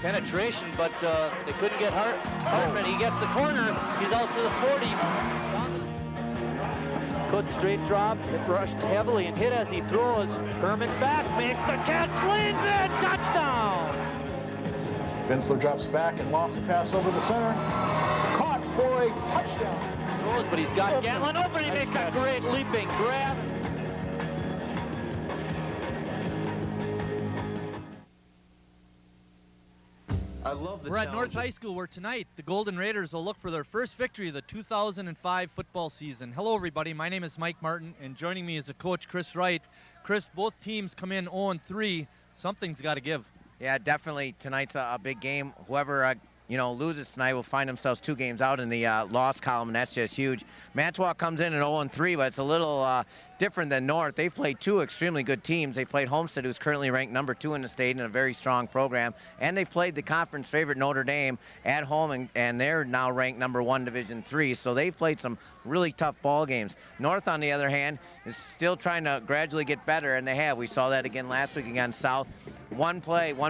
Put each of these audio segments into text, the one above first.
penetration, but they couldn't get Hartman. He gets the corner. He's out to the 40. Good straight drop. It rushed heavily and hit as he throws. Herman back, makes the catch, leans in, touchdown! Vinsler drops back and lofts a pass over the center. Caught for a touchdown. Throws, but he's got Gatlin open. He makes a great leaping grab. We're at North High School where tonight the Golden Raiders will look for their first victory of the 2005 football season. Hello everybody, my name is Mike Martin and joining me is the coach Chris Wright. Chris, both teams come in 0-3. Something's got to give. Yeah, definitely tonight's a big game. Whoever loses tonight will find themselves 2 games out in the loss column, and that's just huge. Manitowoc comes in at 0-3, but it's a little different than North. They've played 2 extremely good teams. They played Homestead, who's currently ranked number 2 in the state and a very strong program, and they've played the conference favorite Notre Dame at home, and they're now ranked number 1 Division III. So they've played some really tough ball games. North, on the other hand, is still trying to gradually get better, and they have. We saw that again last week against South. One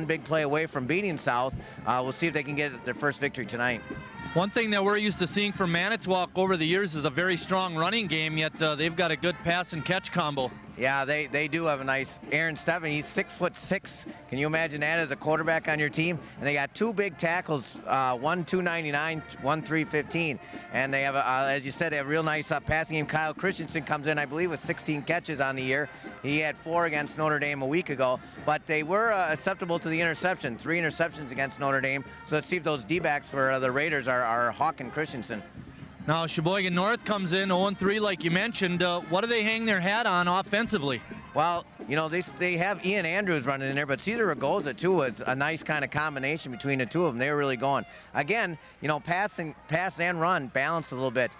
big play away from beating South. We'll see if they can get their first victory tonight. One thing that we're used to seeing from Manitowoc over the years is a very strong running game, yet they've got a good pass and catch combo. Yeah, they do have a nice Aaron Steffen. He's 6'6". Can you imagine that as a quarterback on your team? And they got 2 big tackles, one 299, one 315. And they have, as you said, they have a real nice passing game. Kyle Christensen comes in, I believe, with 16 catches on the year. He had 4 against Notre Dame a week ago, but they were susceptible to the interception. 3 interceptions against Notre Dame. So let's see if those D-backs for the Raiders are Hawk and Christensen. Now Sheboygan North comes in 0-3 like you mentioned. What do they hang their hat on offensively? Well, they have Ian Andrews running in there, but Cesar Ragoza, too, is a nice kind of combination between the 2 of them. They're really going. Again, pass and run balanced a little bit.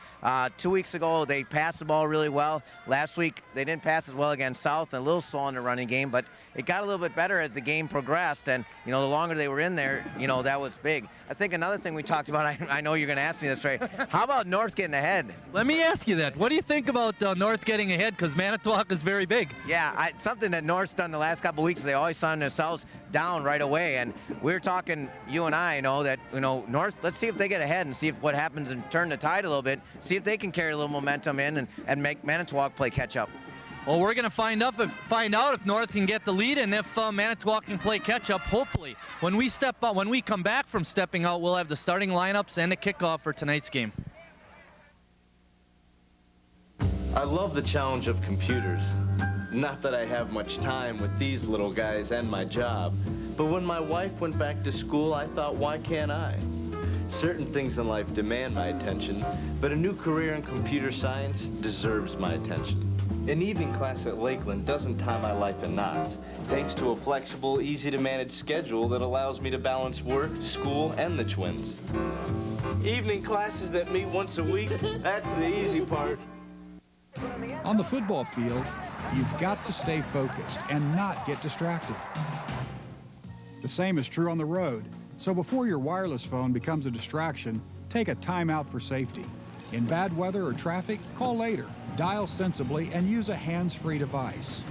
2 weeks ago, they passed the ball really well. Last week, they didn't pass as well against South, and a little slow in the running game, but it got a little bit better as the game progressed, and, the longer they were in there, that was big. I think another thing we talked about, I know you're going to ask me this, right? How about North getting ahead? Let me ask you that. What do you think about North getting ahead? Because Manitowoc is very big. Yeah, something that North's done the last couple of weeks, they always find themselves down right away. And we're talking, you and I know that, North, let's see if they get ahead and see if what happens and turn the tide a little bit, see if they can carry a little momentum in and make Manitowoc play catch up. Well, we're going to find out if North can get the lead and if Manitowoc can play catch up, hopefully. When we come back from stepping out, we'll have the starting lineups and a kickoff for tonight's game. I love the challenge of computers. Not that I have much time with these little guys and my job, but when my wife went back to school, I thought, why can't I? Certain things in life demand my attention, but a new career in computer science deserves my attention. An evening class at Lakeland doesn't tie my life in knots, thanks to a flexible, easy-to-manage schedule that allows me to balance work, school, and the twins. Evening classes that meet once a week, that's the easy part. On the football field, you've got to stay focused and not get distracted. The same is true on the road. So before your wireless phone becomes a distraction, take a timeout for safety. In bad weather or traffic, call later, dial sensibly, and use a hands-free device.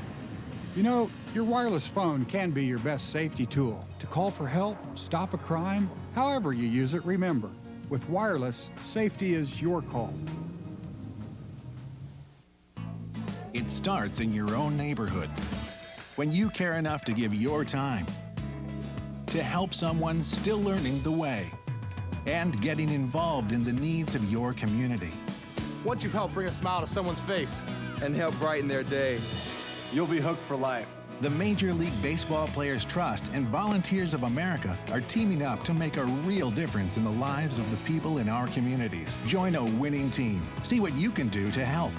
Your wireless phone can be your best safety tool to call for help, stop a crime. However you use it, remember, with wireless, safety is your call. It starts in your own neighborhood, when you care enough to give your time to help someone still learning the way and getting involved in the needs of your community. Once you've helped bring a smile to someone's face and help brighten their day, you'll be hooked for life. The Major League Baseball Players Trust and Volunteers of America are teaming up to make a real difference in the lives of the people in our communities. Join a winning team. See what you can do to help.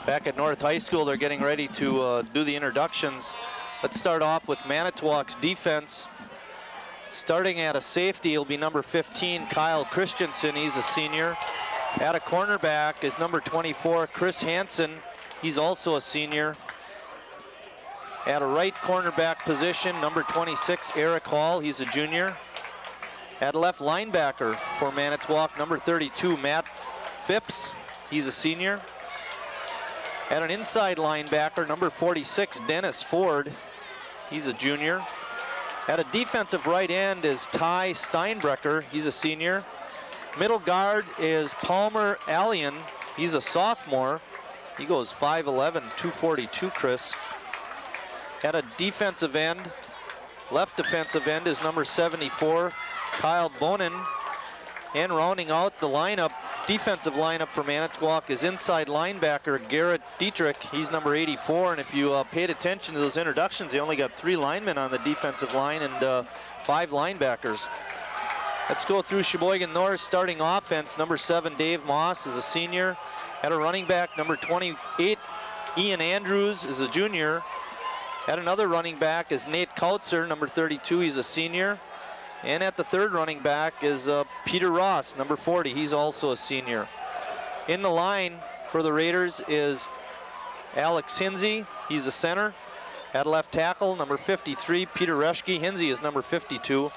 Back at North High School, they're getting ready to do the introductions. Let's start off with Manitowoc's defense. Starting at a safety, it'll be number 15, Kyle Christensen. He's a senior. At a cornerback is number 24, Chris Hansen. He's also a senior. At a right cornerback position, number 26, Eric Hall. He's a junior. At left linebacker for Manitowoc, number 32, Matt Phipps. He's a senior. At an inside linebacker, number 46, Dennis Ford. He's a junior. At a defensive right end is Ty Steinbrecher. He's a senior. Middle guard is Palmer Allian. He's a sophomore. He goes 5'11", 242, Chris. At a defensive end, left defensive end is number 74, Kyle Bonin. And rounding out the lineup, defensive lineup for Manitowoc is inside linebacker Garrett Dietrich. He's number 84, and if you paid attention to those introductions, they only got 3 linemen on the defensive line and 5 linebackers. Let's go through Sheboygan North. Starting offense, number 7, Dave Moss is a senior. At a running back, number 28, Ian Andrews is a junior. At another running back is Nate Kautzer, number 32, he's a senior. And at the third running back is Peter Ross, number 40. He's also a senior. In the line for the Raiders is Alex Hinsey. He's a center. At left tackle, number 53, Peter Reschke. Hinsey is number 52.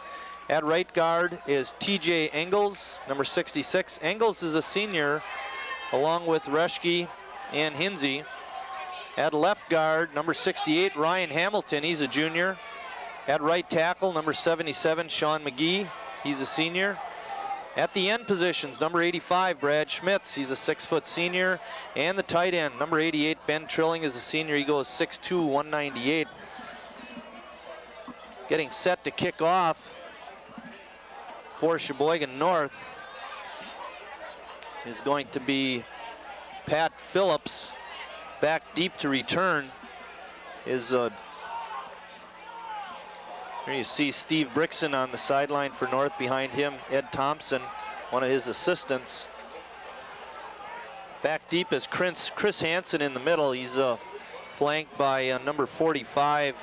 At right guard is TJ Engels, number 66. Engels is a senior, along with Reschke and Hinsey. At left guard, number 68, Ryan Hamilton. He's a junior. At right tackle, number 77, Sean McGee. He's a senior. At the end positions, number 85, Brad Schmitz. He's a 6-foot senior. And the tight end, number 88, Ben Trilling is a senior. He goes 6'2", 198. Getting set to kick off for Sheboygan North is going to be Pat Phillips. Back deep to return is here you see Steve Brixon on the sideline for North. Behind him, Ed Thompson, one of his assistants. Back deep is Chris Hansen in the middle. He's flanked by number 45.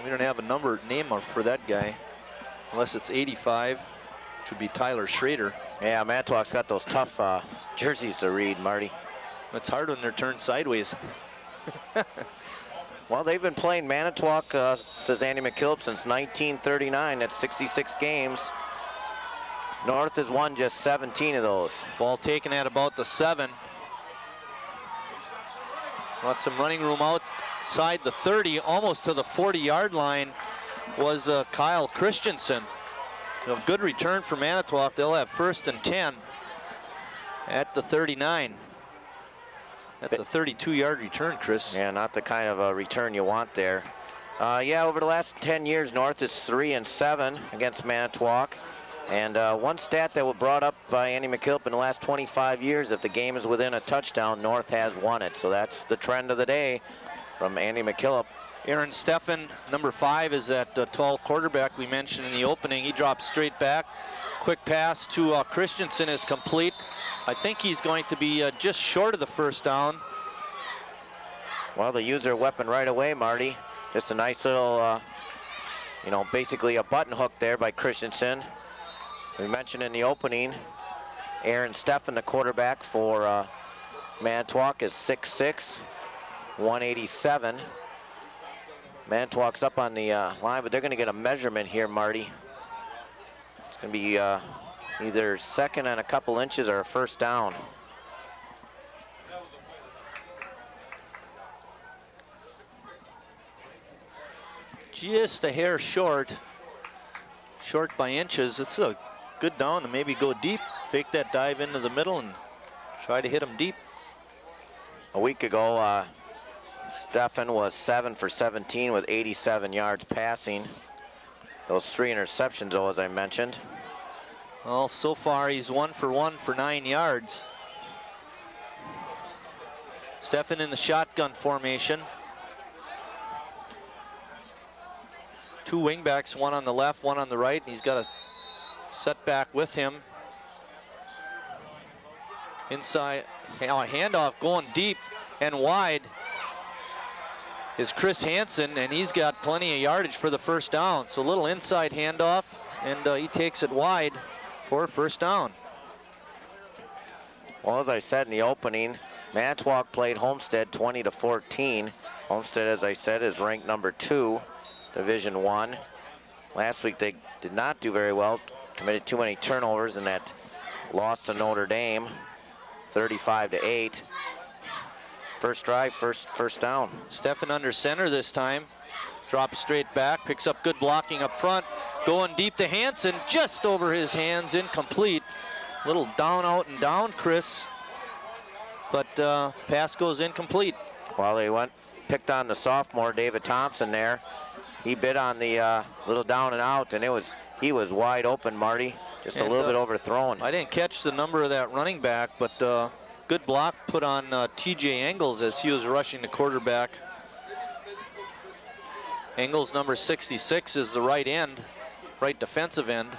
We don't have a name for that guy, unless it's 85, which would be Tyler Schrader. Yeah, Manitowoc's got those tough jerseys to read, Marty. It's hard when they're turned sideways. Well, they've been playing Manitowoc, says Andy McKillop, since 1939. That's 66 games. North has won just 17 of those. Ball taken at about the 7. Want some running room outside the 30, almost to the 40-yard line was Kyle Christensen. A good return for Manitowoc. They'll have 1st and 10 at the 39. That's a 32-yard return, Chris. Yeah, not the kind of return you want there. Yeah, over the last 10 years, North is 3-7 against Manitowoc. And one stat that was brought up by Andy McKillop in the last 25 years, if the game is within a touchdown, North has won it. So that's the trend of the day from Andy McKillop. Aaron Steffen, number 5, is that tall quarterback we mentioned in the opening. He drops straight back. Quick pass to Christensen is complete. I think he's going to be just short of the 1st down. Well, they use their weapon right away, Marty. Just a nice little, you know, basically a button hook there by Christensen. We mentioned in the opening, Aaron Steffen, the quarterback for Manitowoc, is 6'6", 187. Manitowoc's up on the line, but they're going to get a measurement here, Marty. It's going to be either 2nd and a couple inches or a 1st down. Just a hair short by inches. It's a good down to maybe go deep, fake that dive into the middle and try to hit him deep. A week ago, Steffen was 7 for 17 with 87 yards passing. Those 3 interceptions, though, as I mentioned. Well, so far he's 1 for 1 for 9 yards. Steffen in the shotgun formation. 2 wingbacks, one on the left, one on the right. He's got a setback with him. Inside, a handoff going deep and wide is Chris Hansen, and he's got plenty of yardage for the 1st down. So a little inside handoff, and he takes it wide for 1st down. Well, as I said in the opening, Manitowoc played Homestead 20-14. Homestead, as I said, is ranked number 2, Division I. Last week they did not do very well, committed too many turnovers, and that loss to Notre Dame, 35-8. First drive, first down. Stefan under center this time. Drops straight back, picks up good blocking up front. Going deep to Hansen, just over his hands, incomplete. Little down, out, and down, Chris. But pass goes incomplete. Well, they picked on the sophomore, David Thompson there. He bit on the little down and out, and he was wide open, Marty. Just a little bit overthrown. I didn't catch the number of that running back, but good block put on TJ Engels as he was rushing the quarterback. Engels, number 66, is the right end, right defensive end.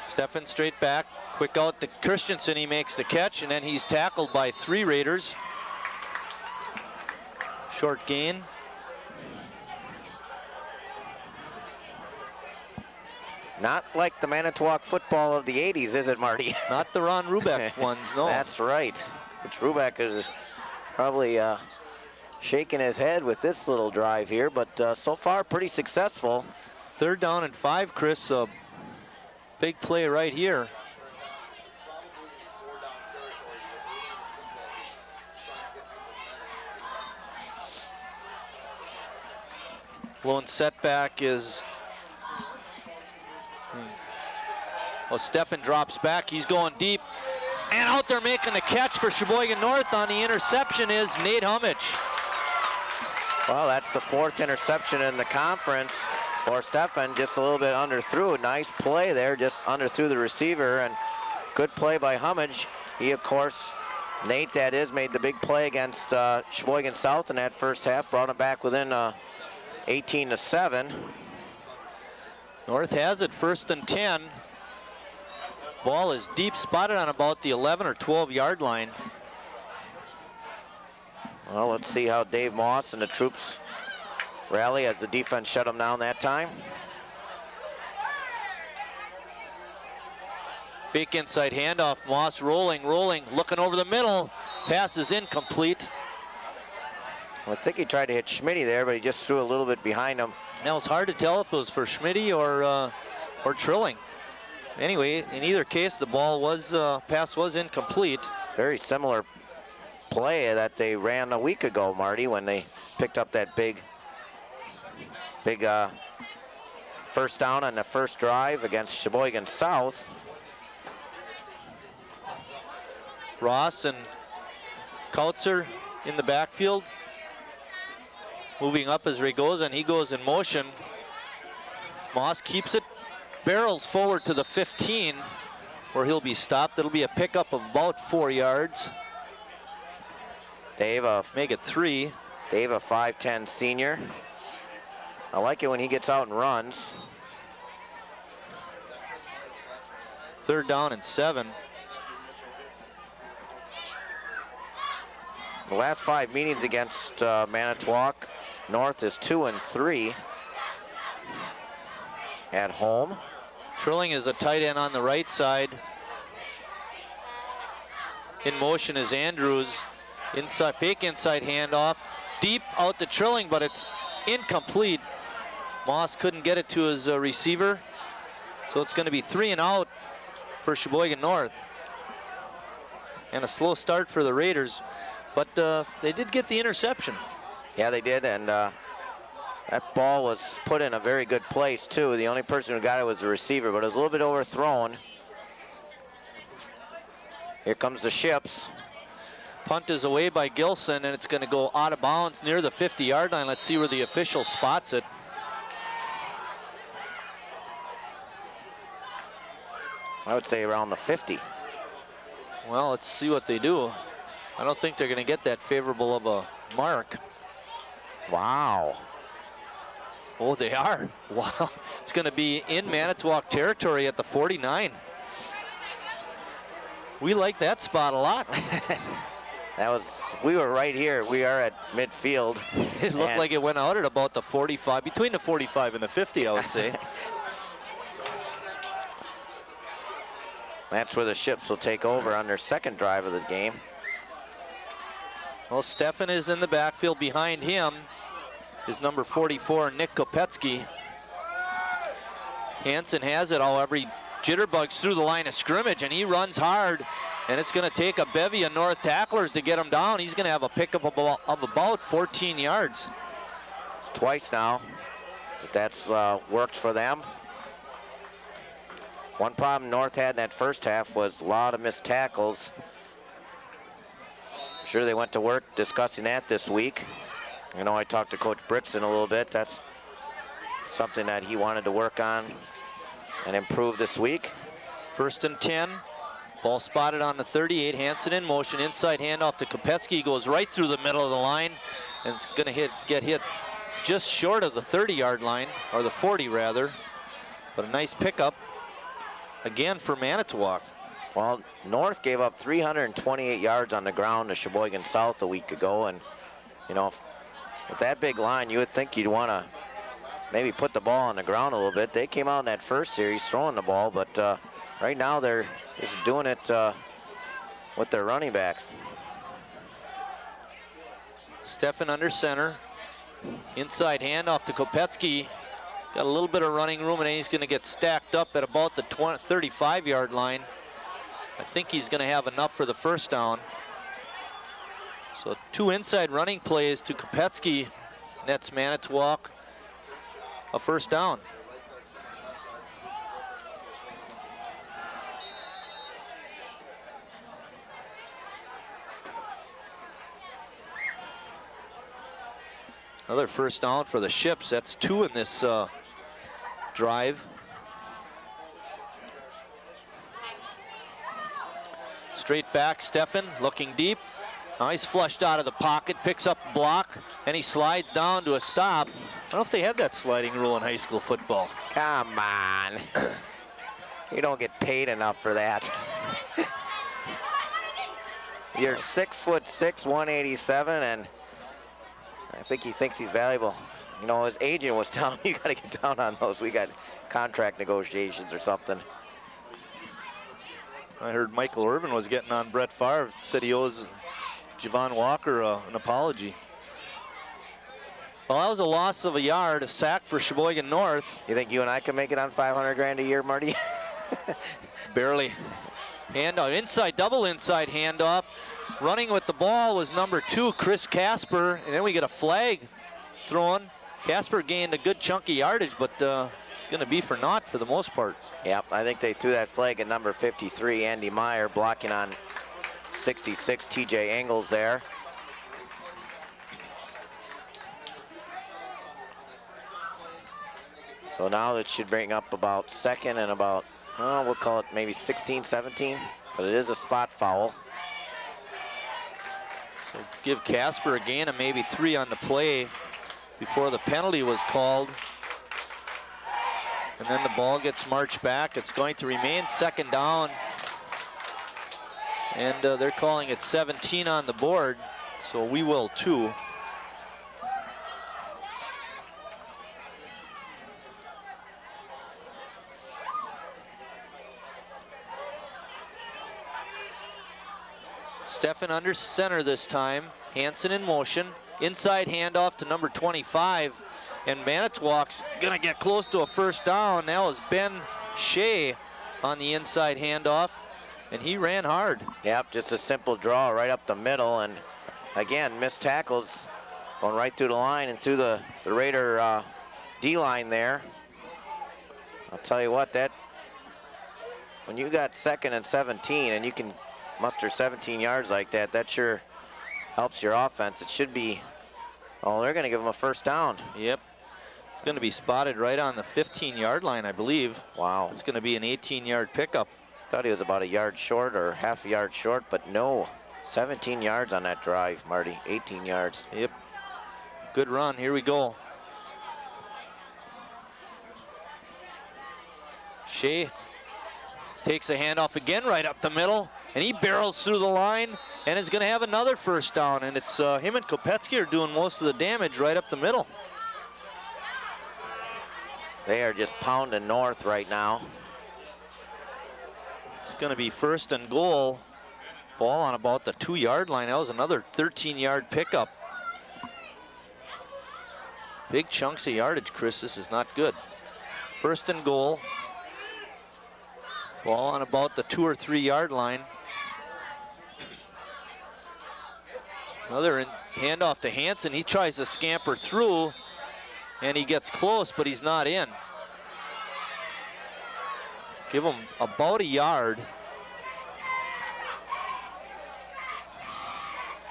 Stefan straight back, quick out to Christensen. He makes the catch, and then he's tackled by 3 Raiders. Short gain. Not like the Manitowoc football of the 80s, is it, Marty? Not the Ron Rubeck ones, no. That's right. Which Rubeck is probably shaking his head with this little drive here, but so far pretty successful. 3rd down and 5, Chris. Big play right here. Lone setback is... Stefan drops back. He's going deep. And out there making the catch for Sheboygan North on the interception is Nate Hummage. Well, that's the 4th interception in the conference for Stefan. Just a little bit underthrew. Nice play there, just underthrew the receiver, and good play by Hummage. He, of course, Nate, that is, made the big play against Sheboygan South in that first half, brought him back within 18-7. North has it, 1st and 10. Ball is deep, spotted on about the 11 or 12 yard line. Well, let's see how Dave Moss and the troops rally as the defense shut him down that time. Fake inside handoff, Moss rolling, looking over the middle. Pass is incomplete. Well, I think he tried to hit Schmitty there, but he just threw a little bit behind him. Now it's hard to tell if it was for Schmitty or Trilling. Anyway, in either case, the pass was incomplete. Very similar play that they ran a week ago, Marty, when they picked up that big first down on the first drive against Sheboygan South. Ross and Kautzer in the backfield. Moving up as Ray goes, and he goes in motion. Moss keeps it, barrels forward to the 15, where he'll be stopped. It'll be a pickup of about 4 yards. Dave, make it 3. Dave, a 5'10" senior. I like it when he gets out and runs. 3rd down and 7. The last 5 meetings against Manitowoc North is 2-3 at home. Trilling is a tight end on the right side. In motion is Andrews. Inside, fake inside handoff. Deep out to Trilling, but it's incomplete. Moss couldn't get it to his receiver. So it's going to be 3 and out for Sheboygan North. And a slow start for the Raiders. But they did get the interception. Yeah, they did, and that ball was put in a very good place, too. The only person who got it was the receiver, but it was a little bit overthrown. Here comes the Ships. Punt is away by Gilson, and it's going to go out of bounds near the 50-yard line. Let's see where the official spots it. I would say around the 50. Well, let's see what they do. I don't think they're going to get that favorable of a mark. Wow. Oh, they are. Wow. It's going to be in Manitowoc territory at the 49. We like that spot a lot. We were right here. We are at midfield. It looked like it went out at about the 45, between the 45 and the 50, I would say. That's where the Ships will take over on their second drive of the game. Well, Stefan is in the backfield. Behind him is number 44, Nick Kopetsky. Hansen has it, however. He jitterbugs through the line of scrimmage, and he runs hard, and it's going to take a bevy of North tacklers to get him down. He's going to have a pickup of about 14 yards. It's twice now, but that's worked for them. One problem North had in that first half was a lot of missed tackles. I'm sure they went to work discussing that this week. You know, I talked to Coach Brickson a little bit. That's something that he wanted to work on and improve this week. 1st and 10. Ball spotted on the 38. Hansen in motion. Inside handoff to Kopetsky. Goes right through the middle of the line. And it's going to get hit just short of the 30-yard line, or the 40 rather. But a nice pickup again for Manitowoc. Well, North gave up 328 yards on the ground to Sheboygan South a week ago. And, you know, with that big line, you would think you'd want to maybe put the ball on the ground a little bit. They came out in that first series throwing the ball, but right now they're just doing it with their running backs. Steffen under center. Inside handoff to Kopetsky. Got a little bit of running room, and he's going to get stacked up at about the 35-yard line. I think he's going to have enough for the first down. So 2 inside running plays to Kopetsky. Nets Manitowoc a first down. Another first down for the Ships. That's 2 in this drive. Straight back, Steffen looking deep. Now he's flushed out of the pocket, picks up a block, and he slides down to a stop. I don't know if they had that sliding rule in high school football. Come on. You don't get paid enough for that. You're 6'6", 187, and I think he thinks he's valuable. You know, his agent was telling him, you got to get down on those. We got contract negotiations or something. I heard Michael Irvin was getting on Brett Favre, said he owes Javon Walker an apology. Well, that was a loss of a yard, a sack for Sheboygan North. You think you and I can make it on 500 grand a year, Marty? Barely. Handoff, inside, double inside handoff. Running with the ball was number 2, Chris Casper, and then we get a flag thrown. Casper gained a good chunk of yardage, but it's going to be for naught for the most part. Yep, I think they threw that flag at number 53, Andy Meyer, blocking on 66, TJ Engels there. So now it should bring up about second and about, we'll call it maybe 16, 17, but it is a spot foul. So give Casper a gain of maybe 3 on the play before the penalty was called. And then the ball gets marched back. It's going to remain second down. And they're calling it 17 on the board, so we will too. Steffen under center this time. Hansen in motion. Inside handoff to number 25. And Manitowoc's gonna get close to a first down. Now is Ben Shea on the inside handoff, and he ran hard. Yep, just a simple draw right up the middle, and again, missed tackles going right through the line and through the Raider D-line there. I'll tell you what, that when you got 2nd and 17 and you can muster 17 yards like that, that sure helps your offense. It should be, oh, they're gonna give them a first down. Yep. It's going to be spotted right on the 15-yard line, I believe. Wow. It's going to be an 18-yard pickup. Thought he was about a yard short or half a yard short, but no. 17 yards on that drive, Marty. 18 yards. Yep. Good run. Here we go. Shea takes a handoff again right up the middle, and he barrels through the line and is going to have another first down. And it's him and Kopetsky are doing most of the damage right up the middle. They are just pounding North right now. It's going to be 1st and goal. Ball on about the 2-yard line. That was another 13-yard pickup. Big chunks of yardage, Chris. This is not good. 1st and goal. Ball on about the 2 or 3 yard line. Another handoff to Hansen. He tries to scamper through, and he gets close, but he's not in. Give him about a yard.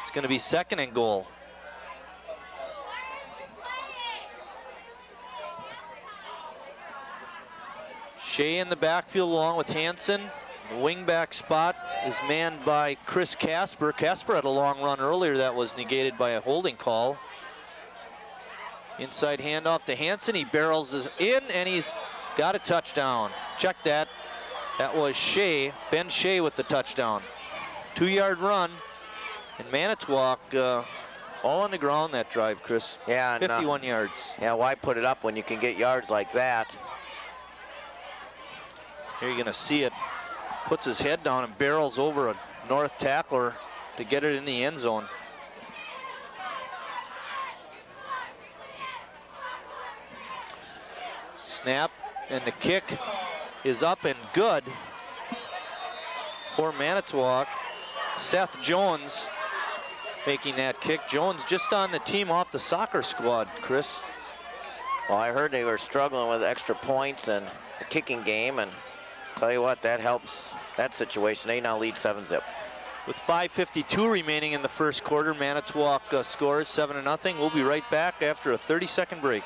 It's going to be 2nd and goal. Shea in the backfield along with Hansen. The wingback spot is manned by Chris Casper. Casper had a long run earlier that was negated by a holding call. Inside handoff to Hansen. He barrels in, and he's got a touchdown. Check that. That was Shea, Ben Shea with the touchdown. 2-yard run, and Manitowoc all on the ground that drive, Chris. Yeah, 51 yards. Yeah, why put it up when you can get yards like that? Here you're gonna see it. Puts his head down and barrels over a North tackler to get it in the end zone. Snap, and the kick is up and good for Manitowoc. Seth Jones making that kick. Jones just on the team off the soccer squad, Chris. Well, I heard they were struggling with extra points and the kicking game, and tell you what, that helps that situation. They now lead 7-zip. With 5:52 remaining in the first quarter, Manitowoc scores 7-0. We'll be right back after a 30-second break.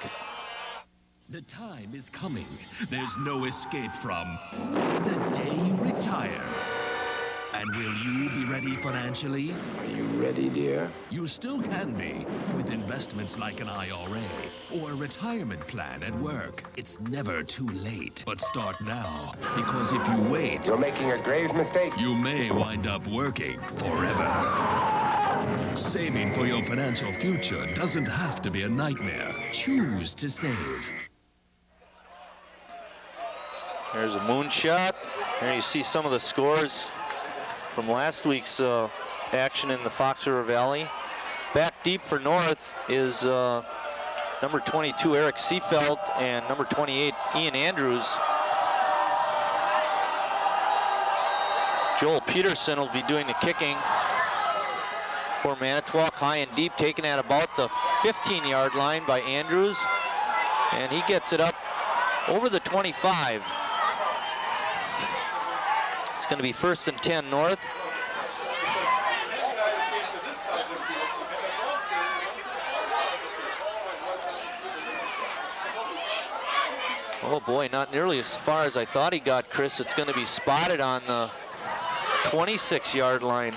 The time is coming. There's no escape from the day you retire. And will you be ready financially? Are you ready, dear? You still can be with investments like an IRA or a retirement plan at work. It's never too late. But start now, because if you wait, You're making a grave mistake. you may wind up working forever. Saving for your financial future doesn't have to be a nightmare. Choose to save. There's a moonshot. There you see some of the scores from last week's action in the Fox River Valley. Back deep for North is number 22, Eric Seefeld, and number 28, Ian Andrews. Joel Peterson will be doing the kicking for Manitowoc. High and deep, taken at about the 15-yard line by Andrews. And he gets it up over the 25. It's going to be 1st and 10 North. Oh boy, not nearly as far as I thought he got, Chris. It's going to be spotted on the 26-yard line.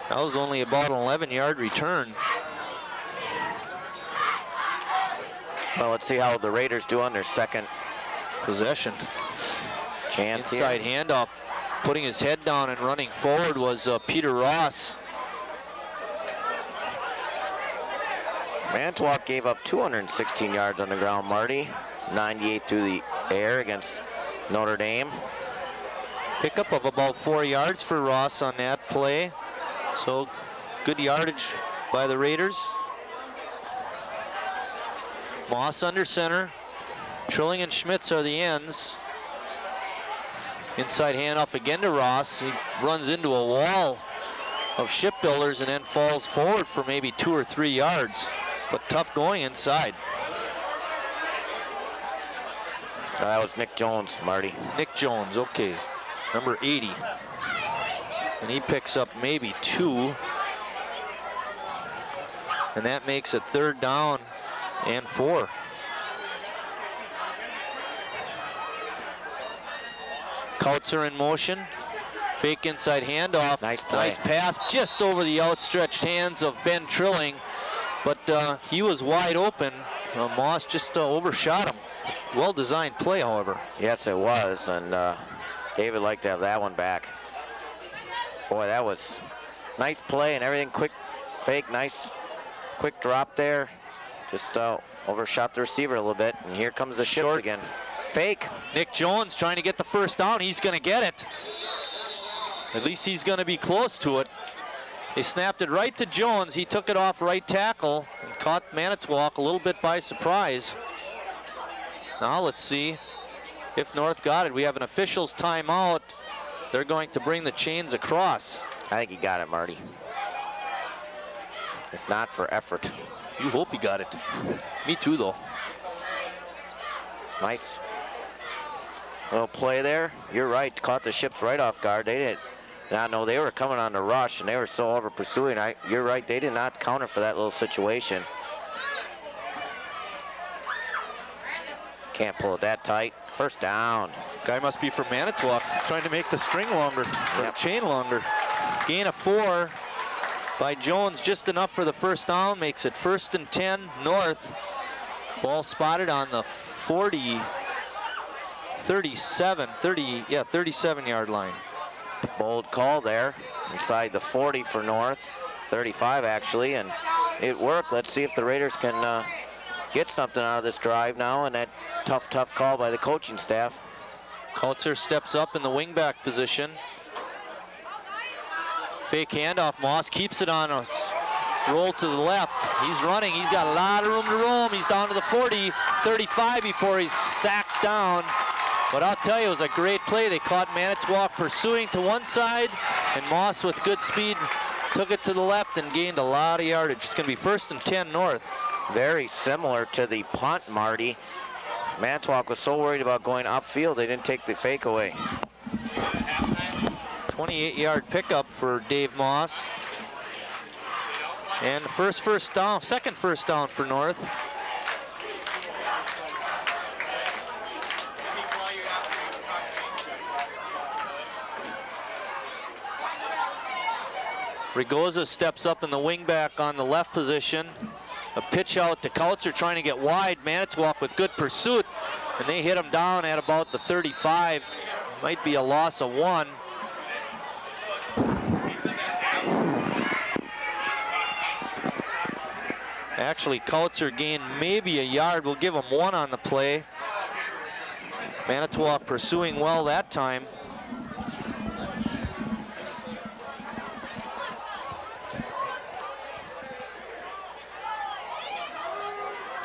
That was only about an 11-yard return. Well, let's see how the Raiders do on their second possession. Chance Inside here. handoff, putting his head down and running forward was Peter Ross. Manitowoc gave up 216 yards on the ground, Marty. 98 through the air against Notre Dame. Pickup of about 4 yards for Ross on that play. So good yardage by the Raiders. Moss under center. Trilling and Schmitz are the ends. Inside handoff again to Ross. He runs into a wall of shipbuilders and then falls forward for maybe 2 or 3 yards. But tough going inside. That was Nick Jones, Marty. Nick Jones, okay. Number 80. And he picks up maybe 2. And that makes it 3rd down and 4. Kautzer in motion. Fake inside handoff. Nice play. Nice pass just over the outstretched hands of Ben Trilling. But he was wide open. Moss just overshot him. Well-designed play, however. Yes, it was. And David liked to have that one back. Boy, that was nice play and everything. Quick fake, nice quick drop there. Just overshot the receiver a little bit. And here comes the short again. Fake. Nick Jones trying to get the first down. He's going to get it. At least he's going to be close to it. They snapped it right to Jones. He took it off right tackle and caught Manitowoc a little bit by surprise. Now let's see. If North got it, we have an official's timeout. They're going to bring the chains across. I think he got it, Marty. If not for effort. You hope he got it. Me too, though. Nice little play there. You're right, caught the Ships right off guard. They did not know they were coming on the rush, and they were so over pursuing. You're right, they did not counter for that little situation. Can't pull it that tight. First down. Guy must be from Manitowoc. He's trying to make the string longer, or the chain longer. Gain of 4 by Jones, just enough for the first down. Makes it 1st and 10 North. Ball spotted on the 37-yard line. Bold call there, inside the 40 for North, 35 actually, and it worked. Let's see if the Raiders can get something out of this drive now, and that tough call by the coaching staff. Kautzer steps up in the wingback position. Fake handoff, Moss keeps it on a roll to the left. He's running, he's got a lot of room to roam. He's down to the 40, 35 before he's sacked down. But I'll tell you, it was a great play. They caught Manitowoc pursuing to one side, and Moss with good speed took it to the left and gained a lot of yardage. It's going to be 1st and 10 North. Very similar to the punt, Marty. Manitowoc was so worried about going upfield, they didn't take the fake away. 28-yard pickup for Dave Moss. And second first down for North. Rigoza steps up in the wingback on the left position. A pitch out to Kautzer trying to get wide. Manitowoc with good pursuit, and they hit him down at about the 35. Might be a loss of 1. Actually, Kautzer gained maybe a yard. We'll give him 1 on the play. Manitowoc pursuing well that time.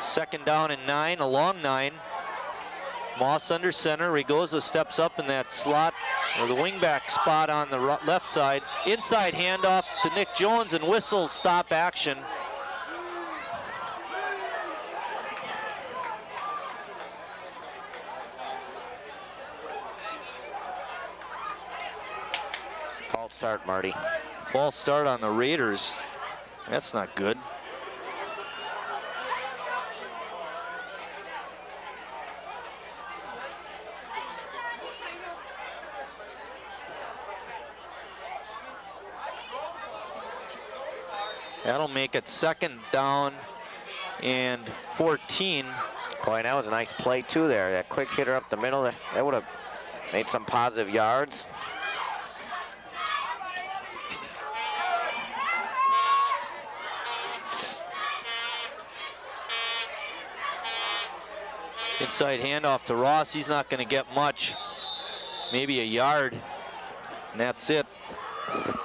Second down and 9, a long 9. Moss under center. Rigoza steps up in that slot, or the wingback spot on the left side. Inside handoff to Nick Jones, and whistles stop action. False start, Marty. False start on the Raiders. That's not good. That'll make it 2nd down and 14. Boy, that was a nice play too there. That quick hitter up the middle, that would have made some positive yards. Inside handoff to Ross. He's not going to get much. Maybe a yard, and that's it.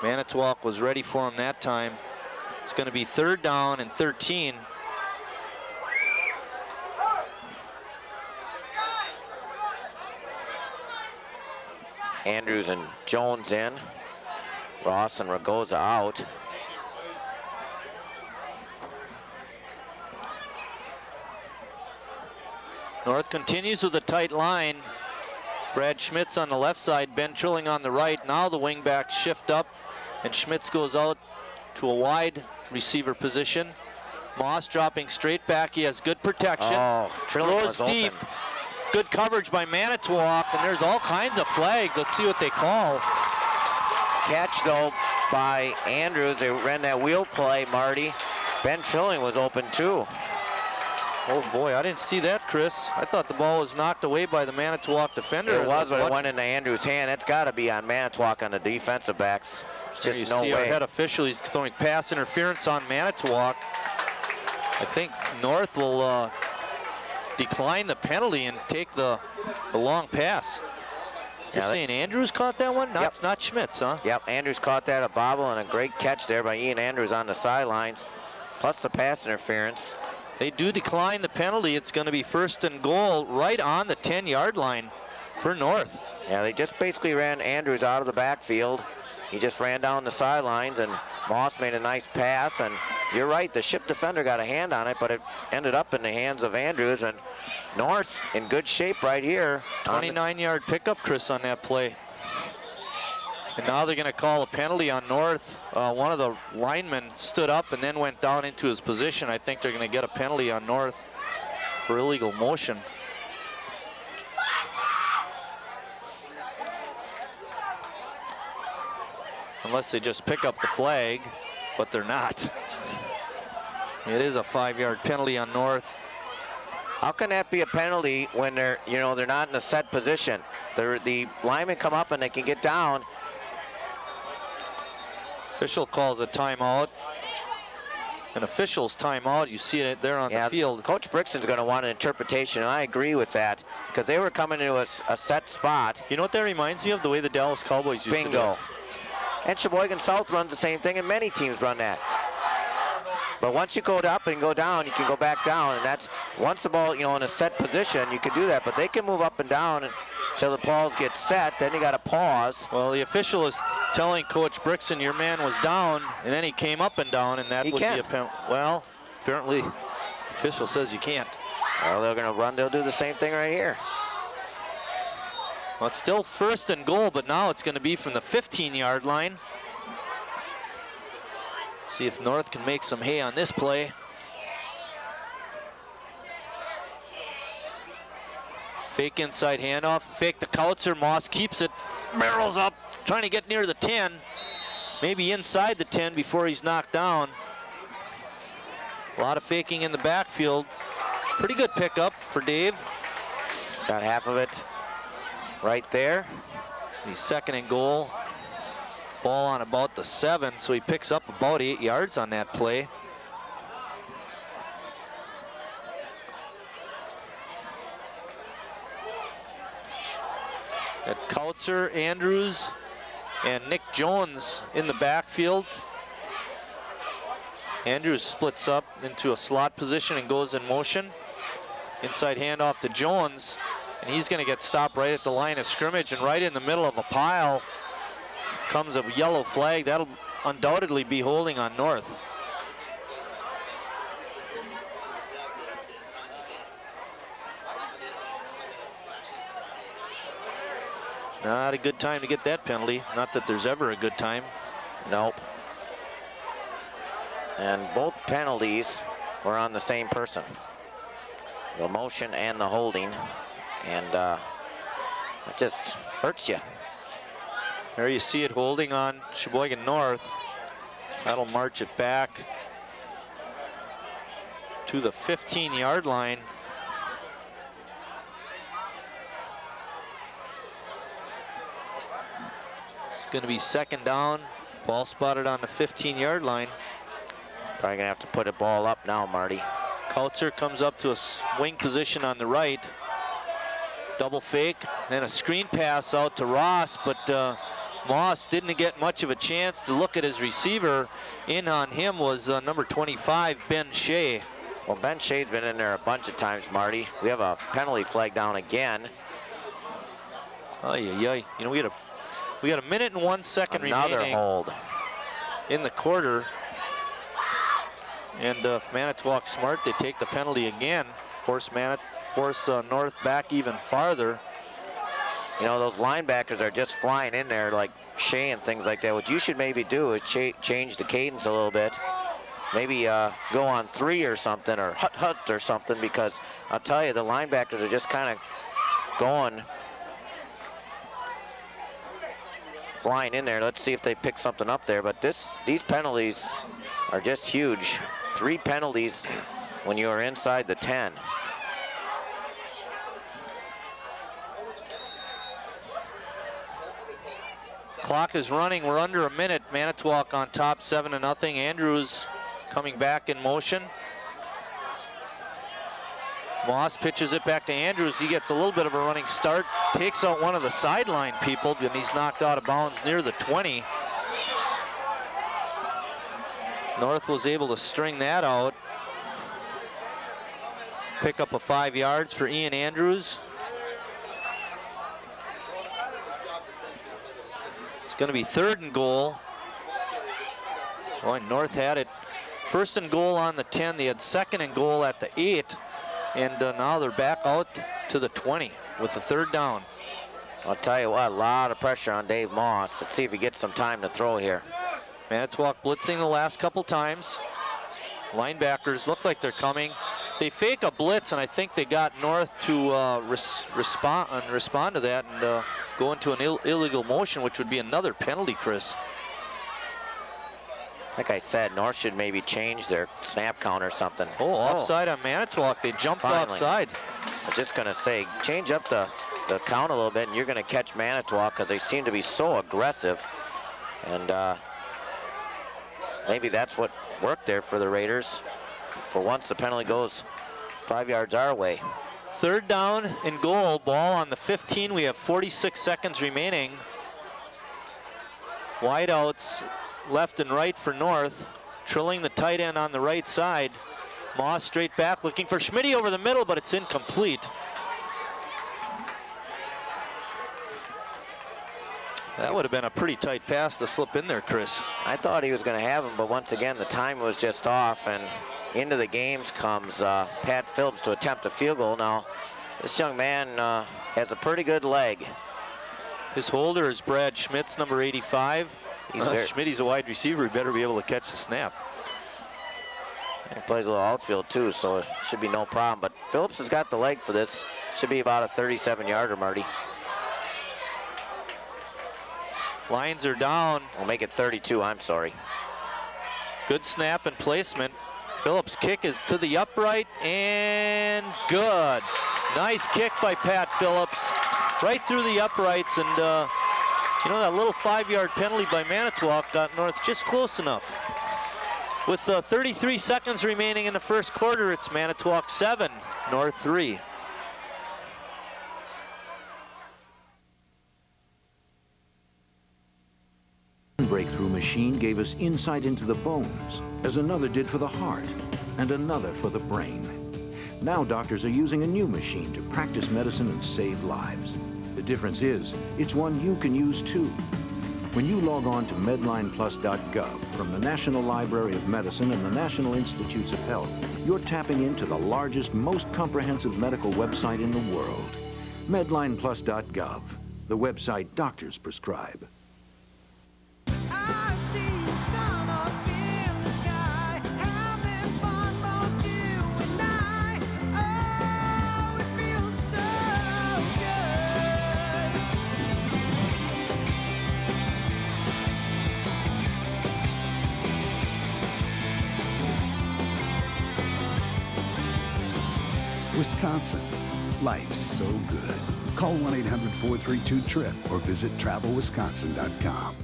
Manitowoc was ready for him that time. It's going to be 3rd down and 13. Andrews and Jones in. Ross and Ragoza out. North continues with a tight line. Brad Schmitz on the left side, Ben Trilling on the right. Now the wingbacks shift up, and Schmitz goes out to a wide receiver position. Moss dropping straight back. He has good protection. Oh, Trilling throws was deep. open. Good coverage by Manitowoc, and there's all kinds of flags. Let's see what they call. Catch though by Andrews. They ran that wheel play, Marty. Ben Trilling was open too. Oh boy, I didn't see that, Chris. I thought the ball was knocked away by the Manitowoc defender. It was, but it went into Andrews' hand. That's got to be on Manitowoc on the defensive backs. There's just no way. Our head official, he's throwing pass interference on Manitowoc. I think North will decline the penalty and take the long pass. You're saying Andrews caught that one? Not Schmitz, huh? Yep, Andrews caught that, a bobble, and a great catch there by Ian Andrews on the sidelines, plus the pass interference. They do decline the penalty. It's going to be 1st and goal right on the 10-yard line. for North. Yeah, they just basically ran Andrews out of the backfield. He just ran down the sidelines, and Moss made a nice pass. And you're right, the ship defender got a hand on it, but it ended up in the hands of Andrews. And North in good shape right here. 29-yard pickup, Chris, on that play. And now they're going to call a penalty on North. One of the linemen stood up and then went down into his position. I think they're going to get a penalty on North for illegal motion. Unless they just pick up the flag, but they're not. It is a 5-yard penalty on North. How can that be a penalty when they're not in a set position? The linemen come up and they can get down. Official calls a timeout. An official's timeout, you see it there on the field. Coach Brixton's going to want an interpretation, and I agree with that, because they were coming into a set spot. You know what that reminds me of? The way the Dallas Cowboys used to do it. Bingo. And Sheboygan South runs the same thing, and many teams run that. But once you go up and go down, you can go back down, and that's once the ball, in a set position, you can do that. But they can move up and down until the balls get set. Then you got to pause. Well, the official is telling Coach Brixton, your man was down, and then he came up and down, and that would be a penalty. Well, apparently, the official says you can't. Well, they're going to run. They'll do the same thing right here. Well, it's still 1st and goal, but now it's going to be from the 15-yard line. See if North can make some hay on this play. Fake inside handoff, fake the Kautzer. Moss keeps it, barrels up, trying to get near the 10. Maybe inside the 10 before he's knocked down. A lot of faking in the backfield. Pretty good pickup for Dave. Got half of it right there. He's 2nd and goal. Ball on about the 7, so he picks up about 8 yards on that play. Got Kautzer, Andrews, and Nick Jones in the backfield. Andrews splits up into a slot position and goes in motion. Inside handoff to Jones, and he's going to get stopped right at the line of scrimmage, and right in the middle of a pile comes a yellow flag. That'll undoubtedly be holding on North. Not a good time to get that penalty. Not that there's ever a good time. Nope. And both penalties were on the same person. The motion and the holding. And it just hurts you. There you see it holding on Sheboygan North. That'll march it back to the 15-yard line. It's going to be 2nd down. Ball spotted on the 15-yard line. Probably going to have to put a ball up now, Marty. Kautzer comes up to a wing position on the right. Double fake, then a screen pass out to Ross, but Moss didn't get much of a chance to look at his receiver. In on him was number 25, Ben Shea. Well, Ben Shea's been in there a bunch of times, Marty. We have a penalty flag down again. Oh yeah. You know, we got a minute and 1 second remaining. Another hold in the quarter. And if Manitowoc's smart, they take the penalty again. Force North back even farther. You know, those linebackers are just flying in there like Shea and things like that. What you should maybe do is change the cadence a little bit. Maybe go on 3 or something, or hut or something, because I'll tell you, the linebackers are just kind of going, flying in there. Let's see if they pick something up there. But these penalties are just huge. 3 penalties when you are inside the 10. Clock is running. We're under a minute. Manitowoc on top, 7-0. Andrews coming back in motion. Moss pitches it back to Andrews. He gets a little bit of a running start, takes out one of the sideline people, and he's knocked out of bounds near the 20. North was able to string that out. Pick up a 5 yards for Ian Andrews. It's going to be 3rd and goal. Boy, North had it 1st and goal on the 10. They had 2nd and goal at the 8. And now they're back out to the 20 with the 3rd down. I'll tell you what, a lot of pressure on Dave Moss. Let's see if he gets some time to throw here. Manitowoc blitzing the last couple times. Linebackers look like they're coming. They fake a blitz, and I think they got North to respond to that and go into an illegal motion, which would be another penalty, Chris. Like I said, North should maybe change their snap count or something. Oh, offside on Manitowoc. They jumped offside. I'm just going to say, change up the count a little bit, and you're going to catch Manitowoc because they seem to be so aggressive. And maybe that's what worked there for the Raiders. For once, the penalty goes 5 yards our way. 3rd down and goal. Ball on the 15. We have 46 seconds remaining. Wideouts left and right for North. Trilling the tight end on the right side. Moss straight back, looking for Schmitty over the middle, but it's incomplete. That would have been a pretty tight pass to slip in there, Chris. I thought he was going to have him, but once again, the time was just off, and into the games comes Pat Phillips to attempt a field goal. Now, this young man has a pretty good leg. His holder is Brad Schmitz, number 85. Schmitty's a wide receiver. He better be able to catch the snap. He plays a little outfield, too, so it should be no problem. But Phillips has got the leg for this. Should be about a 37-yarder, Marty. Lions are down. We'll make it 32, I'm sorry. Good snap and placement. Phillips' kick is to the upright and good. Nice kick by Pat Phillips. Right through the uprights, and you know, that little 5-yard penalty by Manitowoc got North just close enough. With 33 seconds remaining in the first quarter, it's Manitowoc 7, North 3. Breakthrough machine gave us insight into the bones, as another did for the heart, and another for the brain. Now doctors are using a new machine to practice medicine and save lives. The difference is, it's one you can use too. When you log on to medlineplus.gov from the National Library of Medicine and the National Institutes of Health, you're tapping into the largest, most comprehensive medical website in the world. Medlineplus.gov, the website doctors prescribe. Wisconsin, life's so good. Call 1-800-432-TRIP or visit travelwisconsin.com.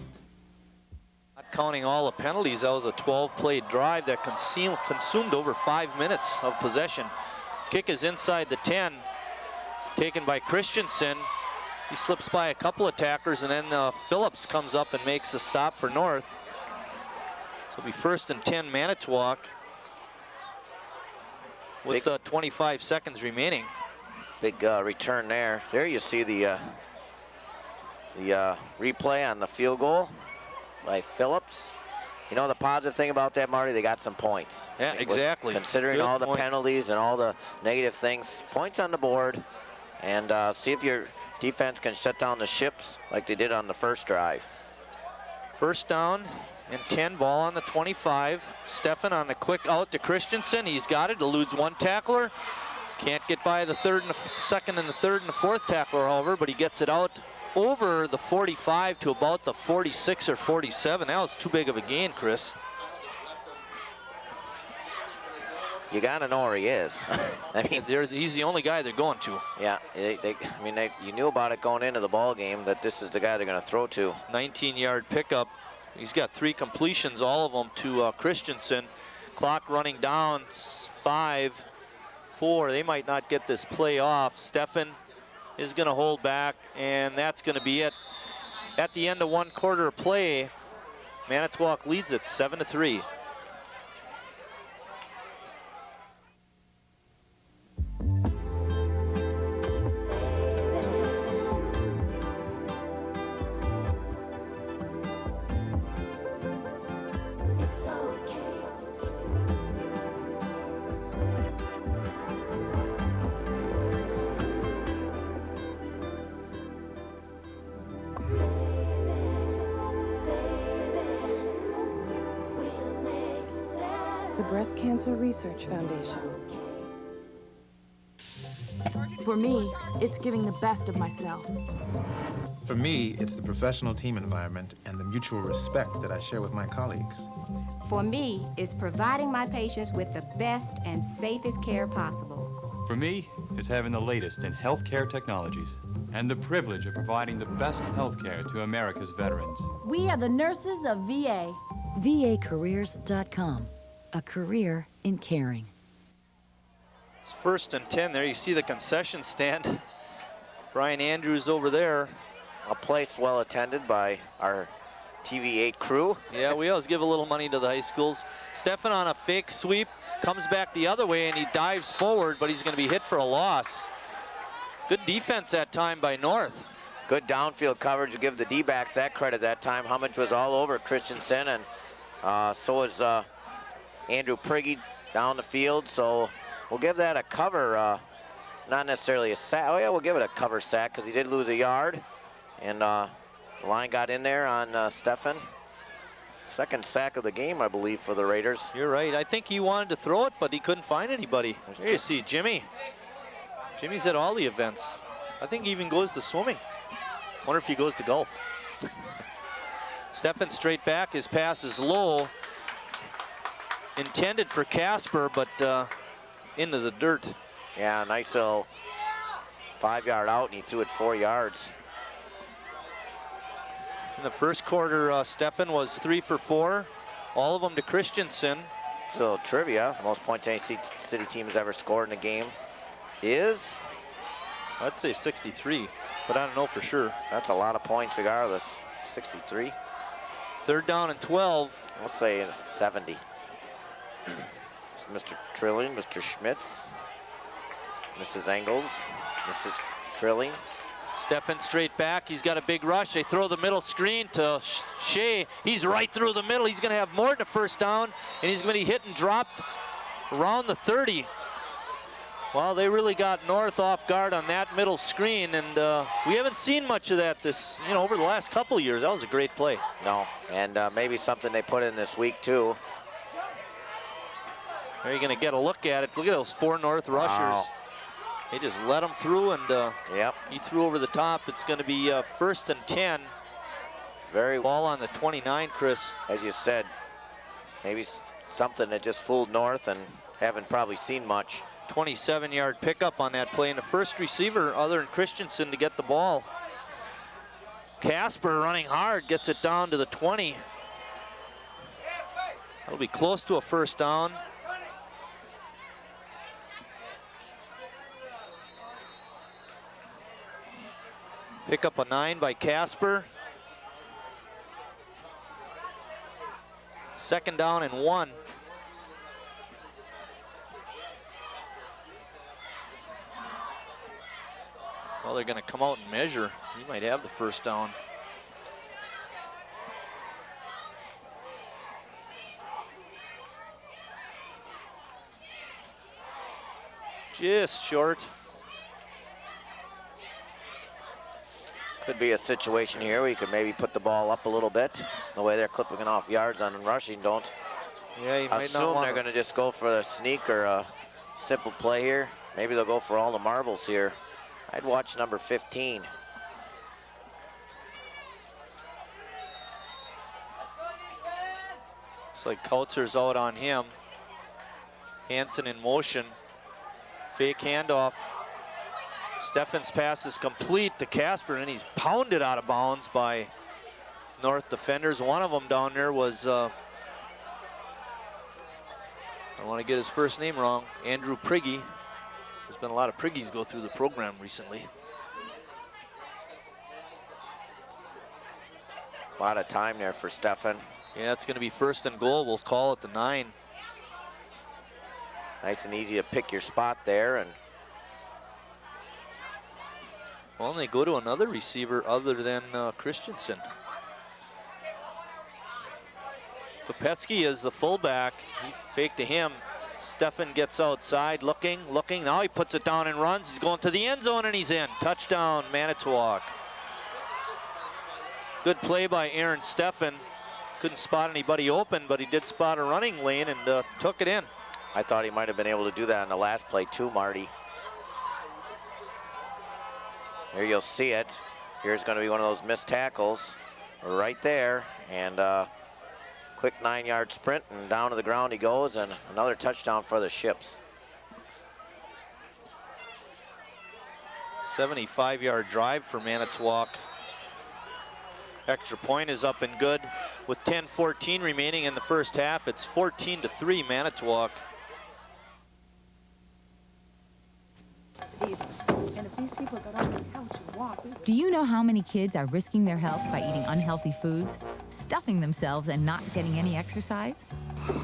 Not counting all the penalties, that was a 12-play drive that consumed over 5 minutes of possession. Kick is inside the 10, taken by Christensen. He slips by a couple of tacklers, and then Phillips comes up and makes the stop for North. So it'll be 1st and 10 Manitowoc, with 25 seconds remaining. Big return there. There you see the replay on the field goal by Phillips. You know the positive thing about that, Marty? They got some points. Yeah, exactly. Considering Good all the point. penalties and all the negative things, points on the board, and see if your defense can shut down the ships like they did on the first drive. 1st down and 10, ball on the 25. Steffen on the quick out to Christensen. He's got it, eludes one tackler. Can't get by the 2nd and the 3rd and the 4th tackler, however, but he gets it out over the 45 to about the 46 or 47. That was too big of a gain, Chris. You gotta know where he is. I mean, he's the only guy they're going to. Yeah, you knew about it going into the ball game that this is the guy they're gonna throw to. 19-yard pickup. He's got 3 completions, all of them to Christensen. Clock running down, 5, 4. They might not get this play off. Steffen is going to hold back, and that's going to be it. At the end of 1 quarter of play, Manitowoc leads it 7-3. Breast Cancer Research Foundation. For me, it's giving the best of myself. For me, it's the professional team environment and the mutual respect that I share with my colleagues. For me, it's providing my patients with the best and safest care possible. For me, it's having the latest in healthcare technologies and the privilege of providing the best healthcare to America's veterans. We are the nurses of VA. VAcareers.com, a career in caring. It's 1st and 10 there. You see the concession stand. Brian Andrews over there. A place well attended by our TV8 crew. Yeah, we always give a little money to the high schools. Stefan on a fake sweep, comes back the other way and he dives forward, but he's going to be hit for a loss. Good defense that time by North. Good downfield coverage. Give the D-backs that credit that time. Hummage was all over Christensen, and so was Andrew Prigge down the field. So we'll give that a cover, not necessarily a sack. Oh yeah, we'll give it a cover sack because he did lose a yard. And the line got in there on Stefan. Second sack of the game, I believe, for the Raiders. You're right. I think he wanted to throw it, but he couldn't find anybody. There you see Jimmy. Jimmy's at all the events. I think he even goes to swimming. Wonder if he goes to golf. Stefan straight back. His pass is low. Intended for Casper, but into the dirt. Yeah, nice little 5-yard out, and he threw it 4 yards. In the first quarter, Stefan was 3 for 4, all of them to Christensen. So trivia, the most points any city team has ever scored in a game is? I'd say 63, but I don't know for sure. That's a lot of points regardless, 63. 3rd down and 12. I'll say 70. Mr. Trilling, Mr. Schmitz, Mrs. Engels, Mrs. Trilling. Stefan straight back. He's got a big rush. They throw the middle screen to Shea. He's right through the middle. He's going to have more than a first down, and he's going to be hit and dropped around the 30. Well, they really got North off guard on that middle screen, and we haven't seen much of that over the last couple of years. That was a great play. No, and maybe something they put in this week too. Are you going to get a look at it? Look at those 4 North rushers. Wow. They just let him through, and yep. He threw over the top. It's going to be 1st and 10. Ball on the 29, Chris. As you said, maybe something that just fooled North and haven't probably seen much. 27-yard pickup on that play, and the first receiver other than Christensen to get the ball. Casper running hard, gets it down to the 20. That'll be close to a first down. Pick up a 9 by Casper. 2nd down and 1. Well, they're going to come out and measure. He might have the first down. Just short. Could be a situation here where you could maybe put the ball up a little bit. The way they're clipping off yards on rushing, don't. Yeah, you might assume not want they're going to just go for a sneak or a simple play here. Maybe they'll go for all the marbles here. I'd watch number 15. Looks like Kautzer's out on him. Hansen in motion. Fake handoff. Stefan's pass is complete to Casper, and he's pounded out of bounds by North defenders. One of them down there was, I don't want to get his first name wrong, Andrew Prigge. There's been a lot of Prigges go through the program recently. A lot of time there for Stefan. Yeah, it's going to be 1st and goal. We'll call it the 9. Nice and easy to pick your spot there. And well, they go to another receiver other than Christensen. Kopetsky is the fullback. He faked to him. Stefan gets outside, looking. Now he puts it down and runs. He's going to the end zone, and he's in. Touchdown, Manitowoc. Good play by Aaron Stefan. Couldn't spot anybody open, but he did spot a running lane and took it in. I thought he might have been able to do that on the last play too, Marty. Here you'll see it. Here's going to be one of those missed tackles right there. And quick 9-yard sprint, and down to the ground he goes, and another touchdown for the Ships. 75-yard drive for Manitowoc. Extra point is up and good. With 10:14 remaining in the first half, it's 14-3 Manitowoc. Do you know how many kids are risking their health by eating unhealthy foods, stuffing themselves, and not getting any exercise?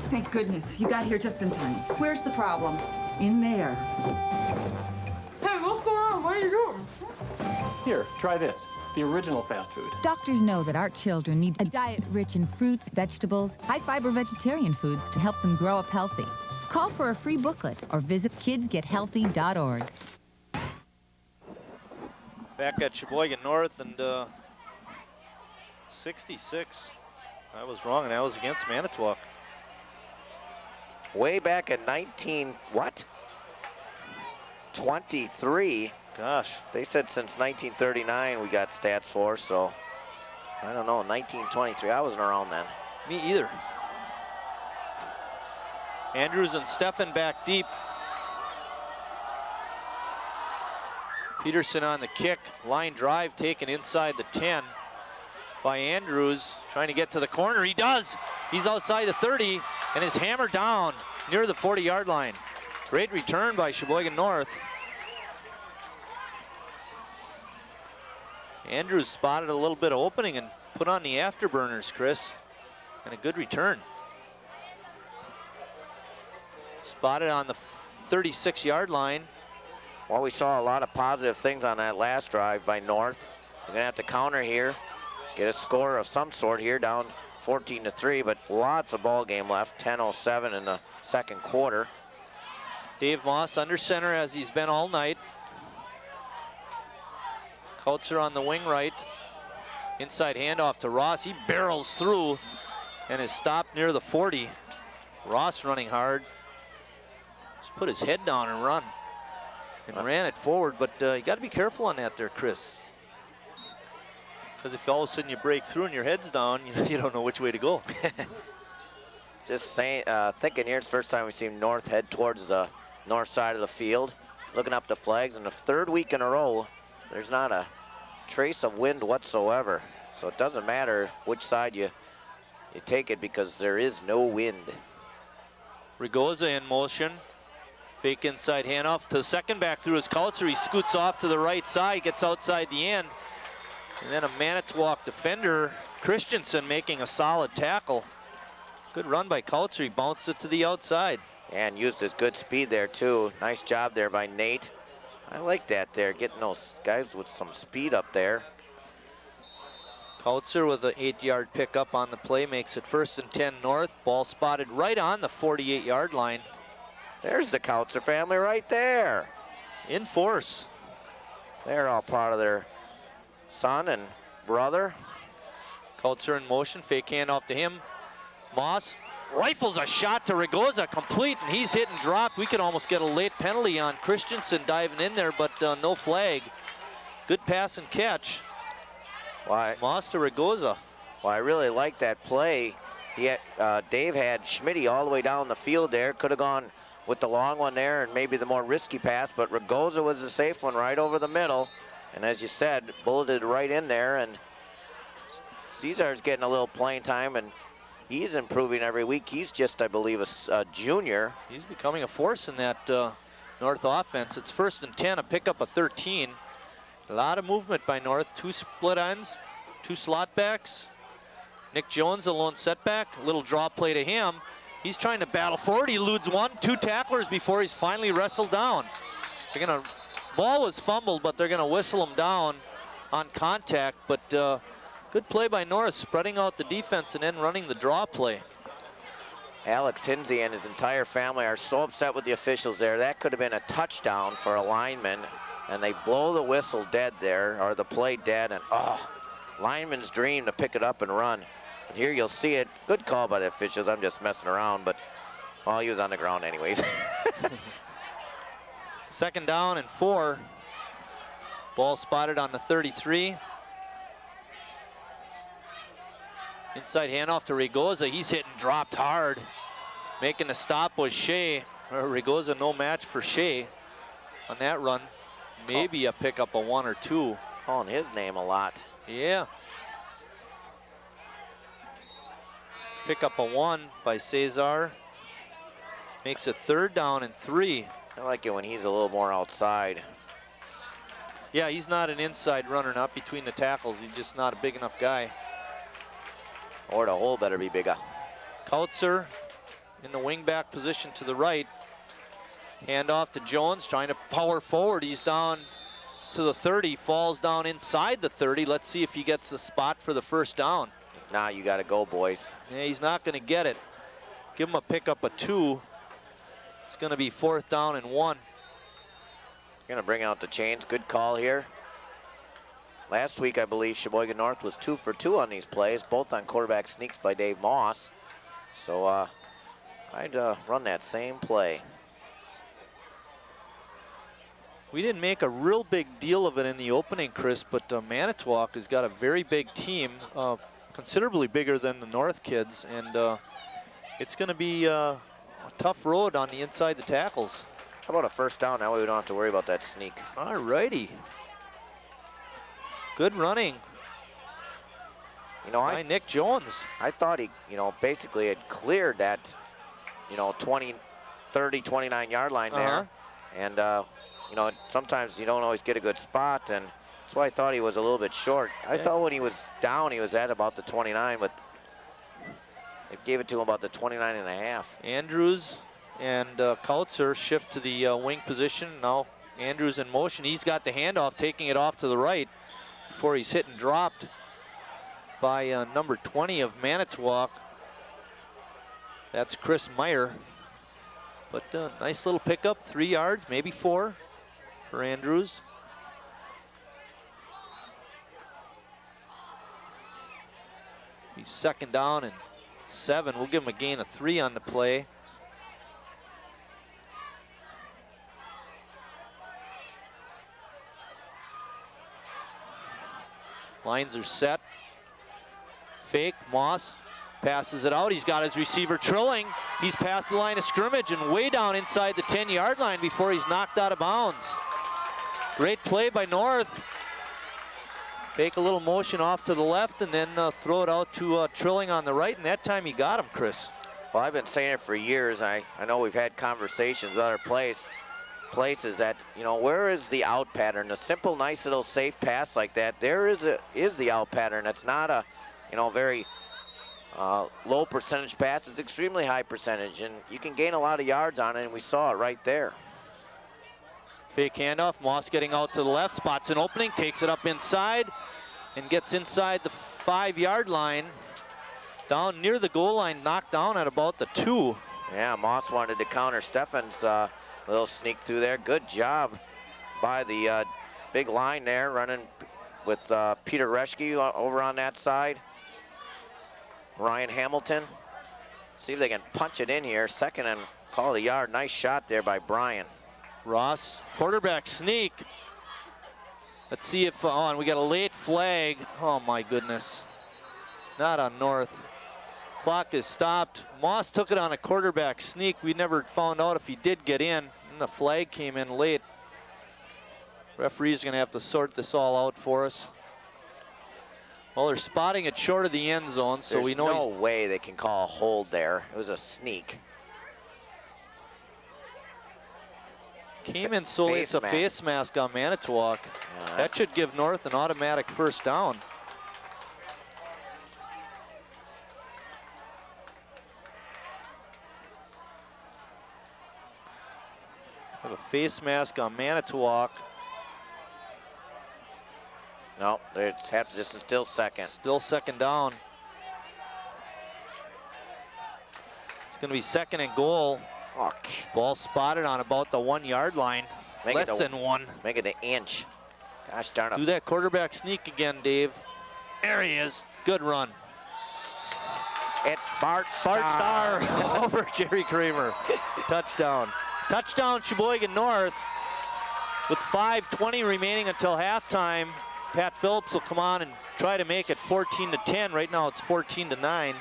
Thank goodness. You got here just in time. Where's the problem? In there. Hey, what's going on? What are you doing? Here, try this. The original fast food. Doctors know that our children need a diet rich in fruits, vegetables, high-fiber vegetarian foods to help them grow up healthy. Call for a free booklet or visit kidsgethealthy.org. Back at Sheboygan North, and 66. I was wrong, and that was against Manitowoc. Way back in 23. Gosh. They said since 1939 we got stats for, so I don't know, 1923. I wasn't around then. Me either. Andrews and Steffen back deep. Peterson on the kick. Line drive taken inside the 10 by Andrews. Trying to get to the corner. He does. He's outside the 30 and is hammered down near the 40-yard line. Great return by Sheboygan North. Andrews spotted a little bit of opening and put on the afterburners, Chris. And a good return. Spotted on the 36-yard line. Well, we saw a lot of positive things on that last drive by North. They're gonna have to counter here, get a score of some sort here, down 14-3, but lots of ball game left, 10:07 in the second quarter. Dave Moss under center as he's been all night. Coates on the wing right. Inside handoff to Ross. He barrels through and is stopped near the 40. Ross running hard. Just put his head down and run. And ran it forward, but you got to be careful on that there, Chris. Because if all of a sudden you break through and your head's down, you don't know which way to go. Just saying, thinking here, it's the first time we've seen North head towards the north side of the field, looking up the flags, and the third week in a row, there's not a trace of wind whatsoever. So it doesn't matter which side you take it because there is no wind. Rigoza in motion. Fake inside handoff to the second back through his Kautzer. He scoots off to the right side, gets outside the end. And then a Manitowoc defender, Christensen, making a solid tackle. Good run by Kautzer. He bounced it to the outside. And used his good speed there too. Nice job there by Nate. I like that there, getting those guys with some speed up there. Kautzer with an 8-yard pickup on the play makes it 1st and 10 North. Ball spotted right on the 48-yard line. There's the Kautzer family right there. In force. They're all proud of their son and brother. Kautzer in motion, fake handoff to him. Moss rifles a shot to Rigoza, complete, and he's hit and dropped. We could almost get a late penalty on Christensen diving in there, but no flag. Good pass and catch. Why? Moss to Rigoza. Well, I really like that play. He had, Dave had Schmitty all the way down the field there. Could have gone with the long one there and maybe the more risky pass, but Rigoza was the safe one right over the middle. And as you said, bulleted right in there, and Cesar's getting a little playing time, and he's improving every week. He's just, I believe, a junior. He's becoming a force in that North offense. It's 1st and 10, a pickup of 13. A lot of movement by North. 2 split ends, 2 slot backs. Nick Jones, a lone setback. A little draw play to him. He's trying to battle forward. He eludes 1, 2 tacklers before he's finally wrestled down. They're gonna, ball was fumbled, but they're gonna whistle him down on contact. But good play by North, spreading out the defense and then running the draw play. Alex Hinsey and his entire family are so upset with the officials there. That could have been a touchdown for a lineman, and they blow the whistle dead there, or the play dead, and lineman's dream to pick it up and run. But here you'll see it. Good call by the officials. I'm just messing around, but, well, he was on the ground anyways. 2nd down and 4. Ball spotted on the 33. Inside handoff to Rigoza. He's hit and dropped hard. Making the stop was Shea. Rigoza no match for Shea on that run. Maybe a pickup of 1 or 2. Calling his name a lot. Yeah. Pickup of 1 by Cesar. Makes it 3rd down and 3. I like it when he's a little more outside. Yeah, he's not an inside runner, not between the tackles. He's just not a big enough guy. Or the hole better be bigger. Kautzer in the wingback position to the right. Handoff to Jones, trying to power forward. He's down to the 30, falls down inside the 30. Let's see if he gets the spot for the 1st down. If not, you got to go, boys. Yeah, he's not going to get it. Give him a pickup of 2. It's going to be 4th down and 1. Going to bring out the chains. Good call here. Last week, I believe Sheboygan North was 2 for 2 on these plays, both on quarterback sneaks by Dave Moss. So I'd run that same play. We didn't make a real big deal of it in the opening, Chris, but Manitowoc has got a very big team, considerably bigger than the North kids, and it's going to be a tough road on the inside the tackles. How about a 1st down? That way we don't have to worry about that sneak. All righty. Good running. You know, by Nick Jones. I thought he, basically had cleared that, 20, 30, 29-yard line there. And, sometimes you don't always get a good spot, and that's why I thought he was a little bit short. I thought when he was down, he was at about the 29, but they gave it to him about the 29 and a half. Andrews and Kautzer shift to the wing position. Now Andrews in motion. He's got the handoff, taking it off to the right before he's hit and dropped by number 20 of Manitowoc. That's Chris Meyer. But nice little pickup, 3 yards, maybe 4 for Andrews. He's 2nd down and 7. We'll give him a gain of 3 on the play. Lines are set. Fake, Moss passes it out. He's got his receiver Trilling. He's past the line of scrimmage and way down inside the 10-yard line before he's knocked out of bounds. Great play by North. Fake a little motion off to the left and then throw it out to Trilling on the right, and that time he got him, Chris. Well, I've been saying it for years. I know we've had conversations with other places that, where is the out pattern? A simple, nice little safe pass like that, there is the out pattern. It's not a, very low percentage pass. It's extremely high percentage, and you can gain a lot of yards on it, and we saw it right there. Fake handoff, Moss getting out to the left, spots an opening, takes it up inside, and gets inside the 5-yard line. Down near the goal line, knocked down at about the 2. Yeah, Moss wanted to counter Steffen's little sneak through there. Good job by the big line there, running with Peter Reschke over on that side. Ryan Hamilton. See if they can punch it in here. 2nd and call it a yard. Nice shot there by Brian. Ross, quarterback sneak. Let's see if, and we got a late flag. Oh my goodness. Not on North. Clock is stopped. Moss took it on a quarterback sneak. We never found out if he did get in, and the flag came in late. Referee's gonna have to sort this all out for us. Well, they're spotting it short of the end zone, so we know no way they can call a hold there. It was a sneak. Came in solely, it's a face mask on Manitowoc. Yeah, that should give North an automatic 1st down. Have a face mask on Manitowoc. No, this is still 2nd. Still 2nd down. It's going to be 2nd and goal. Oh. Ball spotted on about the 1-yard line. Less than 1. Make it an inch. Gosh darn it. Do that quarterback sneak again, Dave. There he is. Good run. It's Bart Starr. Over Jerry Kramer. Touchdown. Touchdown Sheboygan North. With 5:20 remaining until halftime, Pat Phillips will come on and try to make it 14-10. Right now it's 14-9.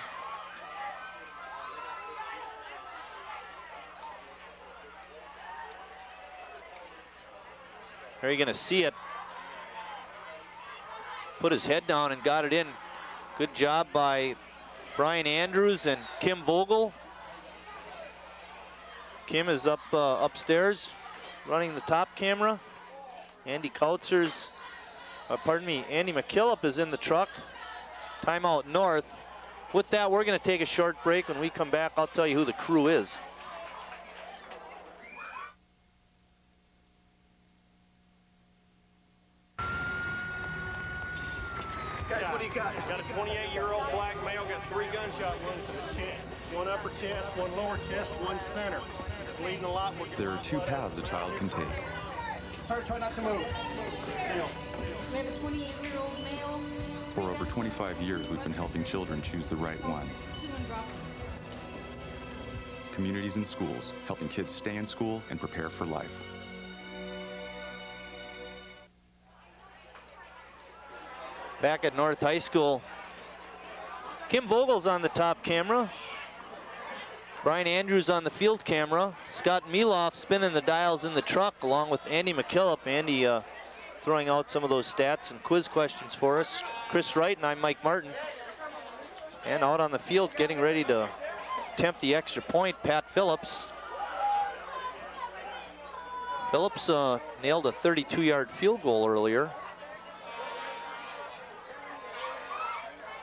Are you going to see it? Put his head down and got it in. Good job by Brian Andrews and Kim Vogel. Kim is up upstairs running the top camera. Andy Kautzer's, Andy McKillop is in the truck. Timeout North. With that, we're going to take a short break. When we come back, I'll tell you who the crew is. Guys, what do you got? Got a 28-year-old black male, got 3 gunshot wounds to the chest. 1 upper chest, 1 lower chest, 1 center. Bleeding a lot. There are 2 paths a child can take. Sir, try not to move. Still. We have a 28-year-old male. For over 25 years, we've been helping children choose the right one. Communities and schools, helping kids stay in school and prepare for life. Back at North High School, Kim Vogel's on the top camera. Brian Andrews on the field camera. Scott Meloff spinning the dials in the truck along with Andy McKillop. Andy throwing out some of those stats and quiz questions for us. Chris Wright and I'm Mike Martin. And out on the field getting ready to attempt the extra point, Pat Phillips. Phillips nailed a 32-yard field goal earlier.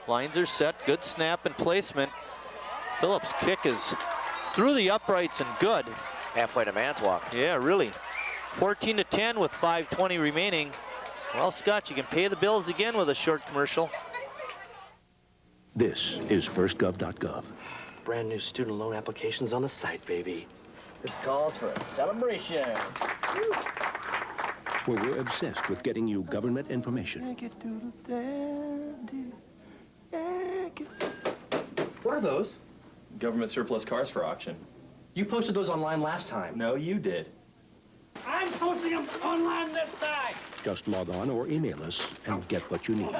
Lines are set, good snap and placement. Phillips' kick is through the uprights and good. Halfway to Manitowoc. Yeah, really. 14-10 with 5:20 remaining. Well, Scott, you can pay the bills again with a short commercial. This is firstgov.gov. Brand new student loan applications on the site, baby. This calls for a celebration. Where we're obsessed with getting you government information. What are those? Government surplus cars for auction. You posted those online last time. No, you did. I'm posting them online this time. Just log on or email us and get what you need.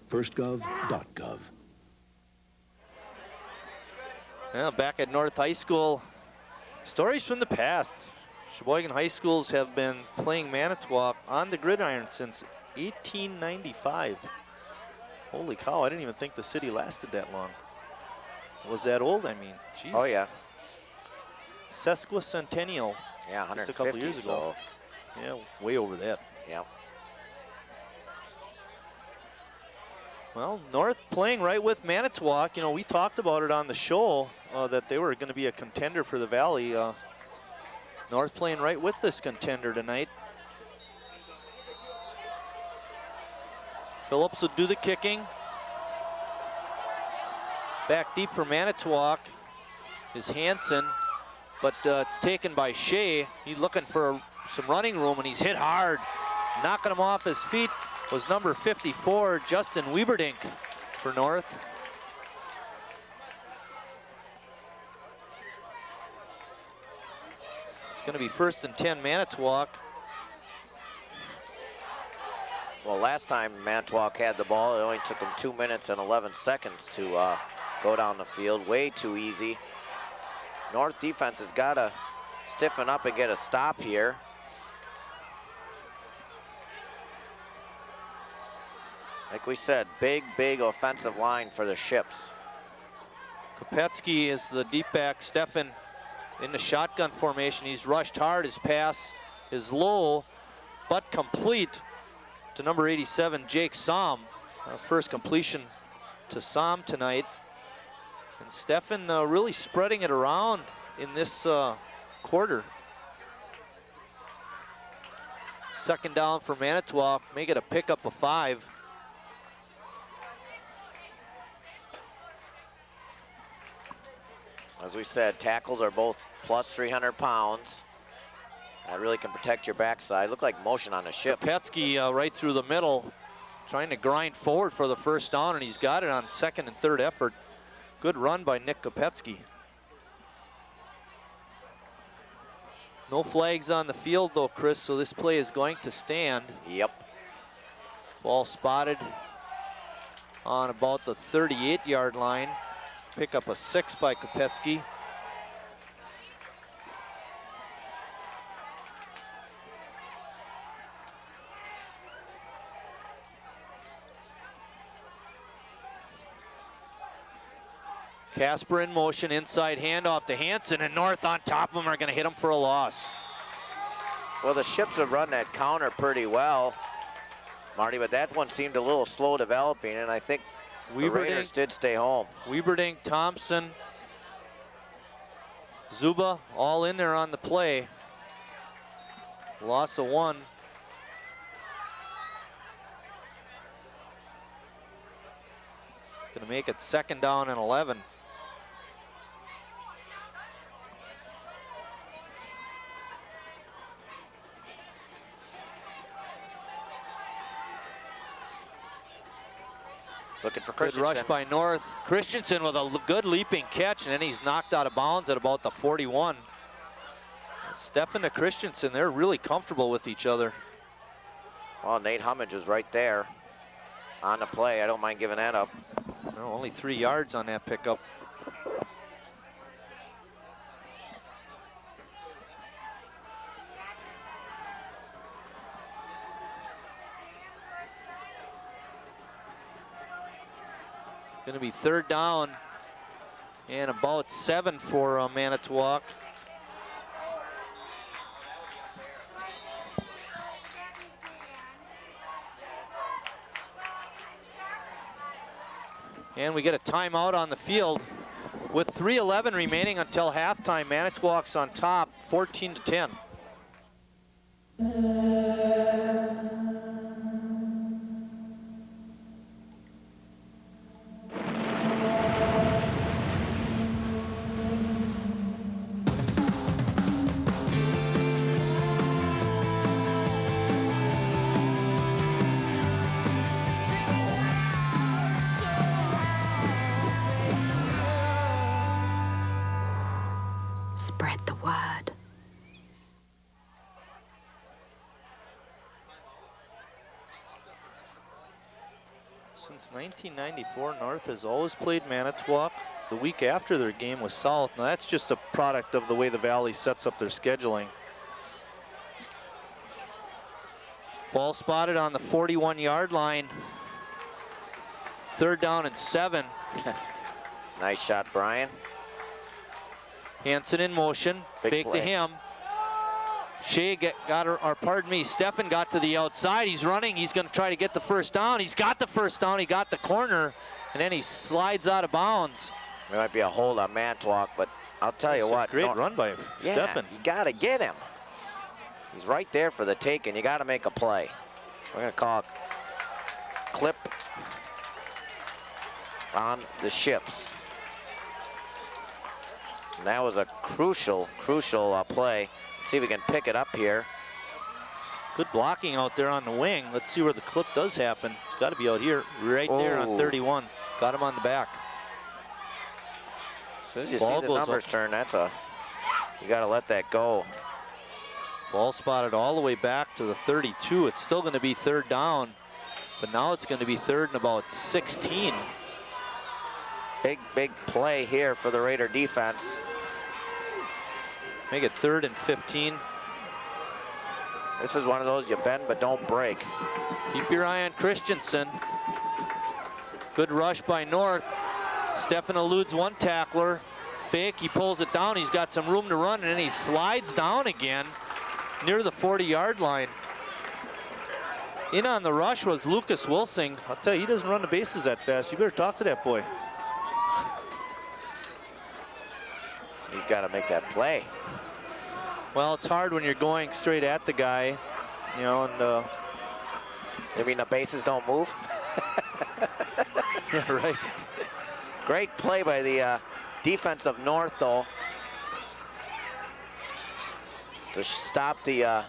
firstgov.gov. Well, back at North High School, stories from the past. Sheboygan High Schools have been playing Manitowoc on the gridiron since 1895. Holy cow, I didn't even think the city lasted that long. Was that old? I mean, geez. Oh, yeah. Sesquicentennial. Yeah, 150, just a couple years ago. Yeah, way over that. Yeah. Well, North playing right with Manitowoc. You know, we talked about it on the show that they were going to be a contender for the Valley. North playing right with this contender tonight. Phillips would do the kicking. Back deep for Manitowoc is Hansen, but it's taken by Shea. He's looking for some running room, and he's hit hard. Knocking him off his feet was number 54, Justin Wieberdink for North. It's going to be 1st and 10 Manitowoc. Well, last time Manitowoc had the ball, it only took them 2 minutes and 11 seconds to go down the field. Way too easy. North defense has got to stiffen up and get a stop here. Like we said, big offensive line for the Ships. Kopetsky is the deep back. Stefan in the shotgun formation. He's rushed hard. His pass is low, but complete to number 87, Jake Somm. First completion to Somm tonight. And Stefan really spreading it around in this quarter. 2nd down for Manitowoc, make it a pickup of 5. As we said, tackles are both plus 300 pounds. That really can protect your backside. Look like motion on the Ship. Kopetsky right through the middle, trying to grind forward for the 1st down, and he's got it on 2nd and 3rd effort. Good run by Nick Kopetsky. No flags on the field though, Chris, so this play is going to stand. Yep. Ball spotted on about the 38-yard line. Pick up a 6 by Kopetsky. Casper in motion, inside handoff to Hansen, and North on top of him are going to hit him for a loss. Well, the Ships have run that counter pretty well, Marty, but that one seemed a little slow developing, and I think the Raiders did stay home. Wieberding, Thompson, Zuba, all in there on the play. Loss of 1. It's going to make it 2nd down and 11. Looking for Good Christensen. rush by North. Christensen with a good leaping catch, and then he's knocked out of bounds at about the 41. Stefan and Christensen, they're really comfortable with each other. Well, Nate Hummage was right there on the play. I don't mind giving that up. No, only 3 yards on that pickup. Going to be 3rd down and about 7 for Manitowoc. And we get a timeout on the field with 3:11 remaining until halftime. Manitowoc's on top, 14-10. Spread the word. Since 1994, North has always played Manitowoc the week after their game with South. Now that's just a product of the way the Valley sets up their scheduling. Ball spotted on the 41-yard line. 3rd down and 7. Nice shot, Brian. Hansen in motion, fake to him. Shea Stefan got to the outside. He's running, he's gonna try to get the 1st down. He's got the 1st down, he got the corner, and then he slides out of bounds. There might be a hold on Manitowoc, but I'll tell you what. Great run by Stefan. You gotta get him. He's right there for the taking. You gotta make a play. We're gonna call a clip on the Ships. And that was a crucial play. See if we can pick it up here. Good blocking out there on the wing. Let's see where the clip does happen. It's got to be out here, right there on 31. Got him on the back. As soon as you see the numbers turn, you got to let that go. Ball spotted all the way back to the 32. It's still going to be 3rd down, but now it's going to be 3rd and about 16. Big play here for the Raider defense. Make it 3rd and 15. This is one of those you bend but don't break. Keep your eye on Christensen. Good rush by North. Stefan eludes one tackler. Fake, he pulls it down. He's got some room to run, and then he slides down again near the 40-yard line. In on the rush was Lucas Wilsing. I'll tell you, he doesn't run the bases that fast. You better talk to that boy. He's got to make that play. Well, it's hard when you're going straight at the guy, you know, and you mean the bases don't move? Yeah, right. Great play by the defense of North, though, to stop the...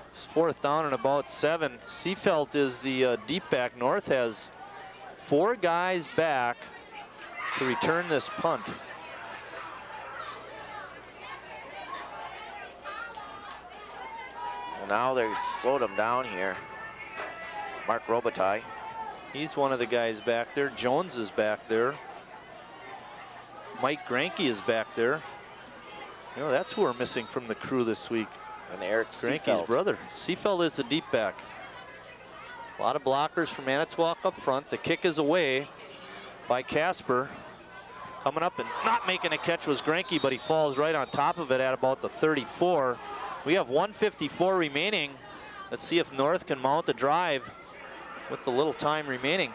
It's 4th down and about 7. Seefeld is the deep back. North has 4 guys back to return this punt. Well, now they slowed him down here. Mark Robitaille. He's one of the guys back there. Jones is back there. Mike Granke is back there. You know, that's who we're missing from the crew this week. And Eric Granke's Seefeld. brother. Seefeld is the deep back. A lot of blockers from Manitowoc up front. The kick is away by Casper. Coming up and not making a catch was Granke, but he falls right on top of it at about the 34. We have 1:54 remaining. Let's see if North can mount the drive with the little time remaining.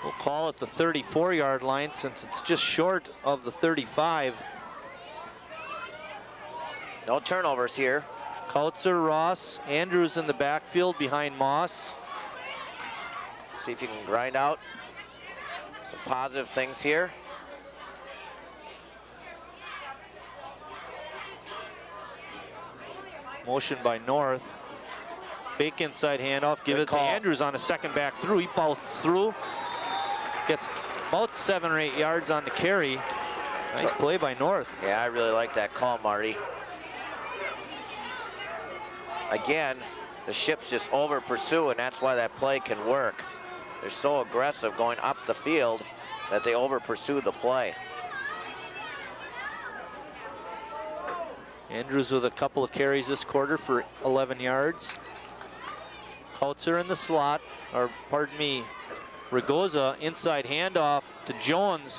We'll call it the 34-yard line since it's just short of the 35. No turnovers here. Kautzer, Ross, Andrews in the backfield behind Moss. See if you can grind out some positive things here. Motion by North. Fake inside handoff. Give it to Andrews on a second back through. He bounces through. Gets about 7 or 8 yards on the carry. Nice play by North. Yeah, I really like that call, Marty. Again, the Ships just over pursue, and that's why that play can work. They're so aggressive going up the field that they over pursue the play. Andrews with a couple of carries this quarter for 11 yards. Kautzer in the slot, or pardon me, Ragoza inside handoff to Jones.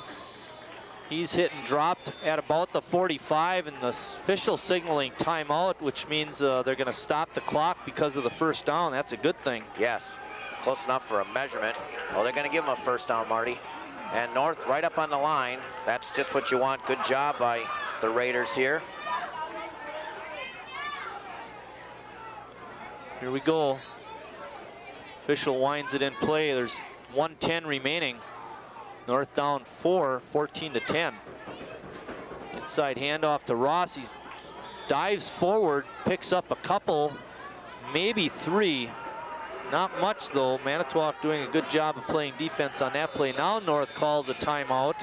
He's hit and dropped at about the 45, and the official signaling timeout, which means they're going to stop the clock because of the first down. That's a good thing. Yes, close enough for a measurement. Well, they're going to give him a first down, Marty. And North right up on the line. That's just what you want. Good job by the Raiders here. Here we go. Official winds it in play. There's 1:10 remaining. North down 4, 14-10. Inside handoff to Ross. He dives forward, picks up a couple, maybe 3. Not much though. Manitowoc doing a good job of playing defense on that play. Now North calls a timeout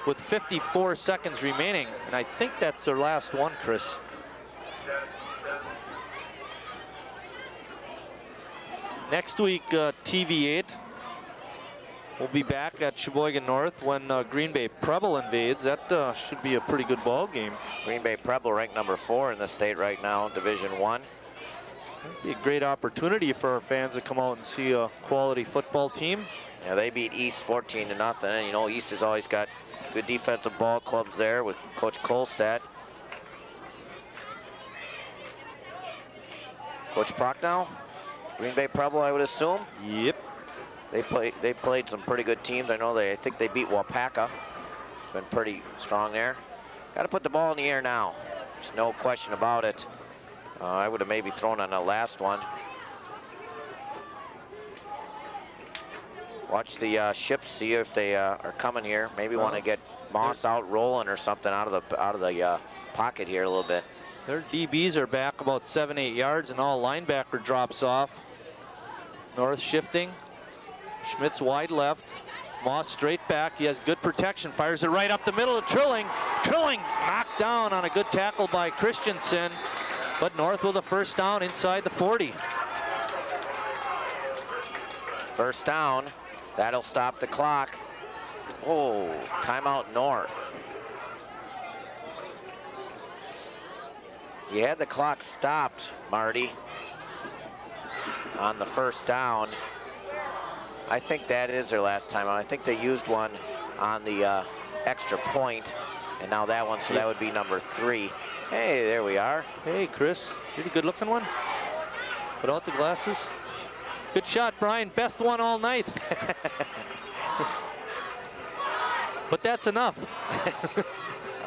with 54 seconds remaining. And I think that's their last one, Chris. Next week, TV8. We'll be back at Sheboygan North when Green Bay Preble invades. That should be a pretty good ball game. Green Bay Preble ranked number 4 in the state right now, Division 1. It'd be a great opportunity for our fans to come out and see a quality football team. Yeah, they beat East 14-0, and you know East has always got good defensive ball clubs there with Coach Kolstad. Coach Prochnow, Green Bay Preble, I would assume. Yep. They played some pretty good teams. I think they beat Wapaka. It's been pretty strong there. Got to put the ball in the air now. There's no question about it. I would have maybe thrown on the last one. Watch the Ships, see if they are coming here. Maybe want to get Moss out rolling or something out of the pocket here a little bit. Their DBs are back about 7-8 yards, and all linebacker drops off. North shifting. Schmitz wide left. Moss straight back. He has good protection. Fires it right up the middle of Trilling. Trilling knocked down on a good tackle by Christensen. But North with a first down inside the 40. First down. That'll stop the clock. Oh, timeout North. You had the clock stopped, Marty, on the first down. I think that is their last timeout. I think they used one on the extra point, and now that one, so that would be number 3. Hey, there we are. Hey, Chris, you're the good-looking one. Put out the glasses. Good shot, Brian. Best one all night. But that's enough.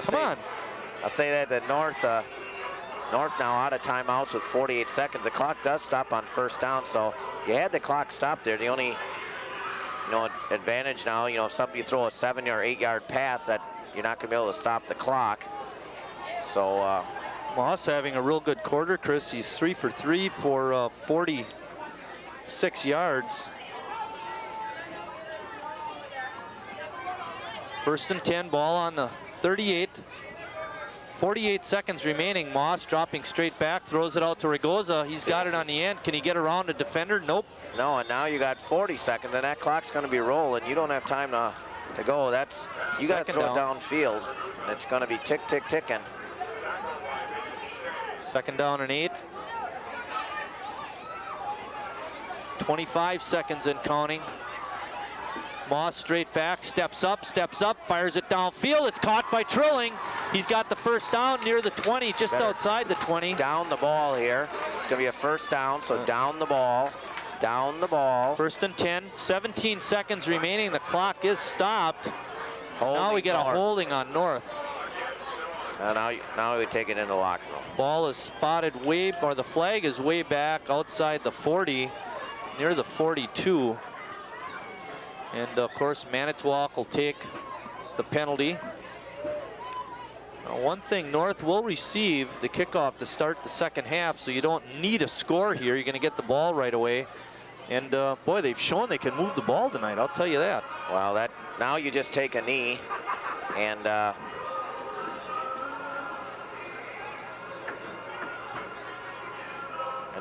Come on. I'll say that North now out of timeouts with 48 seconds. The clock does stop on first down, so you had the clock stopped there. The only advantage now. If somebody throw a 7 or 8 yard pass, that you're not going to be able to stop the clock. So Moss having a real good quarter, Chris. He's 3 for 3 for 46 yards. 1st and 10, ball on the 38. 48 seconds remaining. Moss dropping straight back, throws it out to Ragoza. He's got it on the end. Can he get around a defender? Nope. No, and now you got 40 seconds, and that clock's going to be rolling. You don't have time to go. You got to throw it downfield. It's going to be tick, tick, ticking. 2nd down and 8. 25 seconds and counting. Moss straight back, steps up, fires it downfield. It's caught by Trilling. He's got the 1st down near the 20, just outside the 20. Down the ball here. It's going to be a 1st down, so down the ball. Down the ball. 1st and 10, 17 seconds remaining. The clock is stopped. Now we get a holding on North. Now we take it in the locker room. Ball is spotted the flag is way back outside the 40, near the 42. And of course, Manitowoc will take the penalty. Now, one thing, North will receive the kickoff to start the 2nd half, so you don't need a score here. You're going to get the ball right away. And boy, they've shown they can move the ball tonight, I'll tell you that. Well, now you just take a knee and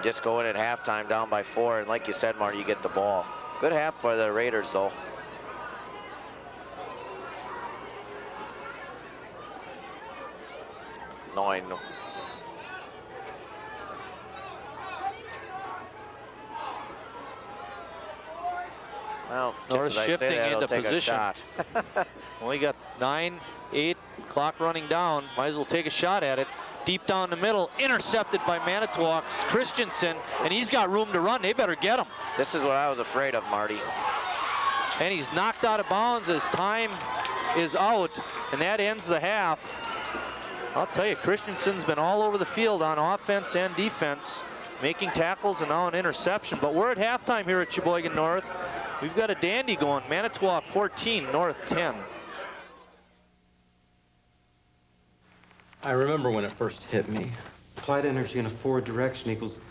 just go in at halftime down by 4. And like you said, Marty, you get the ball. Good half for the Raiders, though. No. Well, North shifting into take position. A shot. Well, we got 9, 8, clock running down. Might as well take a shot at it. Deep down the middle, intercepted by Manitowoc's Christensen, and he's got room to run. They better get him. This is what I was afraid of, Marty. And he's knocked out of bounds as time is out, and that ends the half. I'll tell you, Christensen's been all over the field on offense and defense, making tackles and now an interception. But we're at halftime here at Sheboygan North. We've got a dandy going. Manitowoc 14, North 10. I remember when it first hit me. Applied energy in a forward direction equals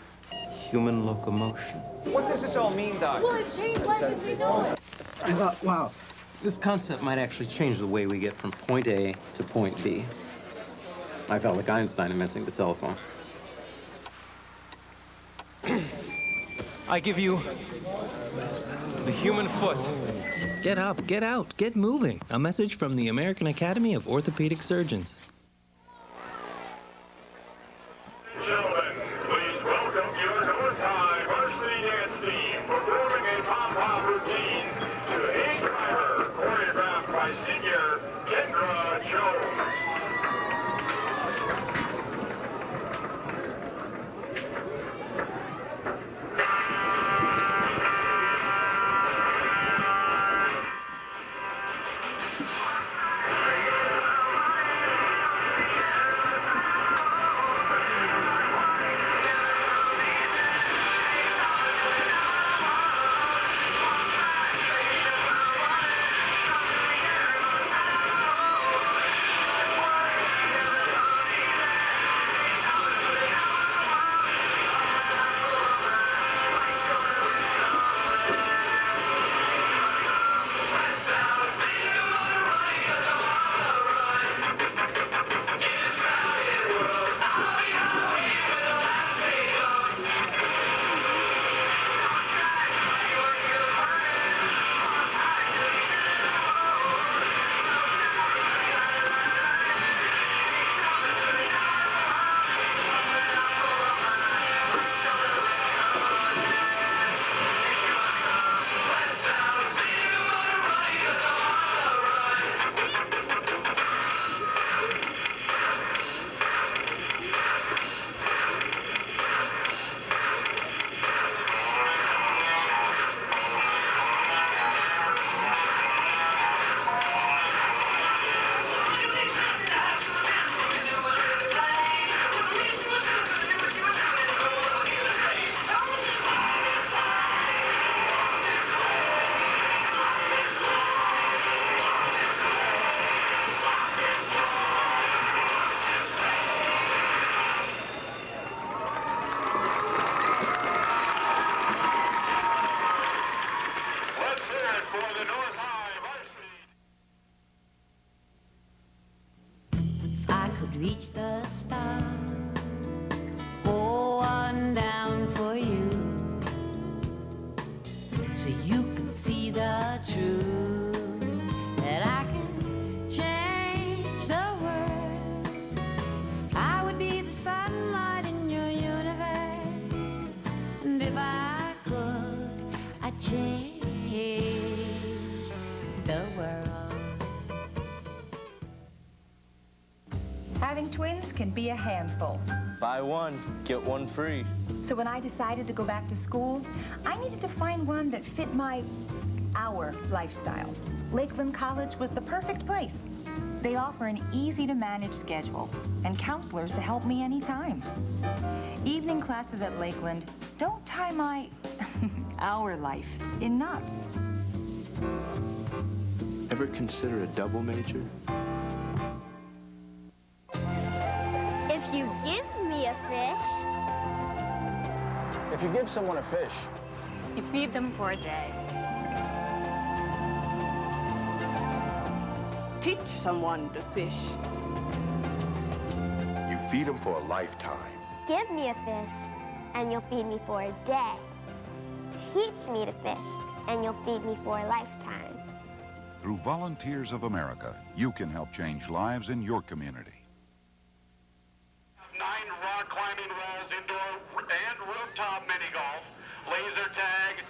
human locomotion. What does this all mean, Doc? Well, it changed life as we know it. I thought, wow, this concept might actually change the way we get from point A to point B. I felt like Einstein inventing the telephone. I give you the human foot. Get up, get out, get moving. A message from the American Academy of Orthopedic Surgeons. Gentlemen, please welcome your North High varsity dance team performing a pom-pom routine to A Driver, choreographed by senior Kendra Jones. reach the stars. Pour one down for you, so you can see the truth, that I can change the world. I would be the sunlight in your universe, and if I could, I'd change the world. Having twins can be a handful. Buy one, get one free. So when I decided to go back to school, I needed to find one that fit our lifestyle. Lakeland College was the perfect place. They offer an easy-to-manage schedule and counselors to help me anytime. Evening classes at Lakeland don't tie our life in knots. Ever consider a double major? If you give me a fish. If you give someone a fish, You feed them for a day. Teach someone to fish. You feed them for a lifetime. Give me a fish, and you'll feed me for a day. Teach me to fish, and you'll feed me for a lifetime. Through Volunteers of America, you can help change lives in your community. 9 rock climbing walls, indoor and rooftop mini golf, laser tag,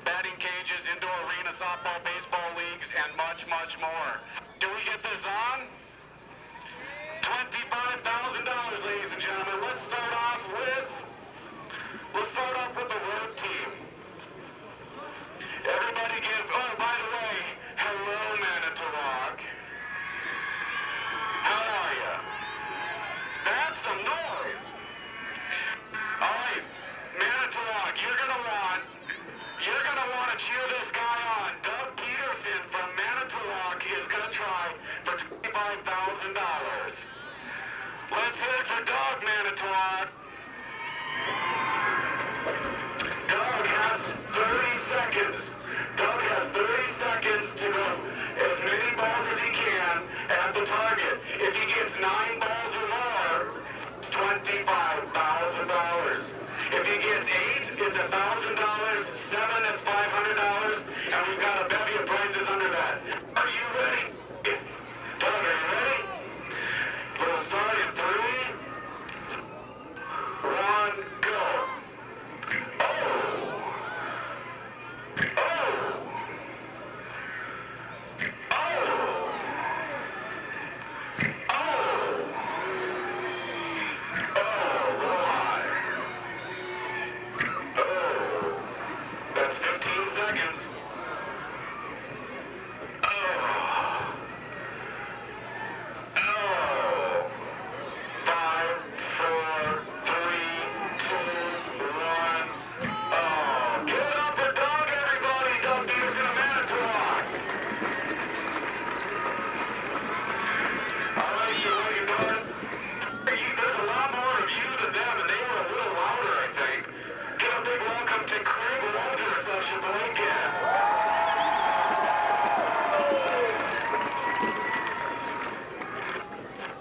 batting cages, indoor arena, softball, baseball leagues, and much, much more. Do we get this on? $25,000, ladies and gentlemen. Let's start off with the road team. Everybody give, oh, by the way, hello, Manitowoc. How are you? That's some noise. All right, Manitowoc, you're gonna want to cheer this guy on. Doug Peterson from Manitowoc is gonna try for $25,000. Let's hear it for Doug, Manitowoc. Doug has 30 seconds. Doug has 30 seconds to go as many balls as he can at the target. If he gets 9 balls or more, it's $25,000. If he gets 8, it's $1,000. 7, it's $500. And we've got a bevy of prizes under that. Are you ready? Doug, are you ready? We'll start in 3, 1, go. That's 15 seconds. Sheboygan.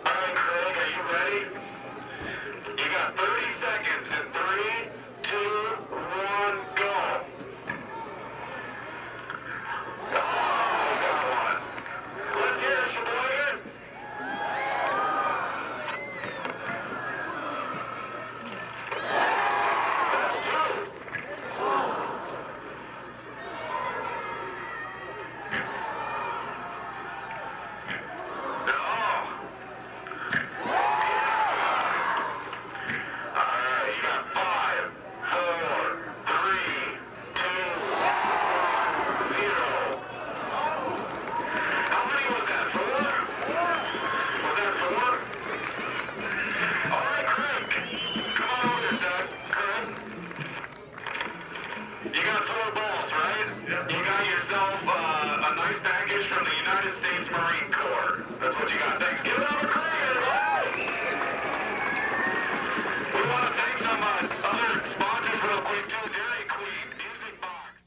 All right, Craig, are you ready? You got 30 seconds in 3, 2, 1, go. Oh, got one. Let's hear it, Sheboygan. That's 2. You got 4 balls, right? You got yourself a nice package from the United States Marine Corps. That's what you got. Thanks. Give it up for Craig, everybody! We want to thank some other sponsors real quick, too. Dairy Queen, Music Box.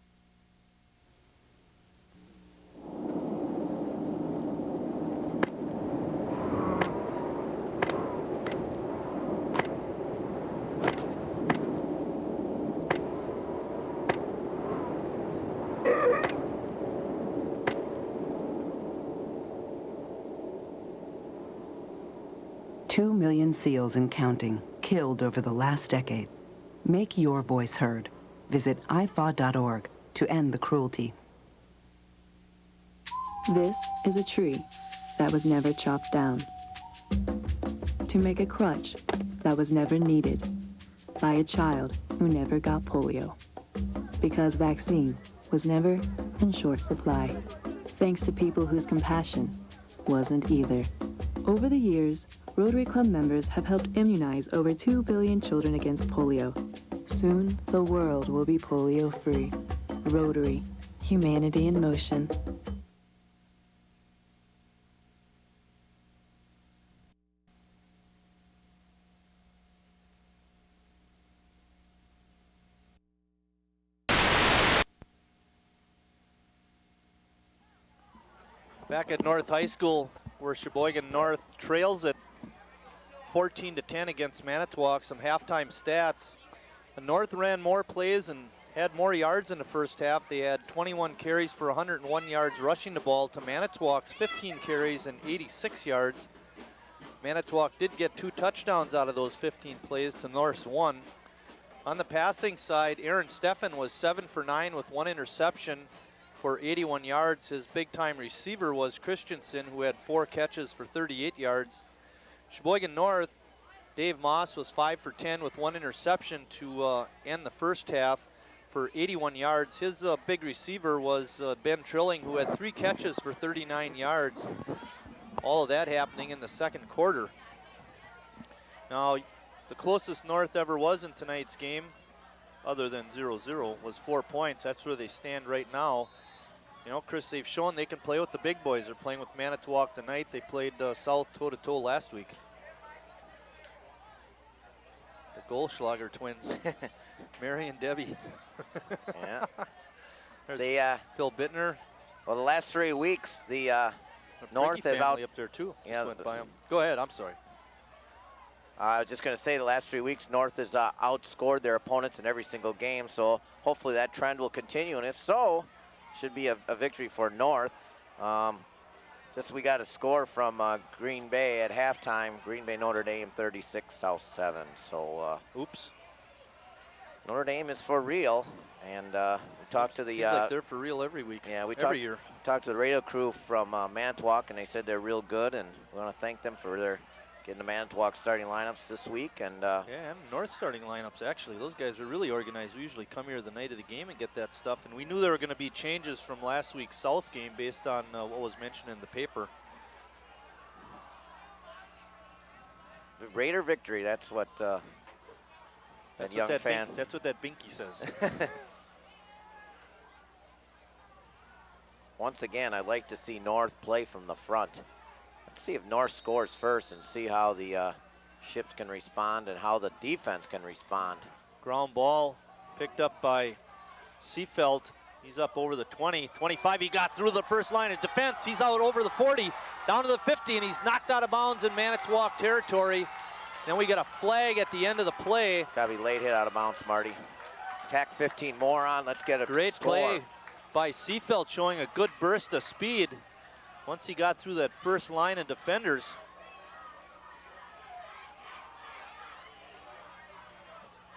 2 million seals and counting killed over the last decade. Make your voice heard. Visit ifaw.org to end the cruelty. This is a tree that was never chopped down. To make a crutch that was never needed by a child who never got polio. Because vaccine was never in short supply. Thanks to people whose compassion wasn't either. Over the years, Rotary Club members have helped immunize over 2 billion children against polio. Soon, the world will be polio-free. Rotary, humanity in motion. Back at North High School, where Sheboygan North trails it 14-10 against Manitowoc. Some halftime stats. The North ran more plays and had more yards in the first half. They had 21 carries for 101 yards rushing the ball to Manitowoc's 15 carries and 86 yards. Manitowoc did get 2 touchdowns out of those 15 plays to North's 1. On the passing side, Aaron Steffen was 7 for 9 with 1 interception for 81 yards. His big-time receiver was Christensen, who had 4 catches for 38 yards. Sheboygan North, Dave Moss was 5 for 10 with 1 interception to end the first half for 81 yards. His big receiver was Ben Trilling, who had 3 catches for 39 yards. All of that happening in the second quarter. Now, the closest North ever was in tonight's game, other than 0-0, was 4 points. That's where they stand right now. You know, Chris, they've shown they can play with the big boys. They're playing with Manitowoc tonight. They played South toe-to-toe last week. The Goldschlager twins, Mary and Debbie. Yeah. There's Phil Bittner. Well, the last 3 weeks, the North is out. Up there too. Yeah, went by 'em. Go ahead. I'm sorry. I was just going to say the last 3 weeks, North has outscored their opponents in every single game. So hopefully that trend will continue. And if so, should be a victory for North. Just we got a score from Green Bay at halftime. Green Bay, Notre Dame 36, South 7. So oops. Notre Dame is for real. And we talked to the seems like they're for real every week. Yeah, we every year. Talked to the radio crew from Manitowoc, and they said they're real good, and we want to thank them for their getting the Manitowoc starting lineups this week. And yeah, and North starting lineups, actually. Those guys are really organized. We usually come here the night of the game and get that stuff. And we knew there were going to be changes from last week's South game based on what was mentioned in the paper. The Raider victory, that's what that young fan. That's what that Binky says. Once again, I'd like to see North play from the front. Let's see if North scores first and see how the Ships can respond and how the defense can respond. Ground ball picked up by Seefeld. He's up over the 20, 25. He got through the first line of defense. He's out over the 40, down to the 50, and he's knocked out of bounds in Manitowoc territory. Then we get a flag at the end of the play. It's got to be late hit out of bounds, Marty. Tack 15 more on. Let's get a great score. Play by Seefeld, showing a good burst of speed once he got through that first line of defenders.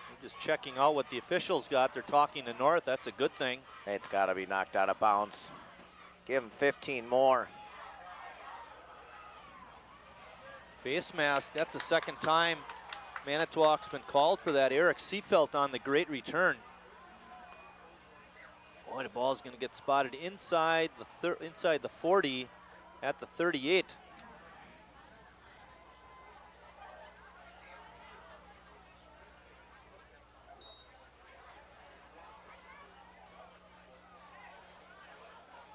We're just checking out what the officials got. They're talking to North. That's a good thing. It's got to be knocked out of bounds. Give him 15 more. Face mask, that's the second time Manitowoc's been called for that. Eric Seefeld on the great return. Boy, the ball's going to get spotted inside the 40 at the 38.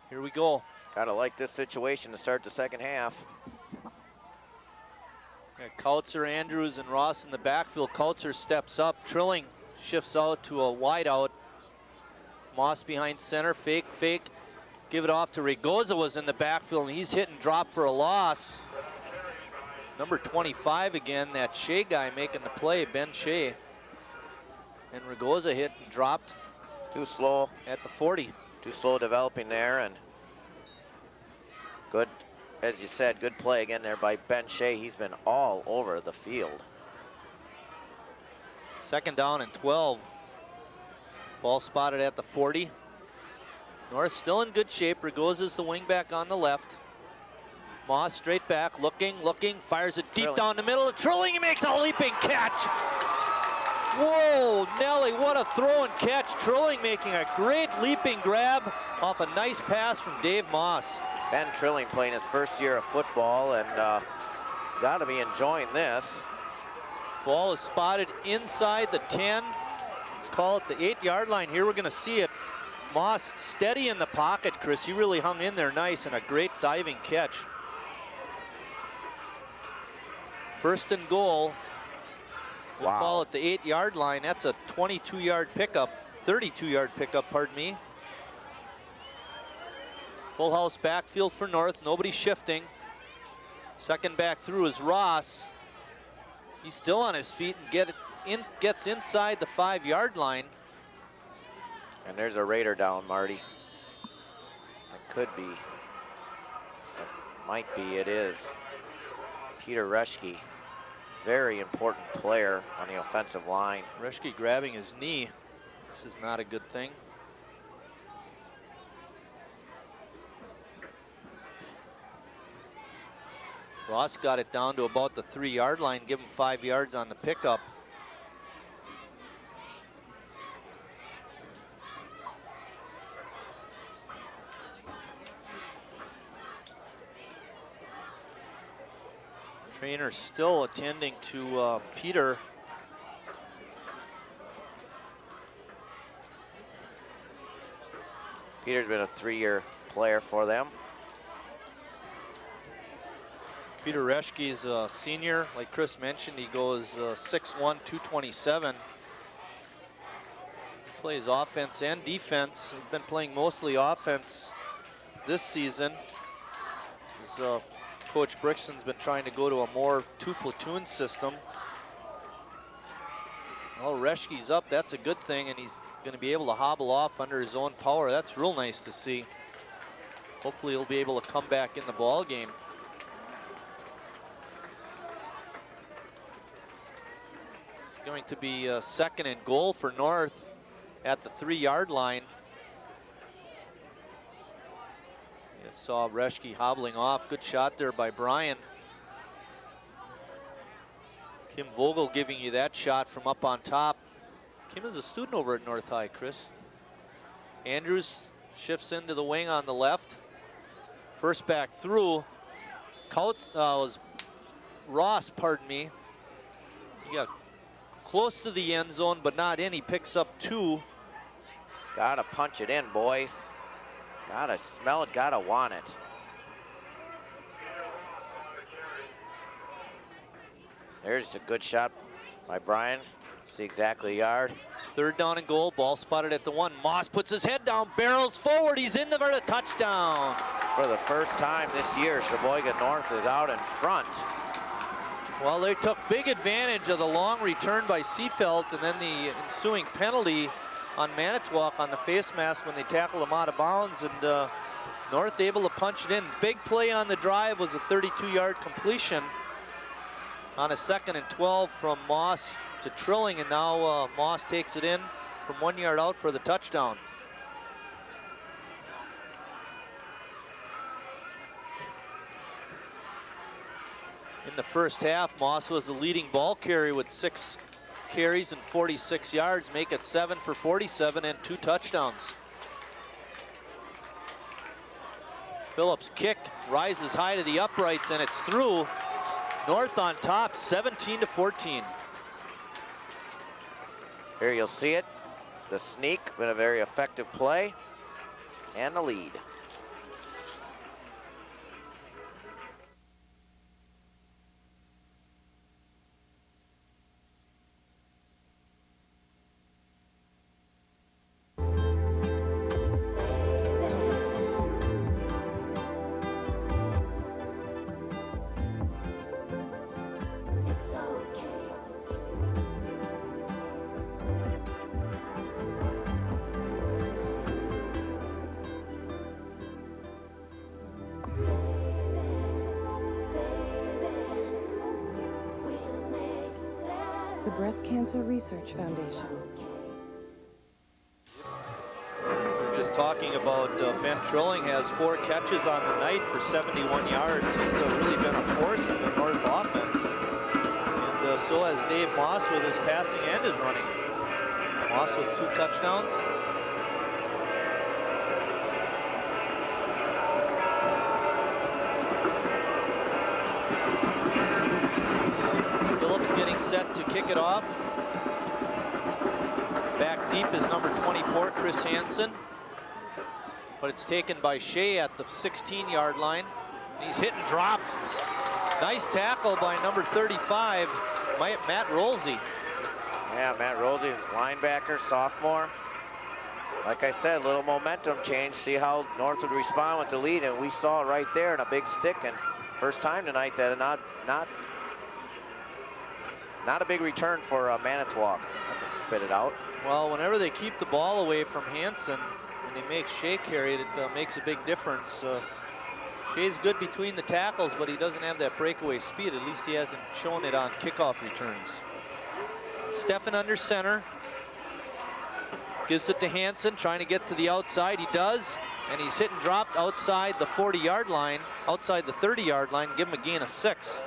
Here we go. Gotta like this situation to start the second half. Kautzer, Andrews, and Ross in the backfield. Kautzer steps up. Trilling shifts out to a wideout. Moss behind center, fake. Give it off to Regoza, was in the backfield, and he's hit and dropped for a loss. Number 25 again, that Shea guy making the play, Ben Shea. And Regoza hit and dropped. Too slow. At the 40. Too slow developing there, and good as you said, good play again there by Ben Shea. He's been all over the field. 2nd down and 12. Ball spotted at the 40. North still in good shape. Ragoza's the wing back on the left. Moss straight back, looking, fires it deep down the middle. Trilling, he makes a leaping catch. Whoa, Nelly, what a throw and catch. Trilling making a great leaping grab off a nice pass from Dave Moss. Ben Trilling playing his first year of football and got to be enjoying this. Ball is spotted inside the 10. Let's call it the 8-yard line here. We're going to see it. Moss steady in the pocket, Chris. He really hung in there nice and a great diving catch. 1st and goal. We'll call it the 8-yard line. That's a 22-yard pickup, 32-yard pickup, pardon me. Full house backfield for North, nobody shifting. 2nd back through is Ross. He's still on his feet and gets inside the 5-yard line. And there's a Raider down, Marty. It could be. It might be, it is. Peter Reschke, very important player on the offensive line. Reschke grabbing his knee. This is not a good thing. Ross got it down to about the 3-yard line, give him 5 yards on the pickup. Trainer still attending to Peter. Peter's been a 3-year player for them. Peter Reschke is a senior. Like Chris mentioned, he goes 6'1", 227. Plays offense and defense. He's been playing mostly offense this season. Coach Brixton's been trying to go to a more 2-platoon system. Well, Reschke's up, that's a good thing, and he's going to be able to hobble off under his own power. That's real nice to see. Hopefully he'll be able to come back in the ball game. It's going to be 2nd and goal for North at the 3-yard line. Saw Reschke hobbling off. Good shot there by Brian. Kim Vogel giving you that shot from up on top. Kim is a student over at North High, Chris. Andrews shifts into the wing on the left. First back through. Was Ross, pardon me. He got close to the end zone, but not in. He picks up 2. Gotta punch it in, boys. Gotta smell it, gotta want it. There's a good shot by Brian. See exactly a yard. 3rd down and goal, ball spotted at the 1. Moss puts his head down, barrels forward, he's in for the touchdown. For the first time this year, Sheboygan North is out in front. Well, they took big advantage of the long return by Seefeld and then the ensuing penalty on Manitowoc on the face mask when they tackled him out of bounds, and North able to punch it in. Big play on the drive was a 32-yard completion on a 2nd and 12 from Moss to Trilling, and now Moss takes it in from 1 yard out for the touchdown. In the first half, Moss was the leading ball carrier with 6 carries and 46 yards, make it 7 for 47 and 2 touchdowns. Phillips' kick rises high to the uprights and it's through. North on top, 17-14. Here you'll see it. The sneak, been a very effective play, and the lead. the Breast Cancer Research Foundation. We're just talking about Ben Trilling has 4 catches on the night for 71 yards. He's really been a force in the North offense. And so has Dave Moss with his passing and his running. Moss with 2 touchdowns. Phillips getting set to kick it off. Back deep is number 24, Chris Hansen. But it's taken by Shea at the 16-yard line. He's hit and dropped. Nice tackle by number 35, Matt Rolsey. Yeah, Matt Rolsey, linebacker, sophomore. Like I said, little momentum change. See how North would respond with the lead, and we saw it right there in a big stick. And first time tonight that not a big return for Manitowoc. I can spit it out. Well, whenever they keep the ball away from Hansen and they make Shea carry it, it makes a big difference. Shea's good between the tackles, but he doesn't have that breakaway speed. At least he hasn't shown it on kickoff returns. Steffen under center. Gives it to Hansen, trying to get to the outside. He does, and he's hit and dropped outside the 40-yard line, outside the 30-yard line. Give him a gain of 6.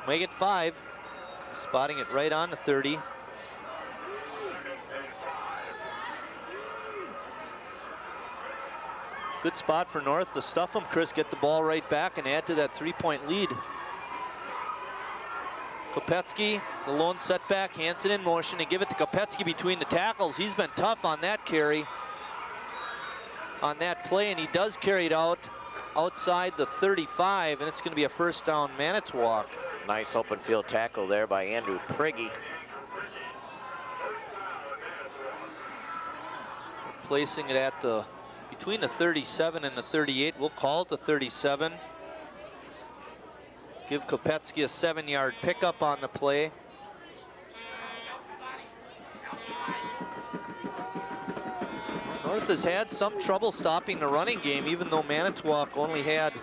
Make it 5. Spotting it right on the 30. Good spot for North to stuff them, Chris, get the ball right back and add to that 3-point lead. Kopetsky, the lone setback, Hansen in motion. They give it to Kopetsky between the tackles. He's been tough on that carry, on that play, and he does carry it out outside the 35, and it's going to be a first down Manitowoc. Nice open field tackle there by Andrew Prigge. Placing it at the between the 37 and the 38. We'll call it the 37. Give Kopetsky a 7-yard pickup on the play. North has had some trouble stopping the running game, even though Manitowoc only had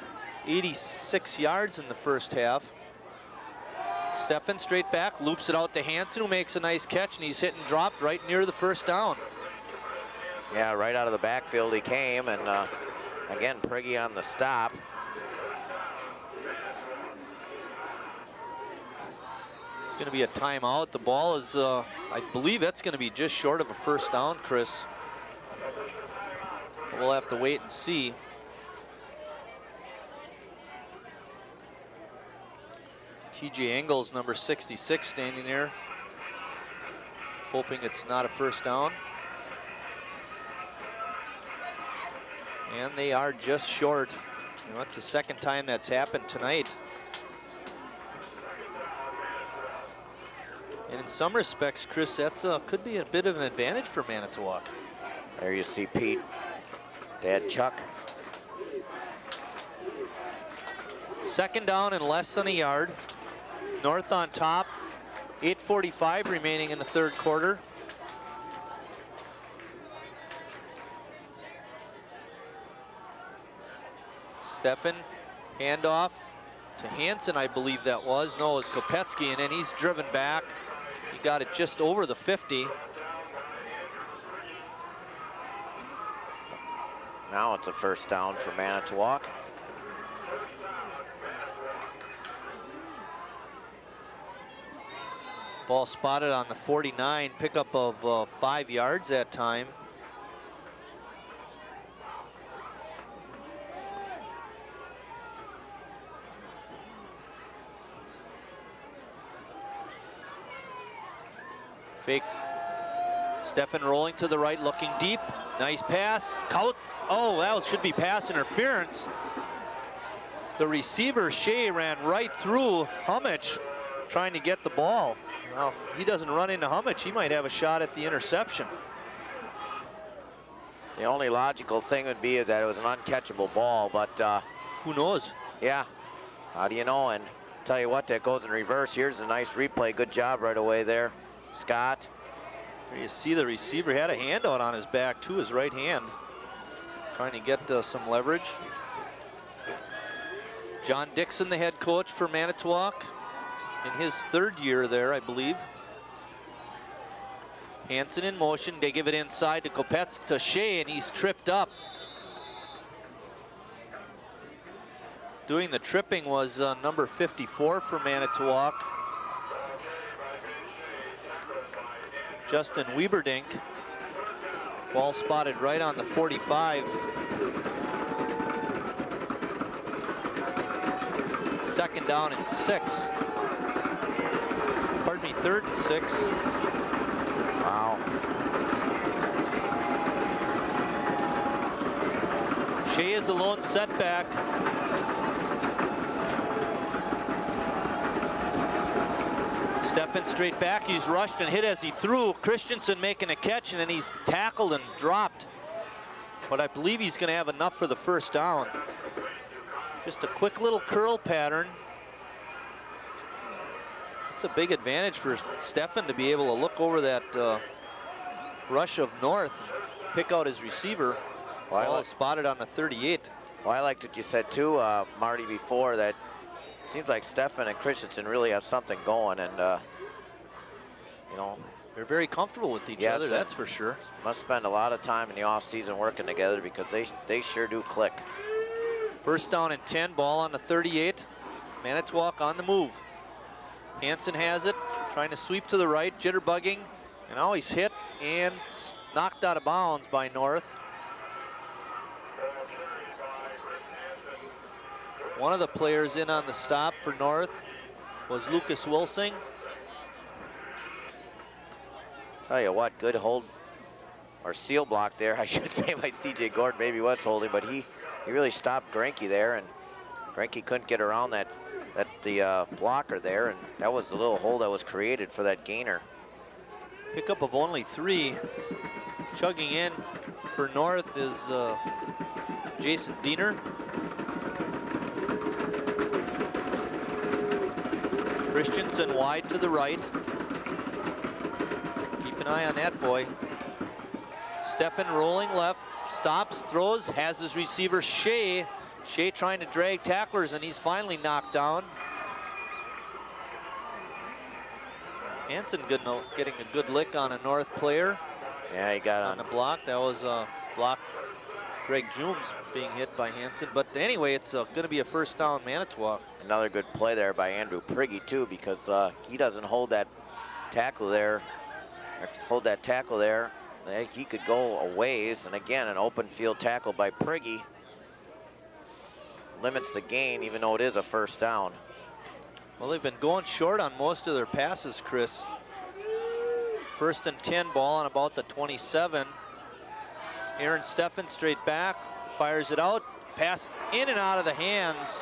86 yards in the first half. Steffen straight back, loops it out to Hansen, who makes a nice catch, and he's hit and dropped right near the first down. Yeah, right out of the backfield he came, and again, Prigge on the stop. It's going to be a timeout. The ball is, I believe that's going to be just short of a first down, Chris. We'll have to wait and see. TJ Engels, number 66, standing there, hoping it's not a first down. And they are just short. You know, it's the second time that's happened tonight. And in some respects, Chris, that's could be a bit of an advantage for Manitowoc. There you see Pete, Dad Chuck. Second down and less than a yard. North on top, 8:45 remaining in the third quarter. Steffen, handoff to Hansen, I believe that was. No, it was Kopetsky, and then he's driven back. He got it just over the 50. Now it's a first down for Manitowoc. Ball spotted on the 49, pickup of 5 yards that time. Fake. Steffen rolling to the right, looking deep. Nice pass. Oh, that should be pass interference. The receiver, Shea, ran right through Hummich trying to get the ball. Well, if he doesn't run into Hummich, he might have a shot at the interception. The only logical thing would be that it was an uncatchable ball, but who knows? Yeah, how do you know? And tell you what, that goes in reverse. Here's a nice replay. Good job right away there, Scott. There you see the receiver had a handout on his back to his right hand. trying to get some leverage. John Dixon, the head coach for Manitowoc, in his 3rd year there, I believe. Hansen in motion. They give it inside to Kopetsk to Shea, and he's tripped up. Doing the tripping was number 54 for Manitowoc, Justin Wieberdink. Ball spotted right on the 45. Second down and 6. Pardon me, 3rd and 6. Wow. Shea is a lone setback. Stefan straight back. He's rushed and hit as he threw. Christensen making a catch, and then he's tackled and dropped. But I believe he's going to have enough for the first down. Just a quick little curl pattern. It's a big advantage for Stefan to be able to look over that rush of North and pick out his receiver. Ball spotted on the 38. Well, I liked what you said too, Marty, before, that it seems like Stefan and Christensen really have something going, and you know, they're very comfortable with each other, that's for sure. Must spend a lot of time in the off season working together, because they sure do click. First down and 10, ball on the 38. Manitowoc on the move. Hansen has it, trying to sweep to the right, jitterbugging, and now he's hit and knocked out of bounds by North. One of the players in on the stop for North was Lucas Wilsing. Tell you what, good hold, or seal block there, I should say, by C.J. Gordon. Maybe was holding, but he really stopped Granke there, and Granke couldn't get around the blocker there, and that was the little hole that was created for that gainer. Pickup of only 3. Chugging in for North is Jason Diener. Christensen wide to the right. Keep an eye on that boy. Stefan rolling left, stops, throws, has his receiver Shea. Shea trying to drag tacklers, and he's finally knocked down. Hansen getting a good lick on a North player. Yeah, he got on the block. That was a block. Greg Jooms being hit by Hansen. But anyway, it's going to be a first down Manitowoc. Another good play there by Andrew Prigge too, because he doesn't hold that tackle there. He could go a ways, and again, an open field tackle by Prigge limits the gain, even though it is a first down. Well, they've been going short on most of their passes, Chris. First and 10, ball on about the 27. Aaron Stefan straight back, fires it out, pass in and out of the hands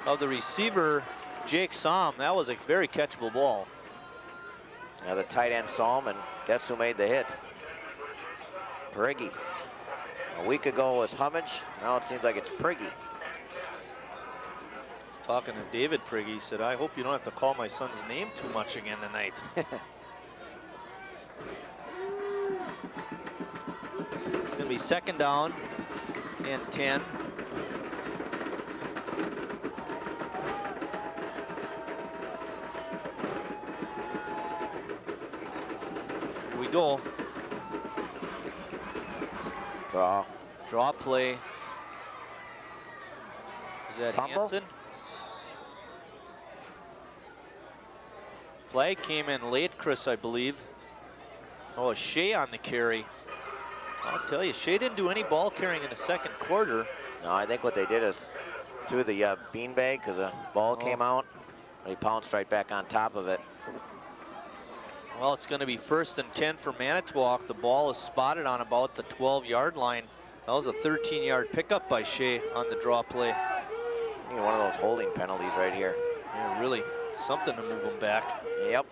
of the receiver, Jake Somm. That was a very catchable ball. Yeah, the tight end Somm, and guess who made the hit? Prigge. A week ago was Hummage, now it seems like it's Prigge. Talking to David Prigge, he said, I hope you don't have to call my son's name too much again tonight. It's going to be second down and 10. Here we go. Draw play. Is that Hansen? Flag came in late, Chris, I believe. Oh, Shea on the carry. I'll tell you, Shea didn't do any ball carrying in the second quarter. No, I think what they did is threw the beanbag because the ball came out, and he pounced right back on top of it. Well, it's going to be first and 10 for Manitowoc. The ball is spotted on about the 12-yard line. That was a 13-yard pickup by Shea on the draw play. One of those holding penalties right here. Yeah, really something to move them back. Yep.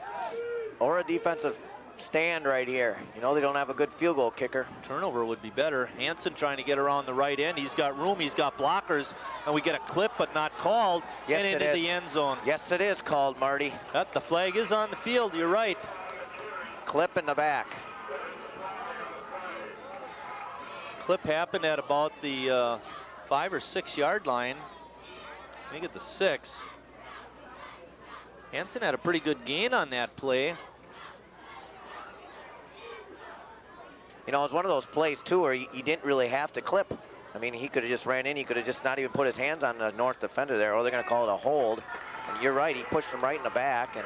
Or a defensive stand right here. You know, they don't have a good field goal kicker. Turnover would be better. Hansen trying to get around the right end. He's got room, he's got blockers, and we get a clip but not called. Yes, and into the end zone. Yes, it is called, Marty. The flag is on the field, you're right. Clip in the back. Clip happened at about the 5 or 6 yard line. Make it the 6. Hansen had a pretty good gain on that play. You know, it was one of those plays, too, where you didn't really have to clip. I mean, he could have just ran in. He could have just not even put his hands on the North defender there, or they're going to call it a hold. And you're right, he pushed him right in the back, and,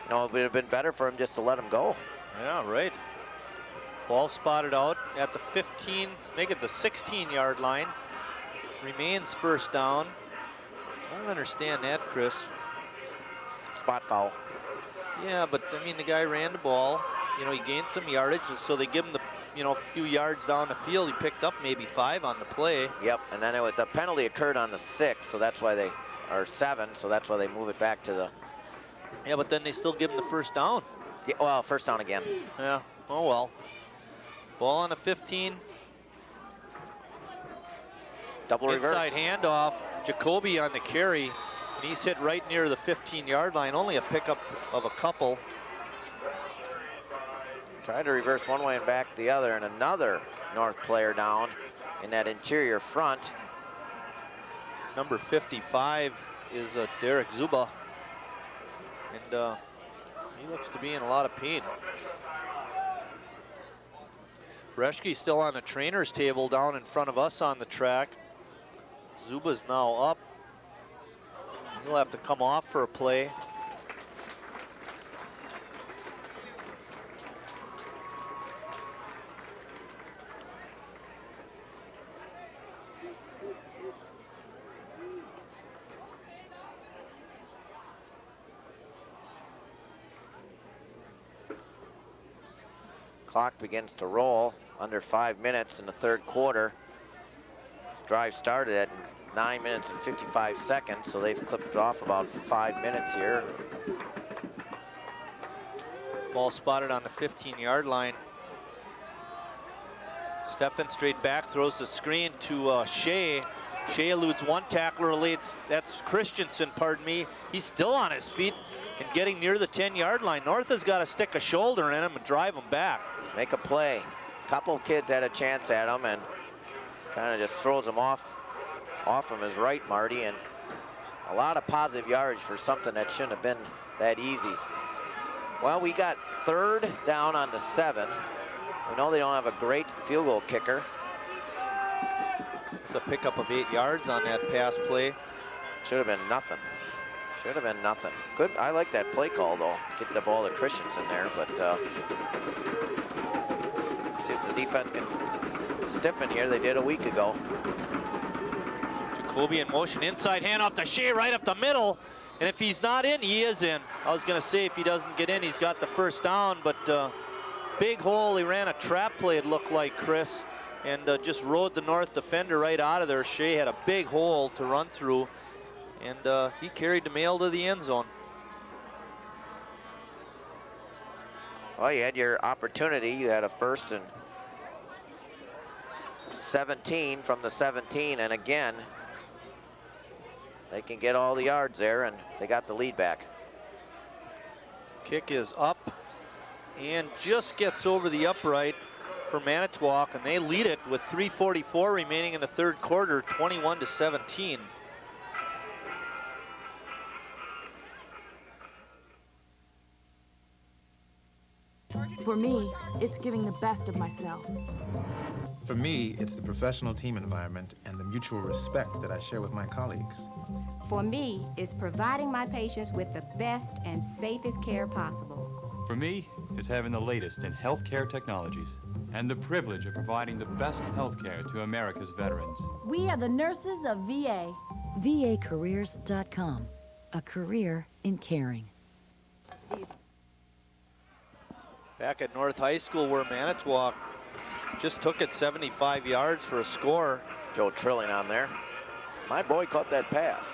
you know, it would have been better for him just to let him go. Yeah, right. Ball spotted out at the 15, make it the 16-yard line. Remains first down. I don't understand that, Chris. Spot foul. Yeah, but, I mean, the guy ran the ball. You know, he gained some yardage, so they give him the, you know, a few yards down the field. He picked up maybe 5 on the play. Yep, and then the penalty occurred on the 6, so that's why or 7, so that's why they move it back to the... Yeah, but then they still give him the first down. Yeah, well, first down again. Yeah, oh well. Ball on the 15. Double reverse. Inside handoff. Jacoby on the carry. And he's hit right near the 15-yard line. Only a pickup of a couple. Tried to reverse one way and back the other, and another North player down in that interior front. Number 55 is Derek Zuba. And he looks to be in a lot of pain. Reschke's still on the trainer's table down in front of us on the track. Zuba's now up. He'll have to come off for a play. Clock begins to roll. Under 5 minutes in the third quarter. This drive started at 9 minutes and 55 seconds, so they've clipped off about 5 minutes here. Ball spotted on the 15-yard line. Steffen straight back, throws the screen to Shea. Shea eludes one tackler late. That's Christensen, pardon me. He's still on his feet and getting near the 10-yard line. North has got to stick a shoulder in him and drive him back. Make a play. Couple kids had a chance at him and kind of just throws him off of his right, Marty, and a lot of positive yardage for something that shouldn't have been that easy. Well, we got third down on the 7. We know they don't have a great field goal kicker. It's a pickup of 8 yards on that pass play. Should have been nothing. Should have been nothing. Good. I like that play call, though. Get the ball to Christensen there, but see if the defense can stiffen here. They did a week ago. Jacoby in motion, inside handoff to Shea right up the middle. And if he's not in, he is in. I was going to say if he doesn't get in, he's got the first down, but big hole. He ran a trap play, it looked like, Chris, and just rode the North defender right out of there. Shea had a big hole to run through, and he carried the mail to the end zone. Well, you had your opportunity. You had a 1st and 17 from the 17, and again, they can get all the yards there, and they got the lead back. Kick is up and just gets over the upright for Manitowoc, and they lead it with 3:44 remaining in the third quarter, 21-17. For me, it's giving the best of myself. For me, it's the professional team environment and the mutual respect that I share with my colleagues. For me, it's providing my patients with the best and safest care possible. For me, it's having the latest in healthcare technologies and the privilege of providing the best healthcare to America's veterans. We are the nurses of VA. VAcareers.com, a career in caring. Back at North High School, where Manitowoc just took it 75 yards for a score. Joe Trilling on there. My boy caught that pass.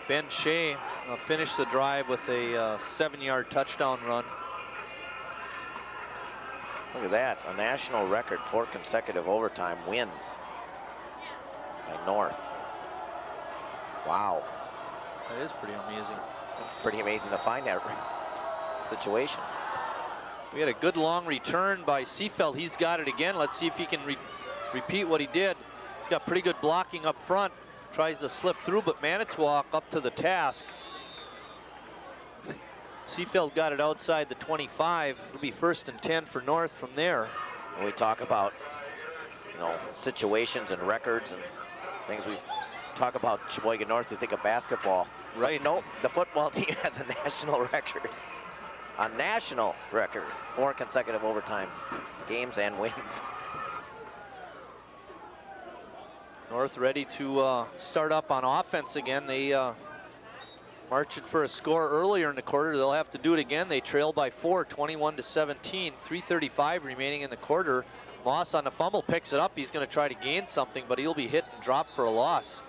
Ben Shea finished the drive with a 7-yard touchdown run. Look at that, a national record, 4 consecutive overtime wins by North. Wow. That is pretty amazing. It's pretty amazing to find that situation. We had a good long return by Seefeld. He's got it again. Let's see if he can repeat what he did. He's got pretty good blocking up front. Tries to slip through, but Manitowoc up to the task. Seafeld got it outside the 25. It'll be 1st and 10 for North from there. When we talk about, you know, situations and records and things, we talk about Sheboygan North, you think of basketball. Right. No, the football team has a national record. A national record. 4 consecutive overtime games and wins. North ready to start up on offense again. They marched for a score earlier in the quarter. They'll have to do it again. They trail by 4, 21-17, 3:35 remaining in the quarter. Moss on the fumble picks it up. He's going to try to gain something, but he'll be hit and dropped for a loss.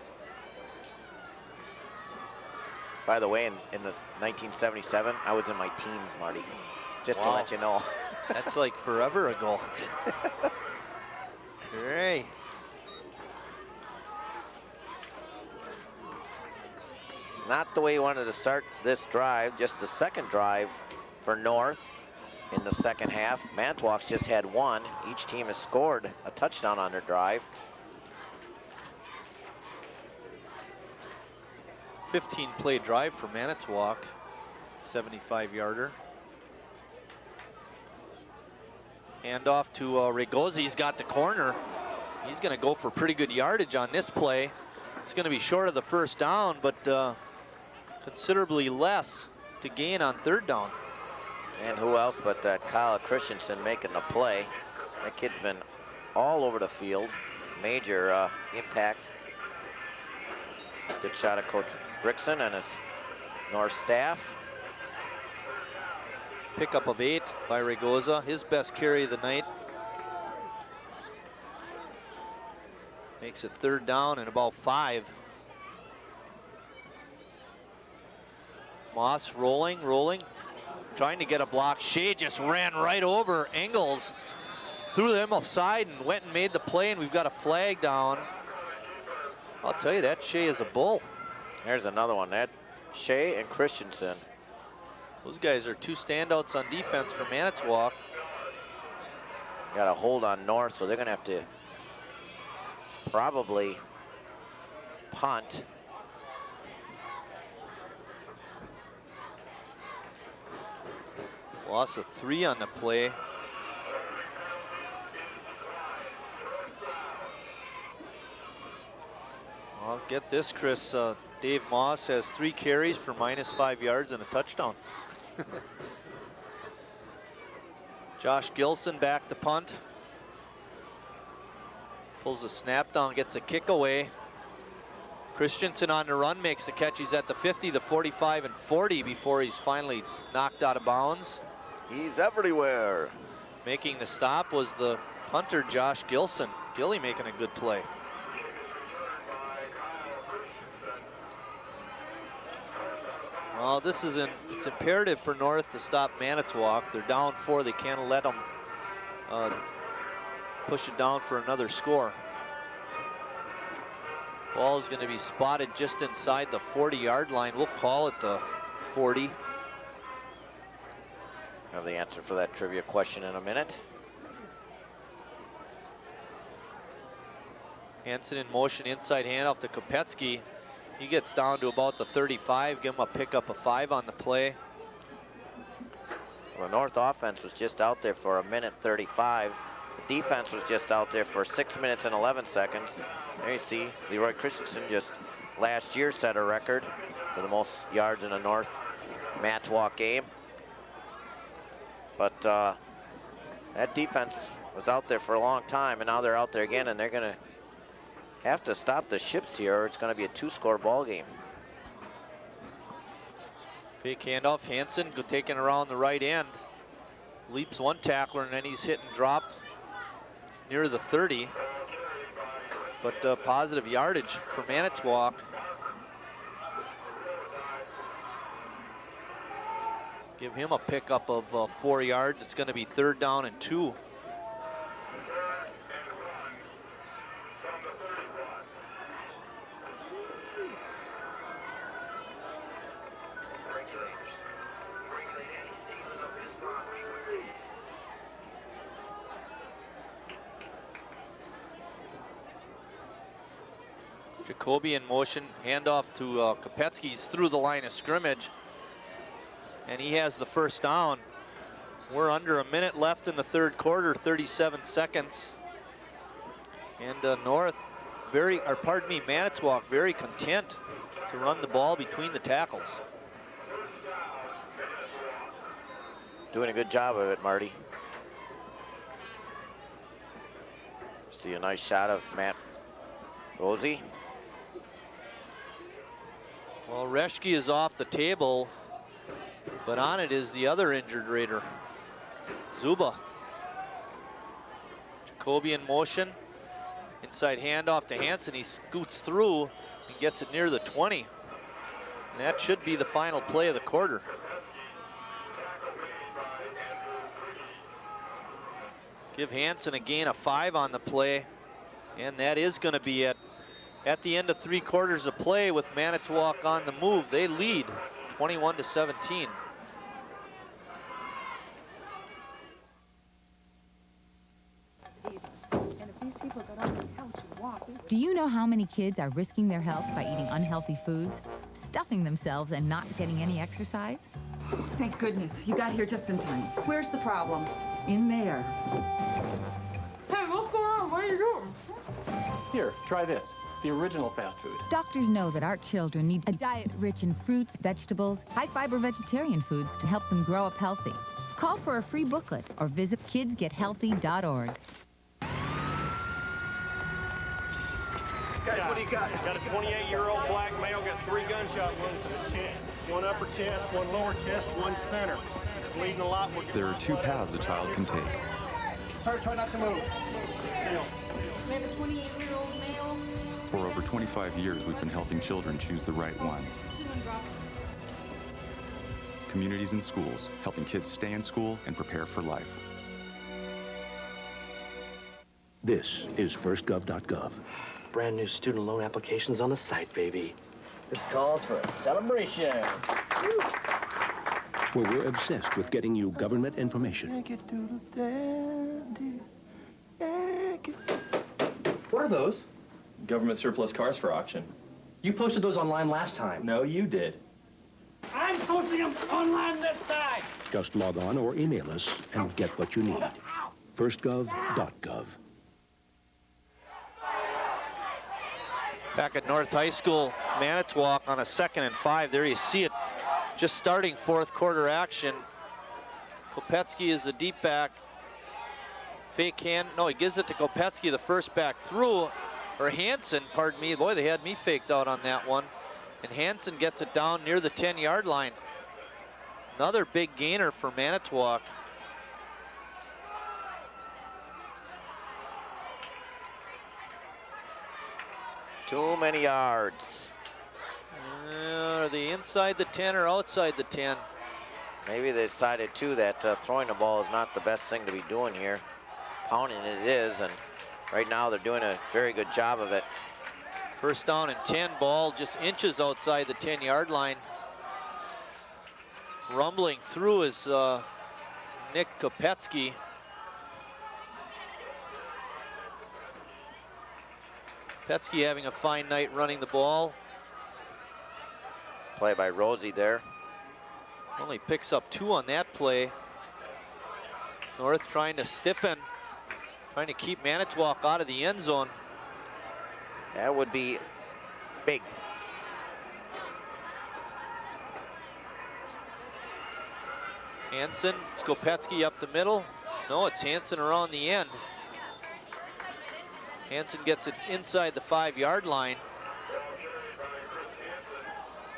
By the way, in the 1977, I was in my teens, Marty. Just to let you know. That's like forever ago. Great. Not the way he wanted to start this drive, just the second drive for North in the second half. Manitowoc's just had 1. Each team has scored a touchdown on their drive. 15-play drive for Manitowoc, 75-yarder. Handoff to Ragosi. He's got the corner. He's going to go for pretty good yardage on this play. It's going to be short of the first down, but considerably less to gain on 3rd down. And who else but that Kyle Christensen making the play. That kid's been all over the field. Major impact. Good shot of Coach Rickson and his North staff. Pickup of 8 by Ragosa, his best carry of the night. Makes it 3rd down and about 5. Moss rolling, trying to get a block. Shea just ran right over Engels, threw them aside and went and made the play, and we've got a flag down. I'll tell you, that Shea is a bull. There's another one. That Shea and Christensen. Those guys are 2 standouts on defense for Manitowoc. Got a hold on North, so they're going to have to probably punt. Loss of 3 on the play. Well, get this, Chris. Dave Moss has 3 carries for -5 yards and a touchdown. Josh Gilson back to punt. Pulls a snap down, gets a kick away. Christensen on the run, makes the catch. He's at the 50, the 45, and 40 before he's finally knocked out of bounds. He's everywhere. Making the stop was the punter, Josh Gilson. Gilly making a good play. Well, it's imperative for North to stop Manitowoc. They're down 4. They can't let them push it down for another score. Ball is going to be spotted just inside the 40-yard line. We'll call it the 40. Have the answer for that trivia question in a minute. Hansen in motion, inside handoff to Kopetsky. He gets down to about the 35. Give him a pickup of 5 on the play. Well, the North offense was just out there for 1:35. The defense was just out there for 6 minutes and 11 seconds. There you see Leroy Christensen just last year set a record for the most yards in a North Manitowoc game. But that defense was out there for a long time, and now they're out there again, and they're going to have to stop the ships here, or it's going to be a 2-score ball game. Fake handoff, Hansen taking around the right end. Leaps one tackler, and then he's hit and dropped near the 30. But positive yardage for Manitowoc. Give him a pickup of 4 yards. It's going to be 3rd down and 2. Jacoby in motion, handoff to Kopetsky. He's through the line of scrimmage, and he has the first down. We're under a minute left in the third quarter, 37 seconds. And Manitowoc very content to run the ball between the tackles. Doing a good job of it, Marty. See a nice shot of Matt Rosie. Well, Reschke is off the table, but on it is the other injured Raider, Zuba. Jacoby in motion. Inside handoff to Hansen. He scoots through and gets it near the 20. And that should be the final play of the quarter. Give Hansen a gain of 5 on the play. And that is going to be it. At the end of 3 quarters of play with Manitowoc on the move, they lead 21-17. Do you know how many kids are risking their health by eating unhealthy foods, stuffing themselves, and not getting any exercise? Thank goodness. You got here just in time. Where's the problem? In there. Hey, what's going on? What are you doing? Here, try this. The original fast food. Doctors know that our children need a diet rich in fruits, vegetables, high-fiber vegetarian foods to help them grow up healthy. Call for a free booklet or visit kidsgethealthy.org. Guys, what do you got? Got a 28-year-old black male, got 3 gunshot wounds to the chest. 1 upper chest, 1 lower chest, 1 center. Bleeding a lot. There are 2 paths a child can take. Sir, try not to move. Still. We have a 28-year-old male. For over 25 years, we've been helping children choose the right one. Communities and schools, helping kids stay in school and prepare for life. This is firstgov.gov. Brand new student loan applications on the site, baby. This calls for a celebration. Where we're obsessed with getting you government information. What are those? Government surplus cars for auction. You posted those online last time. No, you did. I'm posting them online this time. Just log on or email us and get what you need. firstgov.gov. Back at North High School, Manitowoc on a 2nd and 5. There you see it, just starting 4th quarter action. Kopetsky is the deep back. Fake hand, no, he gives it to Kopetsky, the first back through, or Hansen, pardon me. Boy, they had me faked out on that one. And Hansen gets it down near the 10-yard line. Another big gainer for Manitowoc. Too many yards. Are they inside the 10 or outside the 10? Maybe they decided too that throwing the ball is not the best thing to be doing here. Pounding it is, and right now they're doing a very good job of it. First down and 10, ball just inches outside the 10-yard line. Rumbling through is Nick Kopetsky. Kopetsky having a fine night running the ball. Play by Rosie there. Only picks up 2 on that play. North trying to stiffen, trying to keep Manitowoc out of the end zone. That would be big. Hansen, it's Kopetsky up the middle. No, it's Hansen around the end. Hansen gets it inside the 5-yard line.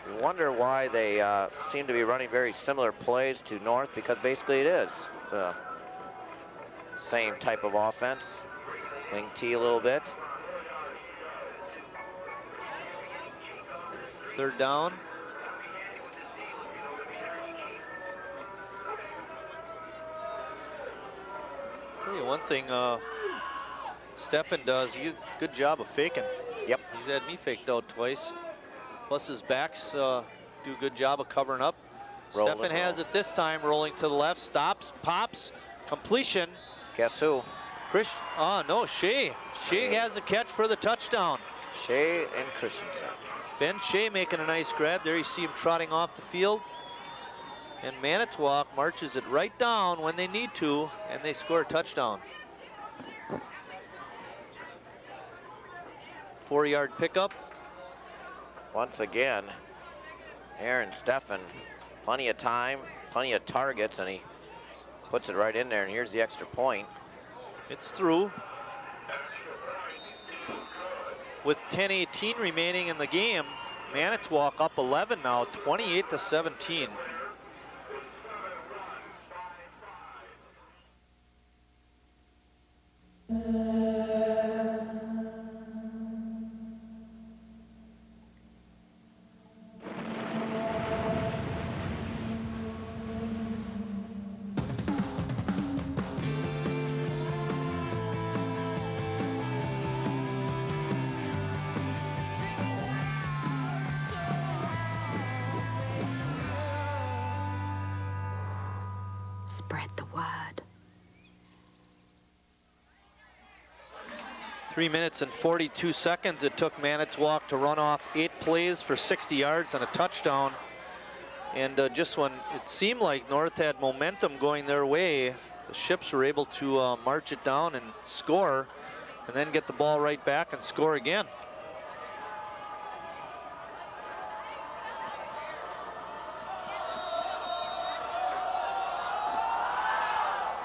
You wonder why they seem to be running very similar plays to North, because basically it is the same type of offense. Wing T a little bit. 3rd down. Tell you one thing, Stefan does, good job of faking. Yep. He's had me faked out twice. Plus his backs do a good job of covering up. Stefan has it this time, rolling to the left, stops, pops, completion. Guess who? Oh no, Shea. Shea has a catch for the touchdown. Shea and Christensen. Ben Shea making a nice grab there. You see him trotting off the field. And Manitowoc marches it right down when they need to, and they score a touchdown. 4-yard pickup. Once again, Aaron Steffen, plenty of time, plenty of targets, and he puts it right in there, and here's the extra point. It's through. With 10:18 remaining in the game, Manitowoc up 11 now, 28-17. Spread the word. 3 minutes and 42 seconds it took Manitowoc to run off 8 plays for 60 yards and a touchdown. And just when it seemed like North had momentum going their way, the Ships were able to march it down and score, and then get the ball right back and score again.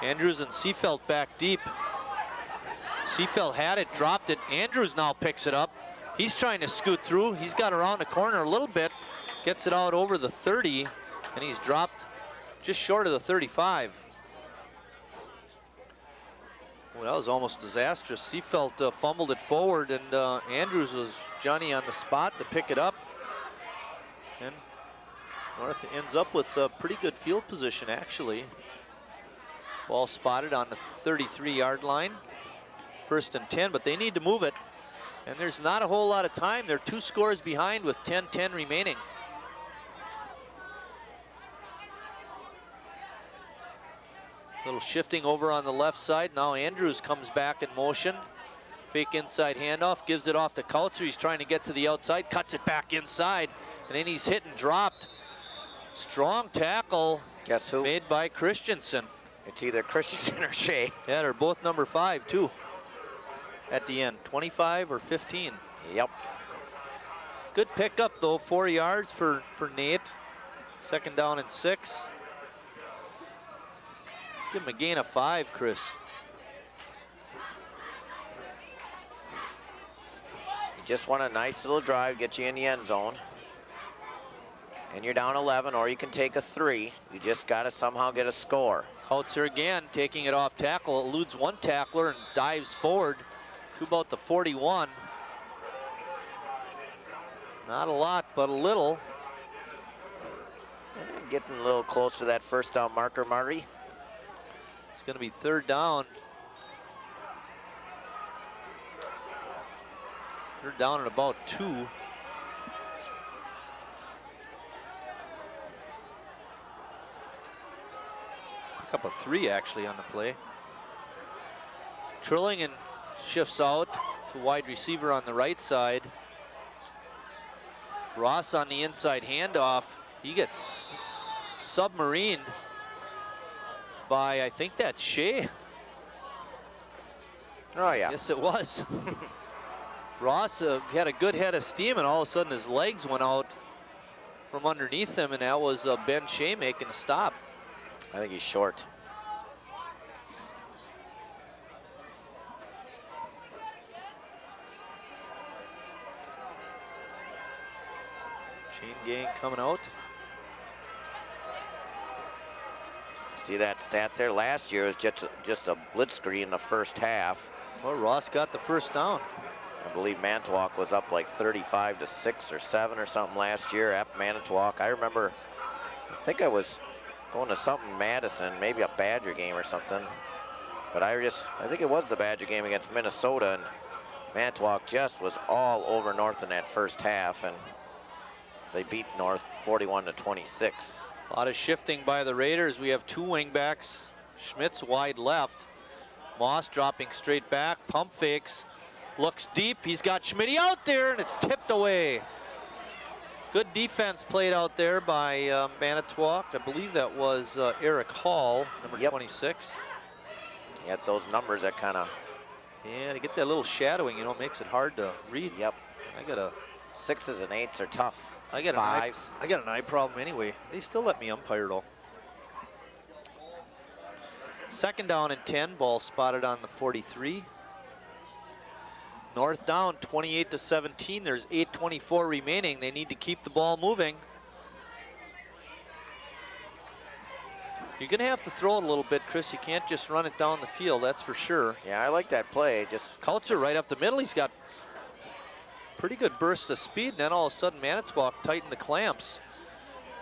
Andrews and Seefeld back deep. Seefeld had it, dropped it. Andrews now picks it up. He's trying to scoot through. He's got around the corner a little bit, gets it out over the 30, and he's dropped just short of the 35. Well, that was almost disastrous. Seefeld fumbled it forward, and Andrews was Johnny on the spot to pick it up. And North ends up with a pretty good field position, actually. Ball spotted on the 33-yard line. 1st and 10, but they need to move it. And there's not a whole lot of time. They're 2 scores behind with 10:10 remaining. Little shifting over on the left side. Now Andrews comes back in motion. Fake inside handoff, gives it off to Kautzer. He's trying to get to the outside, cuts it back inside, and then he's hit and dropped. Strong tackle. Guess who? Made by Christensen. It's either Christensen or Shea. Yeah, they're both number 5 too. At the end, 25 or 15. Yep. Good pickup though, 4 yards for Nate. 2nd down and 6. Let's give him a gain of 5, Chris. You just want a nice little drive, get you in the end zone. And you're down 11, or you can take a 3. You just got to somehow get a score. Kautzer again, taking it off tackle, eludes one tackler and dives forward to about the 41. Not a lot, but a little. And getting a little close to that 1st down marker, Marty. It's going to be 3rd down. 3rd down at about 2. Pick up a 3 actually on the play. Trilling shifts out to wide receiver on the right side. Ross on the inside handoff. He gets submarined by, I think that's Shea. Oh yeah. Yes, it was. Ross had a good head of steam, and all of a sudden his legs went out from underneath him, and that was Ben Shea making a stop. I think he's short. Chain gang coming out. See that stat there? Last year was just a blitzkrieg in the 1st half. Well, Ross got the 1st down. I believe Manitowoc was up like 35-6 or 7 or something last year at Manitowoc. I remember, I think I was going to something Madison, maybe a Badger game or something. But I think it was the Badger game against Minnesota, and Manitowoc just was all over North in that 1st half, and they beat North 41-26. A lot of shifting by the Raiders. We have 2 wingbacks. Schmitz wide left. Moss dropping straight back, pump fakes, Looks deep, he's got Schmitty out there, and it's tipped away. Good defense played out there by Manitowoc. I believe that was Eric Hall, number 26. He had those numbers that kind of... Yeah, to get that little shadowing, you know, makes it hard to read. Yep. I got a... 6s and 8s are tough. I got 5s. I got an eye problem anyway. They still let me umpire though. Second down and 10, ball spotted on the 43. North down 28-17. There's 8:24 remaining. They need to keep the ball moving. You're gonna have to throw it a little bit, Chris. You can't just run it down the field, that's for sure. Yeah, I like that play. Just Kautzer right up the middle. He's got pretty good burst of speed, and then all of a sudden Manitowoc tightened the clamps.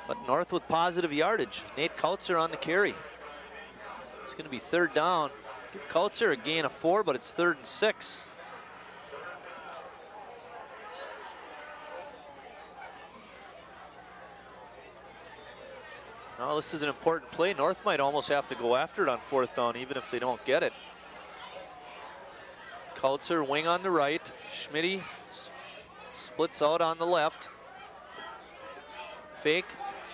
But North with positive yardage. Nate Kautzer on the carry. It's gonna be third down. Give Kautzer a gain of 4, but it's 3rd and 6. Now this is an important play. North might almost have to go after it on 4th down, even if they don't get it. Kautzer wing on the right. Schmitty splits out on the left. Fake.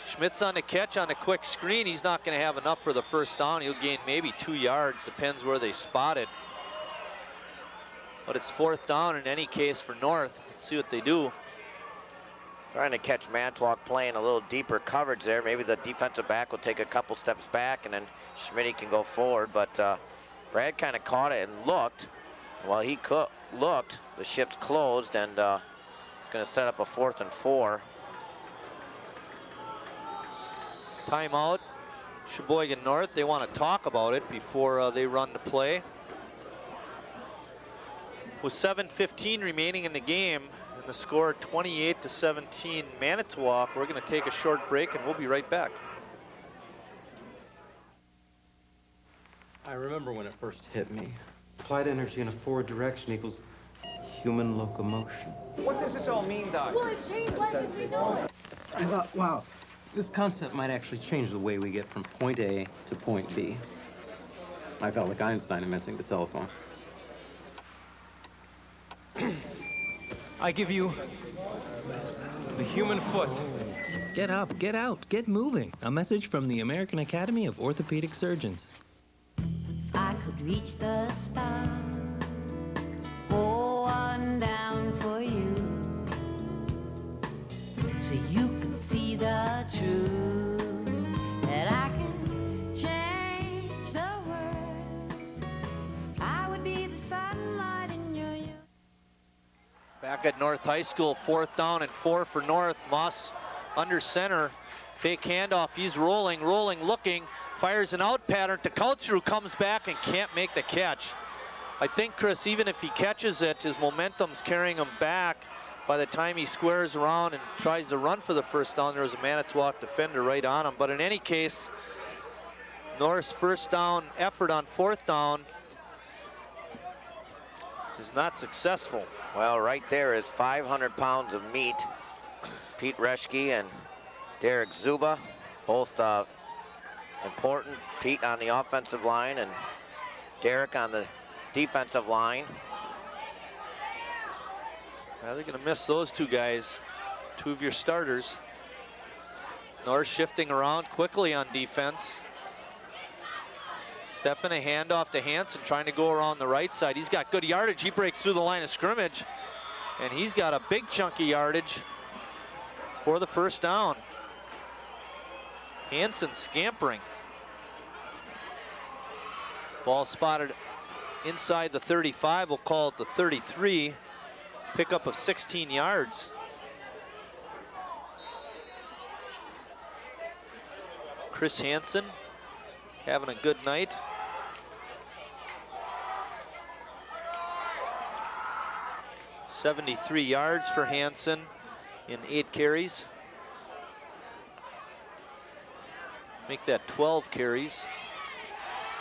Schmidt's on the catch on a quick screen. He's not going to have enough for the first down. He'll gain maybe 2 yards, depends where they spot it. But it's 4th down in any case for North. Let's see what they do. Trying to catch Manitowoc playing a little deeper coverage there. Maybe the defensive back will take a couple steps back and then Schmitty can go forward. But Brad kind of caught it and looked. While he looked, the ship's closed, and it's going to set up a 4th and 4. Timeout. Sheboygan North. They want to talk about it before they run the play. With 7:15 remaining in the game, and the score 28-17 Manitowoc, we're going to take a short break, and we'll be right back. I remember when it first hit me. Applied energy in a forward direction equals human locomotion. What does this all mean, Doc? Well, it changed life as we know it. I thought, wow, this concept might actually change the way we get from point A to point B. I felt like Einstein inventing the telephone. I give you the human foot. Get up, get out, get moving. A message from the American Academy of Orthopedic Surgeons. I could reach the stars, go on down for you, so you can see the truth, that I can change the world. I would be the sunlight in your youth. Back at North High School, 4th down and 4 for North. Moss under center, fake handoff, he's rolling, looking, fires an out pattern to Kautzer, who comes back and can't make the catch. I think, Chris, even if he catches it, his momentum's carrying him back. By the time he squares around and tries to run for the first down, there was a Manitowoc defender right on him. But in any case, North's first down effort on 4th down is not successful. Well, right there is 500 pounds of meat. Pete Reschke and Derek Zuba, both important. Pete on the offensive line and Derek on the defensive line. Now they're going to miss those 2 guys, 2 of your starters. North shifting around quickly on defense. Stefan, a handoff to Hansen, trying to go around the right side. He's got good yardage. He breaks through the line of scrimmage, and he's got a big chunky yardage for the first down. Hansen scampering. Ball spotted inside the 35. We'll call it the 33. Pickup of 16 yards. Chris Hansen having a good night. $73 yards for Hansen in 8 carries. Make that 12 carries.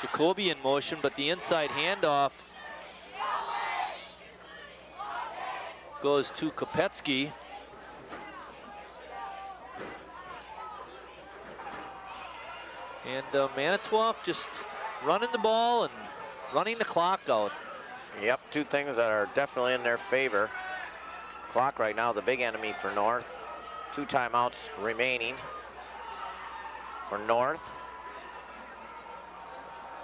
Jacoby in motion, but the inside handoff goes to Kopetsky. And Manitowoc just running the ball and running the clock out. Yep, two things that are definitely in their favor. Clock right now, the big enemy for North. 2 timeouts remaining for North.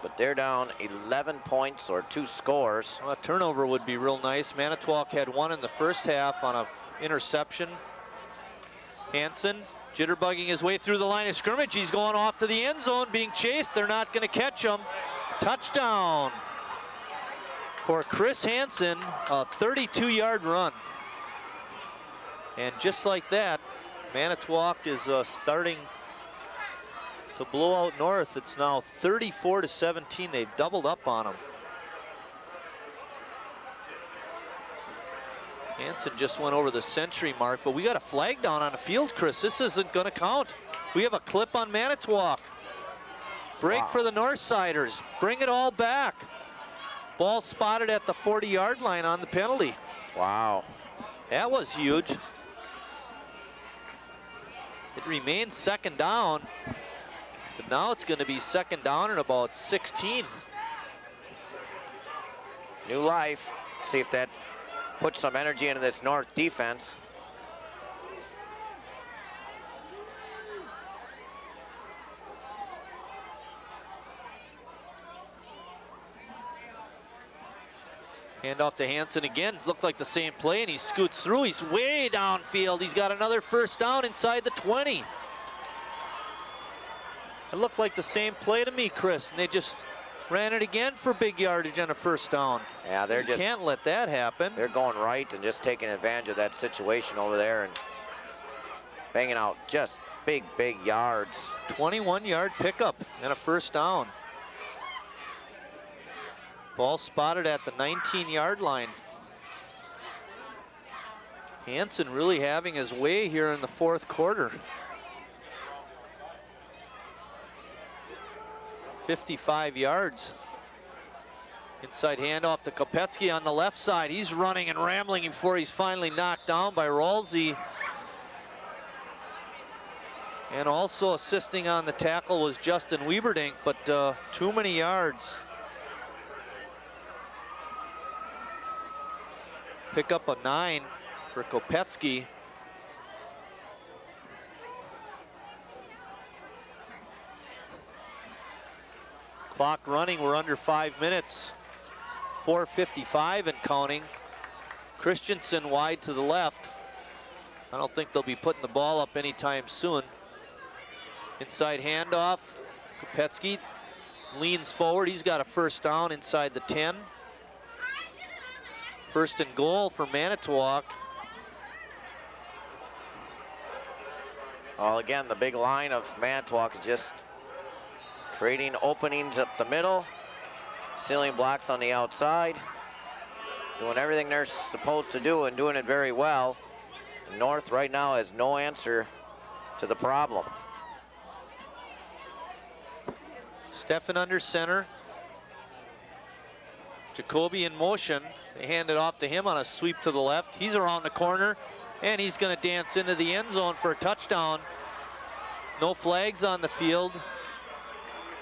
But they're down 11 points or 2 scores. Well, a turnover would be real nice. Manitowoc had 1 in the first half on an interception. Hansen jitterbugging his way through the line of scrimmage. He's going off to the end zone, being chased. They're not going to catch him. Touchdown for Chris Hansen, a 32-yard run. And just like that, Manitowoc is starting to blow out North. It's now 34-17. They've doubled up on them. Hansen just went over the century mark, but we got a flag down on the field, Chris. This isn't going to count. We have a clip on Manitowoc. Break for the Northsiders. Bring it all back. Ball spotted at the 40-yard line on the penalty. Wow. That was huge. It remains second down, but now it's going to be second down and about 16. New life. See if that puts some energy into this North defense. Hand off to Hansen again. Looked like the same play, and he scoots through. He's way downfield. He's got another first down inside the 20. It looked like the same play to me, Chris, and they just ran it again for big yardage on a first down. Yeah, they're just can't let that happen. They're going right and just taking advantage of that situation over there and banging out just big yards. 21-yard pickup and a first down. Ball spotted at the 19-yard line. Hansen really having his way here in the fourth quarter. 55 yards. Inside handoff to Kopetsky on the left side. He's running and rambling before he's finally knocked down by Rolsey. And also assisting on the tackle was Justin Wieberdink, but too many yards. Pick up a 9 for Kopetsky. Clock running, we're under 5 minutes. 4:55 and counting. Christensen wide to the left. I don't think they'll be putting the ball up anytime soon. Inside handoff, Kopetsky leans forward. He's got a first down inside the 10. First and goal for Manitowoc. Well, again, the big line of Manitowoc is just creating openings up the middle, sealing blocks on the outside, doing everything they're supposed to do and doing it very well. North right now has no answer to the problem. Steffen under center. Jacoby in motion. They hand it off to him on a sweep to the left. He's around the corner, and he's going to dance into the end zone for a touchdown. No flags on the field.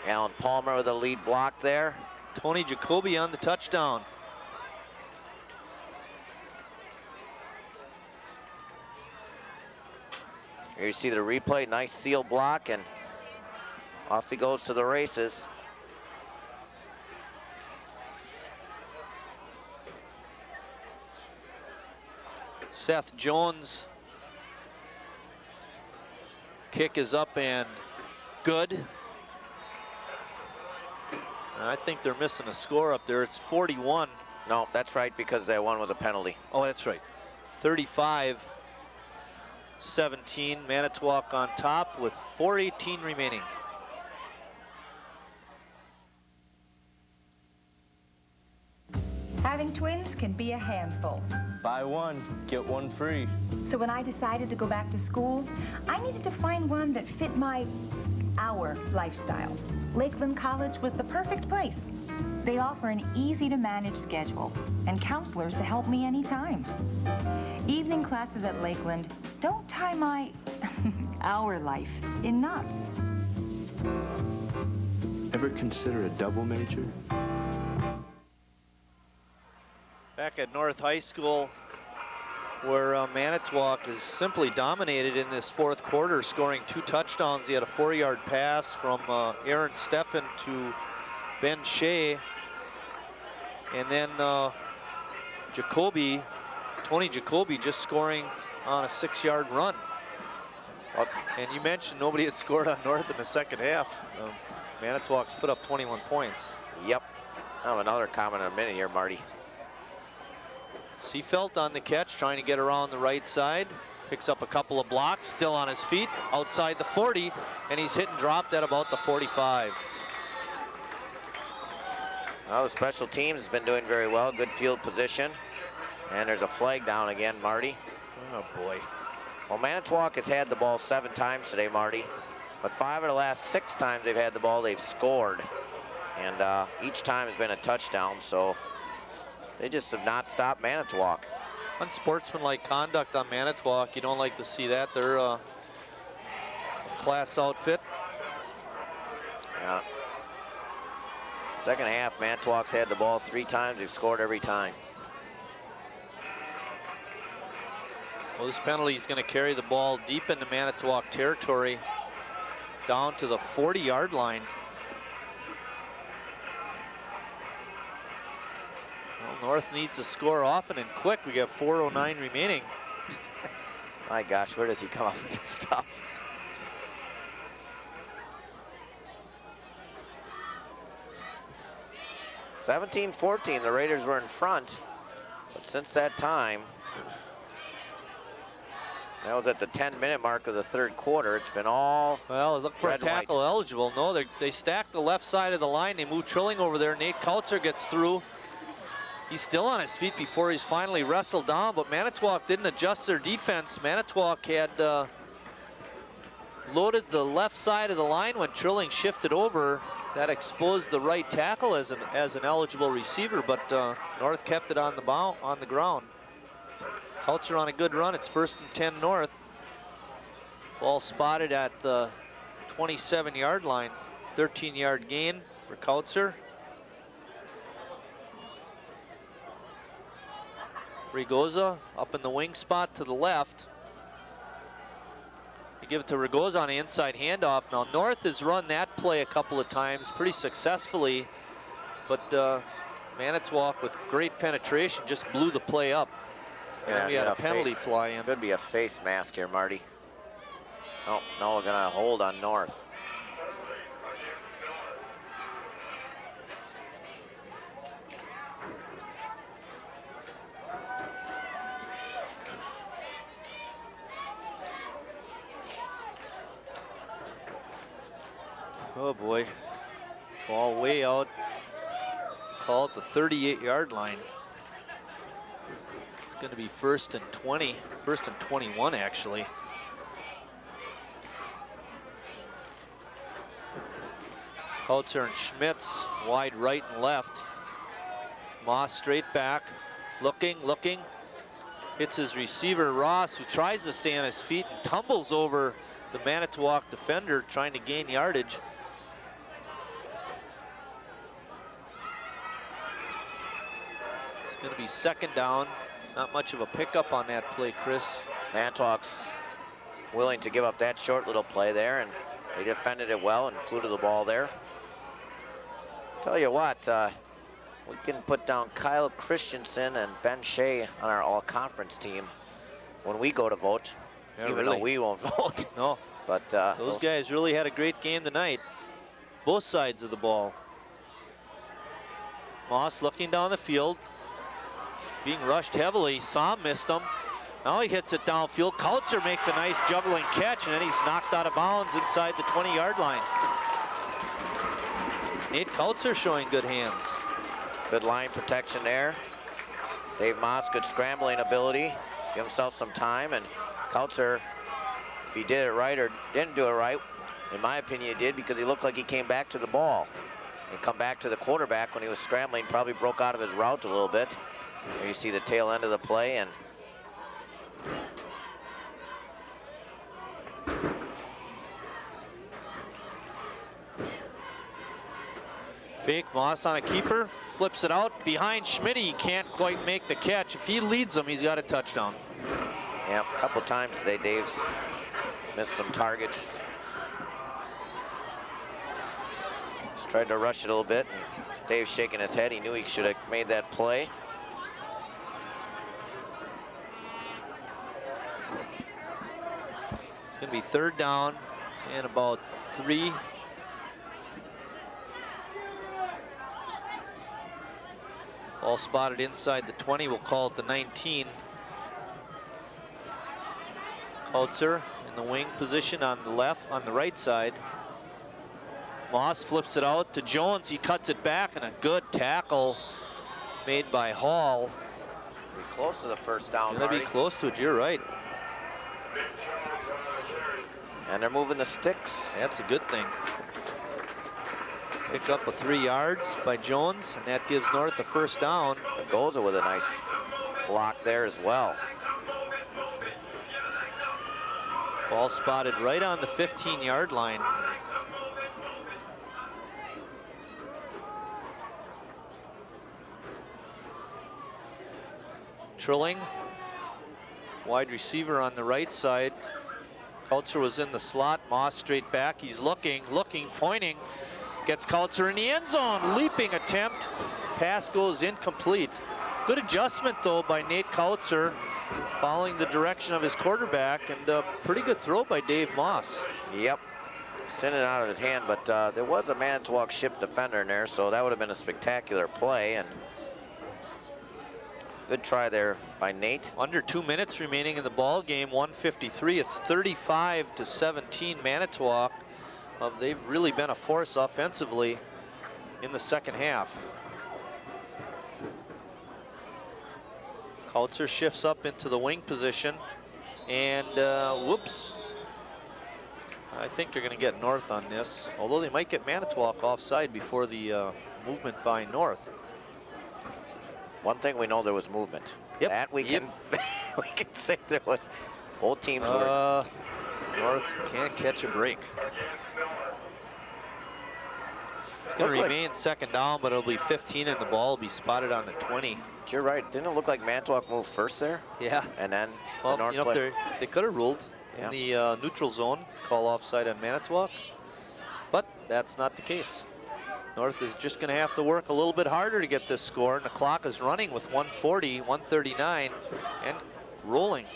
Alan Palmer with a lead block there. Tony Jacoby on the touchdown. Here you see the replay, nice seal block, and off he goes to the races. Seth Jones. Kick is up and good. And I think they're missing a score up there. It's 41. No, that's right, because that one was a penalty. Oh, that's right. 35-17. Manitowoc on top with 4:18 remaining. Having twins can be a handful. Buy one, get one free. So when I decided to go back to school, I needed to find one that fit our lifestyle. Lakeland College was the perfect place. They offer an easy-to-manage schedule and counselors to help me anytime. Evening classes at Lakeland don't tie our life in knots. Ever consider a double major? Back at North High School, where Manitowoc is simply dominated in this fourth quarter, scoring 2 touchdowns. He had a 4-yard pass from Aaron Steffen to Ben Shea. And then Tony Jacoby just scoring on a 6-yard run. And you mentioned nobody had scored on North in the second half. Manitowoc's put up 21 points. Yep. I'll have another comment in a minute here, Marty. Seafelt on the catch, trying to get around the right side. Picks up a couple of blocks, still on his feet, outside the 40, and he's hit and dropped at about the 45. Well, the special teams has been doing very well. Good field position. And there's a flag down again, Marty. Oh, boy. Well, Manitowoc has had the ball 7 times today, Marty. But 5 of the last 6 times they've had the ball, they've scored. And each time has been a touchdown, so they just have not stopped Manitowoc. Unsportsmanlike conduct on Manitowoc. You don't like to see that. They're a class outfit. Yeah. Second half, Manitowoc's had the ball 3 times. They've scored every time. Well, this penalty is going to carry the ball deep into Manitowoc territory, down to the 40-yard line. Well, North needs to score often and quick. We got 4:09 remaining. My gosh, where does he come up with this stuff? (17-14), the Raiders were in front, but since that time, that was at the 10-minute mark of the third quarter. It's been all well. Look for a tackle eligible. No, they stacked the left side of the line. They moved Trilling over there. Nate Kautzer gets through. He's still on his feet before he's finally wrestled down. But Manitowoc didn't adjust their defense. Manitowoc had loaded the left side of the line when Trilling shifted over. That exposed the right tackle as an eligible receiver. But North kept it on the ground. Kautzer on a good run. It's 1st and 10 North. Ball spotted at the 27-yard line. 13-yard gain for Kautzer. Rigoza up in the wing spot to the left. You give it to Rigoza on the inside handoff. Now North has run that play a couple of times pretty successfully, but Manitowoc with great penetration just blew the play up. And then we had a penalty fly in. Could be a face mask here, Marty. Oh, no, we're gonna hold on North. Oh boy, ball way out. Call it the 38-yard line. It's going to be 1st and 20, 1st and 21 actually. Kautzer and Schmitz wide right and left. Moss straight back, looking, hits his receiver Ross, who tries to stay on his feet and tumbles over the Manitowoc defender trying to gain yardage. It's going to be 2nd down. Not much of a pickup on that play, Chris. Manitowoc's willing to give up that short little play there, and they defended it well and flew to the ball there. Tell you what, we can put down Kyle Christensen and Ben Shea on our all-conference team when we go to vote, Yeah, even really. though we won't vote. No, but those guys really had a great game tonight. Both sides of the ball. Moss looking down the field. Being rushed heavily. Som missed him. Now he hits it downfield. Kautzer makes a nice juggling catch, and then he's knocked out of bounds inside the 20-yard line. Nate Kautzer showing good hands. Good line protection there. Dave Moss, good scrambling ability. Give himself some time, and Kautzer, if he did it right or didn't do it right, in my opinion, he did, because he looked like he came back to the ball. And come back to the quarterback when he was scrambling, probably broke out of his route a little bit. There you see the tail end of the play, and Fake, Moss on a keeper, flips it out behind Schmidt. He can't quite make the catch. If he leads them, he's got a touchdown. Yeah, a couple times today, Dave's missed some targets. Just tried to rush it a little bit. And Dave's shaking his head. He knew he should have made that play. It's going to be 3rd down and about 3. Ball spotted inside the 20. We'll call it the 19. Kautzer in the wing position on the right side. Moss flips it out to Jones. He cuts it back, and a good tackle made by Hall. Be close to the first down, Gonna be close to it, you're right. And they're moving the sticks. That's a good thing. Pick up a 3 yards by Jones, and that gives North the first down. Goza with a nice block there as well. Ball spotted right on the 15-yard line. Trilling, wide receiver on the right side. Kautzer was in the slot. Moss straight back. He's looking, pointing. Gets Kautzer in the end zone. Leaping attempt. Pass goes incomplete. Good adjustment, though, by Nate Kautzer, following the direction of his quarterback, and a pretty good throw by Dave Moss. Yep. Sent it out of his hand, but there was a Manitowoc ship defender in there, so that would have been a spectacular play. And good try there by Nate. Under 2 minutes remaining in the ball game, 1:53. It's 35-17 Manitowoc. They've really been a force offensively in the second half. Kautzer shifts up into the wing position, and whoops. I think they're going to get North on this, although they might get Manitowoc offside before the movement by North. One thing we know, there was movement. Yep. That we can we can say there was. Both teams were. North can't catch a break. It's going to remain 2nd down, but it'll be 15, and the ball will be spotted on the 20. You're right. Didn't it look like Manitowoc moved first there? Yeah. And then well, the North you know, if they could have ruled yeah. in the neutral zone, call offside on Manitowoc, but that's not the case. North is just going to have to work a little bit harder to get this score, and the clock is running with 1:40, 1:39, and rolling.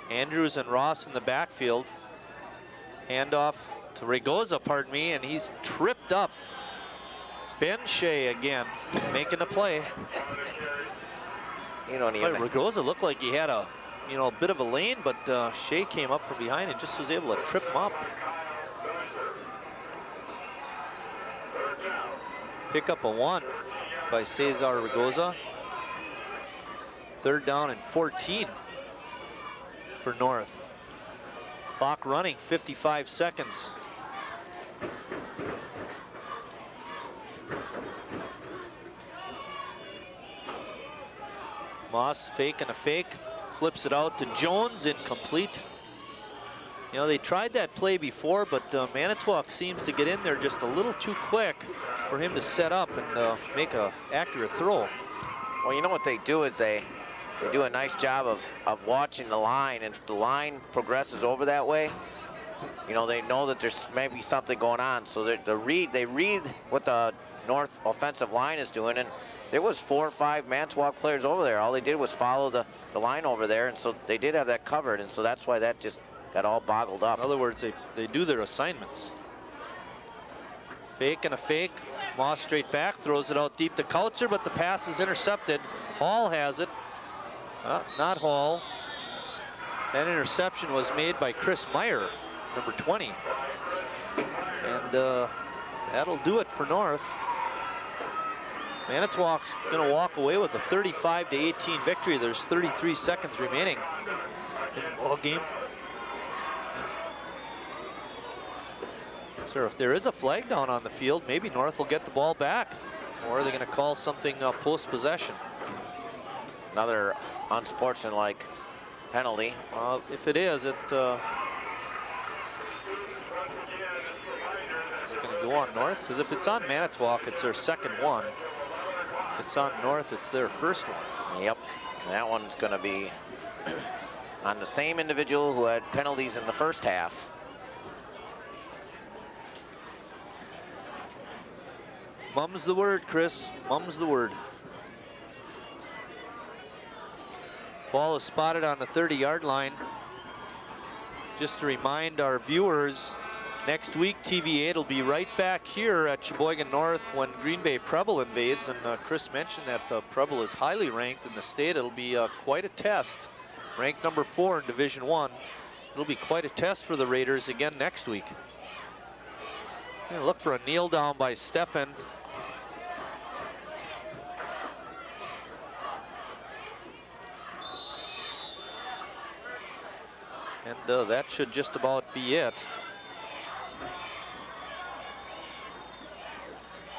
Andrews and Ross in the backfield. Handoff to Regoza, pardon me, and he's tripped up. Ben Shea again, making a play. You don't even. Regoza looked like he had a bit of a lane, but Shea came up from behind and just was able to trip him up. Pick up a 1 by Cesar Regoza. 3rd down and 14 for North. Clock running, 55 seconds. Moss faking a fake, flips it out to Jones, incomplete. You know, they tried that play before, but Manitowoc seems to get in there just a little too quick for him to set up and make an accurate throw. Well, you know what they do is they do a nice job of watching the line, and if the line progresses over that way, you know, they know that there's maybe something going on. So they read what the North offensive line is doing, and there was 4 or 5 Manitowoc players over there. All they did was follow the line over there, and so they did have that covered, and so that's why that just got all boggled up. In other words, they do their assignments. Fake and a fake. Moss straight back, throws it out deep to Kautzer, but the pass is intercepted. Hall has it. Not Hall. That interception was made by Chris Meyer, number 20. And that'll do it for North. Manitowoc's going to walk away with a 35-18 victory. There's 33 seconds remaining in the ball game. So if there is a flag down on the field, maybe North will get the ball back, or are they going to call something post-possession? Another unsportsmanlike penalty. If it is, it's going to go on North, because if it's on Manitowoc, it's their second one. If it's on North, it's their first one. Yep, that one's going to be on the same individual who had penalties in the first half. Mum's the word, Chris. Mum's the word. Ball is spotted on the 30-yard line. Just to remind our viewers, next week TV8 will be right back here at Sheboygan North when Green Bay Preble invades. And Chris mentioned that Preble is highly ranked in the state. It'll be quite a test. Ranked number 4 in Division I. It'll be quite a test for the Raiders again next week. Look for a kneel down by Stefan. And that should just about be it.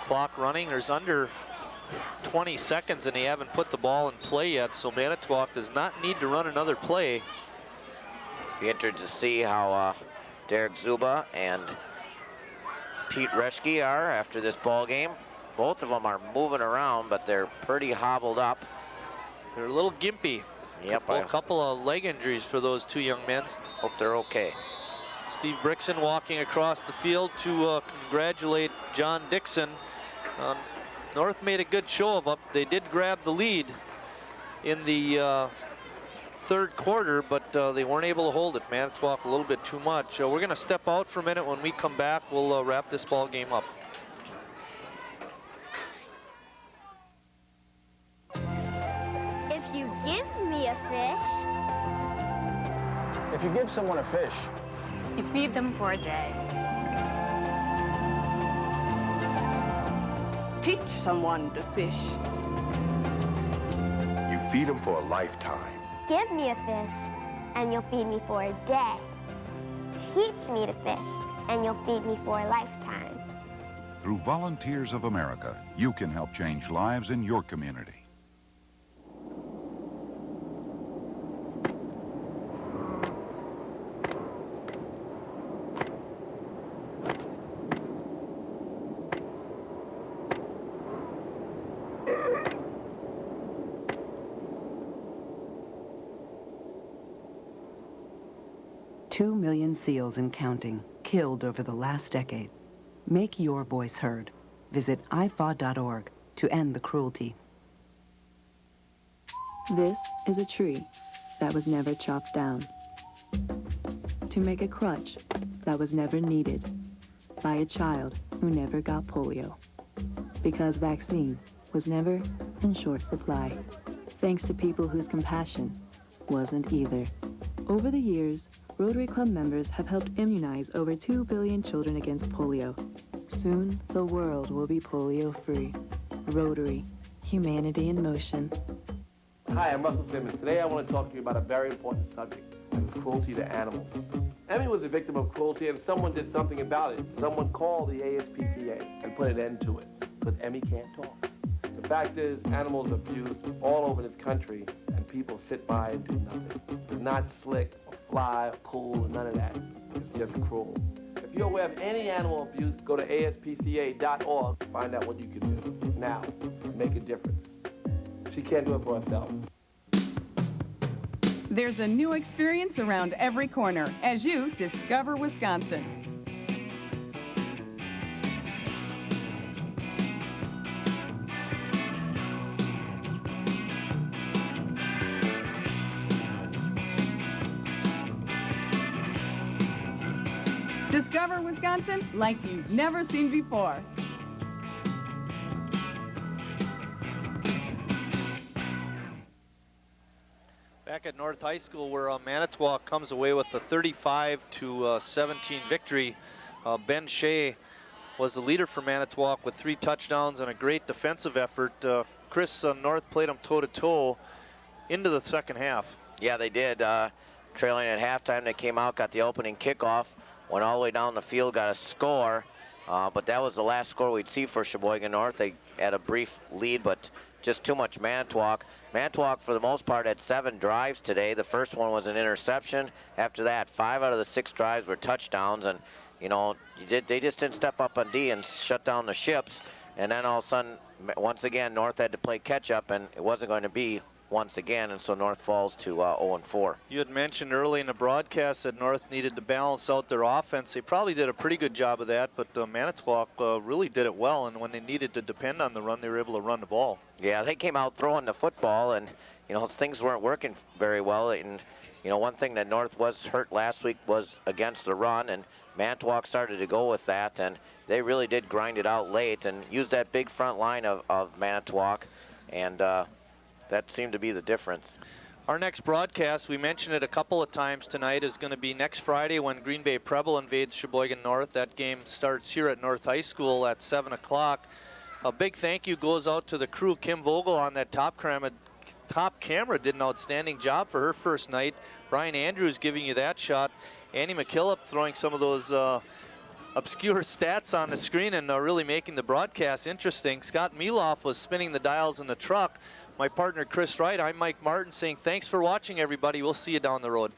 Clock running. There's under 20 seconds and they haven't put the ball in play yet, so Manitowoc does not need to run another play. Be interested to see how Derek Zuba and Pete Reschke are after this ball game. Both of them are moving around, but they're pretty hobbled up. They're a little gimpy. Yep. A couple of leg injuries for those two young men. Hope they're okay. Steve Brixon walking across the field to congratulate John Dixon. North made a good show of it. They did grab the lead in the third quarter, but they weren't able to hold it. Manitowoc a little bit too much. We're going to step out for a minute. When we come back, we'll wrap this ball game up. If you give me a fish. If you give someone a fish, You feed them for a day. Teach someone to fish. You feed them for a lifetime. Give me a fish, and you'll feed me for a day. Teach me to fish, and you'll feed me for a lifetime. Through Volunteers of America, you can help change lives in your community. $2 million seals and counting killed over the last decade. Make your voice heard. Visit ifaw.org to end the cruelty. This is a tree that was never chopped down. To make a crutch that was never needed by a child who never got polio. Because vaccine was never in short supply. Thanks to people whose compassion wasn't either. Over the years, Rotary Club members have helped immunize over 2 billion children against polio. Soon, the world will be polio-free. Rotary, humanity in motion. Hi, I'm Russell Simmons. Today I want to talk to you about a very important subject, and it's cruelty to animals. Emmy was a victim of cruelty, and someone did something about it. Someone called the ASPCA and put an end to it, because Emmy can't talk. The fact is, animals are abused all over this country, and people sit by and do nothing. It's not slick, or fly, or cool, or none of that. It's just cruel. If you're aware of any animal abuse, go to aspca.org, find out what you can do now to make a difference. She can't do it for herself. There's a new experience around every corner as you discover Wisconsin. Discover Wisconsin like you've never seen before. Back at North High School, where Manitowoc comes away with a 35-17 victory. Ben Shea was the leader for Manitowoc with 3 touchdowns and a great defensive effort. Chris, North played them toe-to-toe into the second half. Yeah, they did. Trailing at halftime, they came out, got the opening kickoff, went all the way down the field, got a score, But that was the last score we'd see for Sheboygan North. They had a brief lead, but just too much Manitowoc. Manitowoc, for the most part, had 7 drives today. The first one was an interception. After that, 5 out of the 6 drives were touchdowns. And, you know, they just didn't step up on D and shut down the ships. And then all of a sudden, once again, North had to play catch-up, and it wasn't going to be once again, and so North falls to 0-4. You had mentioned early in the broadcast that North needed to balance out their offense. They probably did a pretty good job of that, but Manitowoc really did it well, and when they needed to depend on the run, they were able to run the ball. Yeah, they came out throwing the football, and, you know, things weren't working very well. And, you know, one thing that North was hurt last week was against the run, and Manitowoc started to go with that, and they really did grind it out late and use that big front line of Manitowoc, and that seemed to be the difference. Our next broadcast, we mentioned it a couple of times tonight, is going to be next Friday when Green Bay Preble invades Sheboygan North. That game starts here at North High School at 7 o'clock. A big thank you goes out to the crew. Kim Vogel on that top camera did an outstanding job for her first night. Brian Andrews giving you that shot. Annie McKillop throwing some of those obscure stats on the screen and really making the broadcast interesting. Scott Meloff was spinning the dials in the truck. My partner Chris Wright, I'm Mike Martin saying thanks for watching, everybody. We'll see you down the road.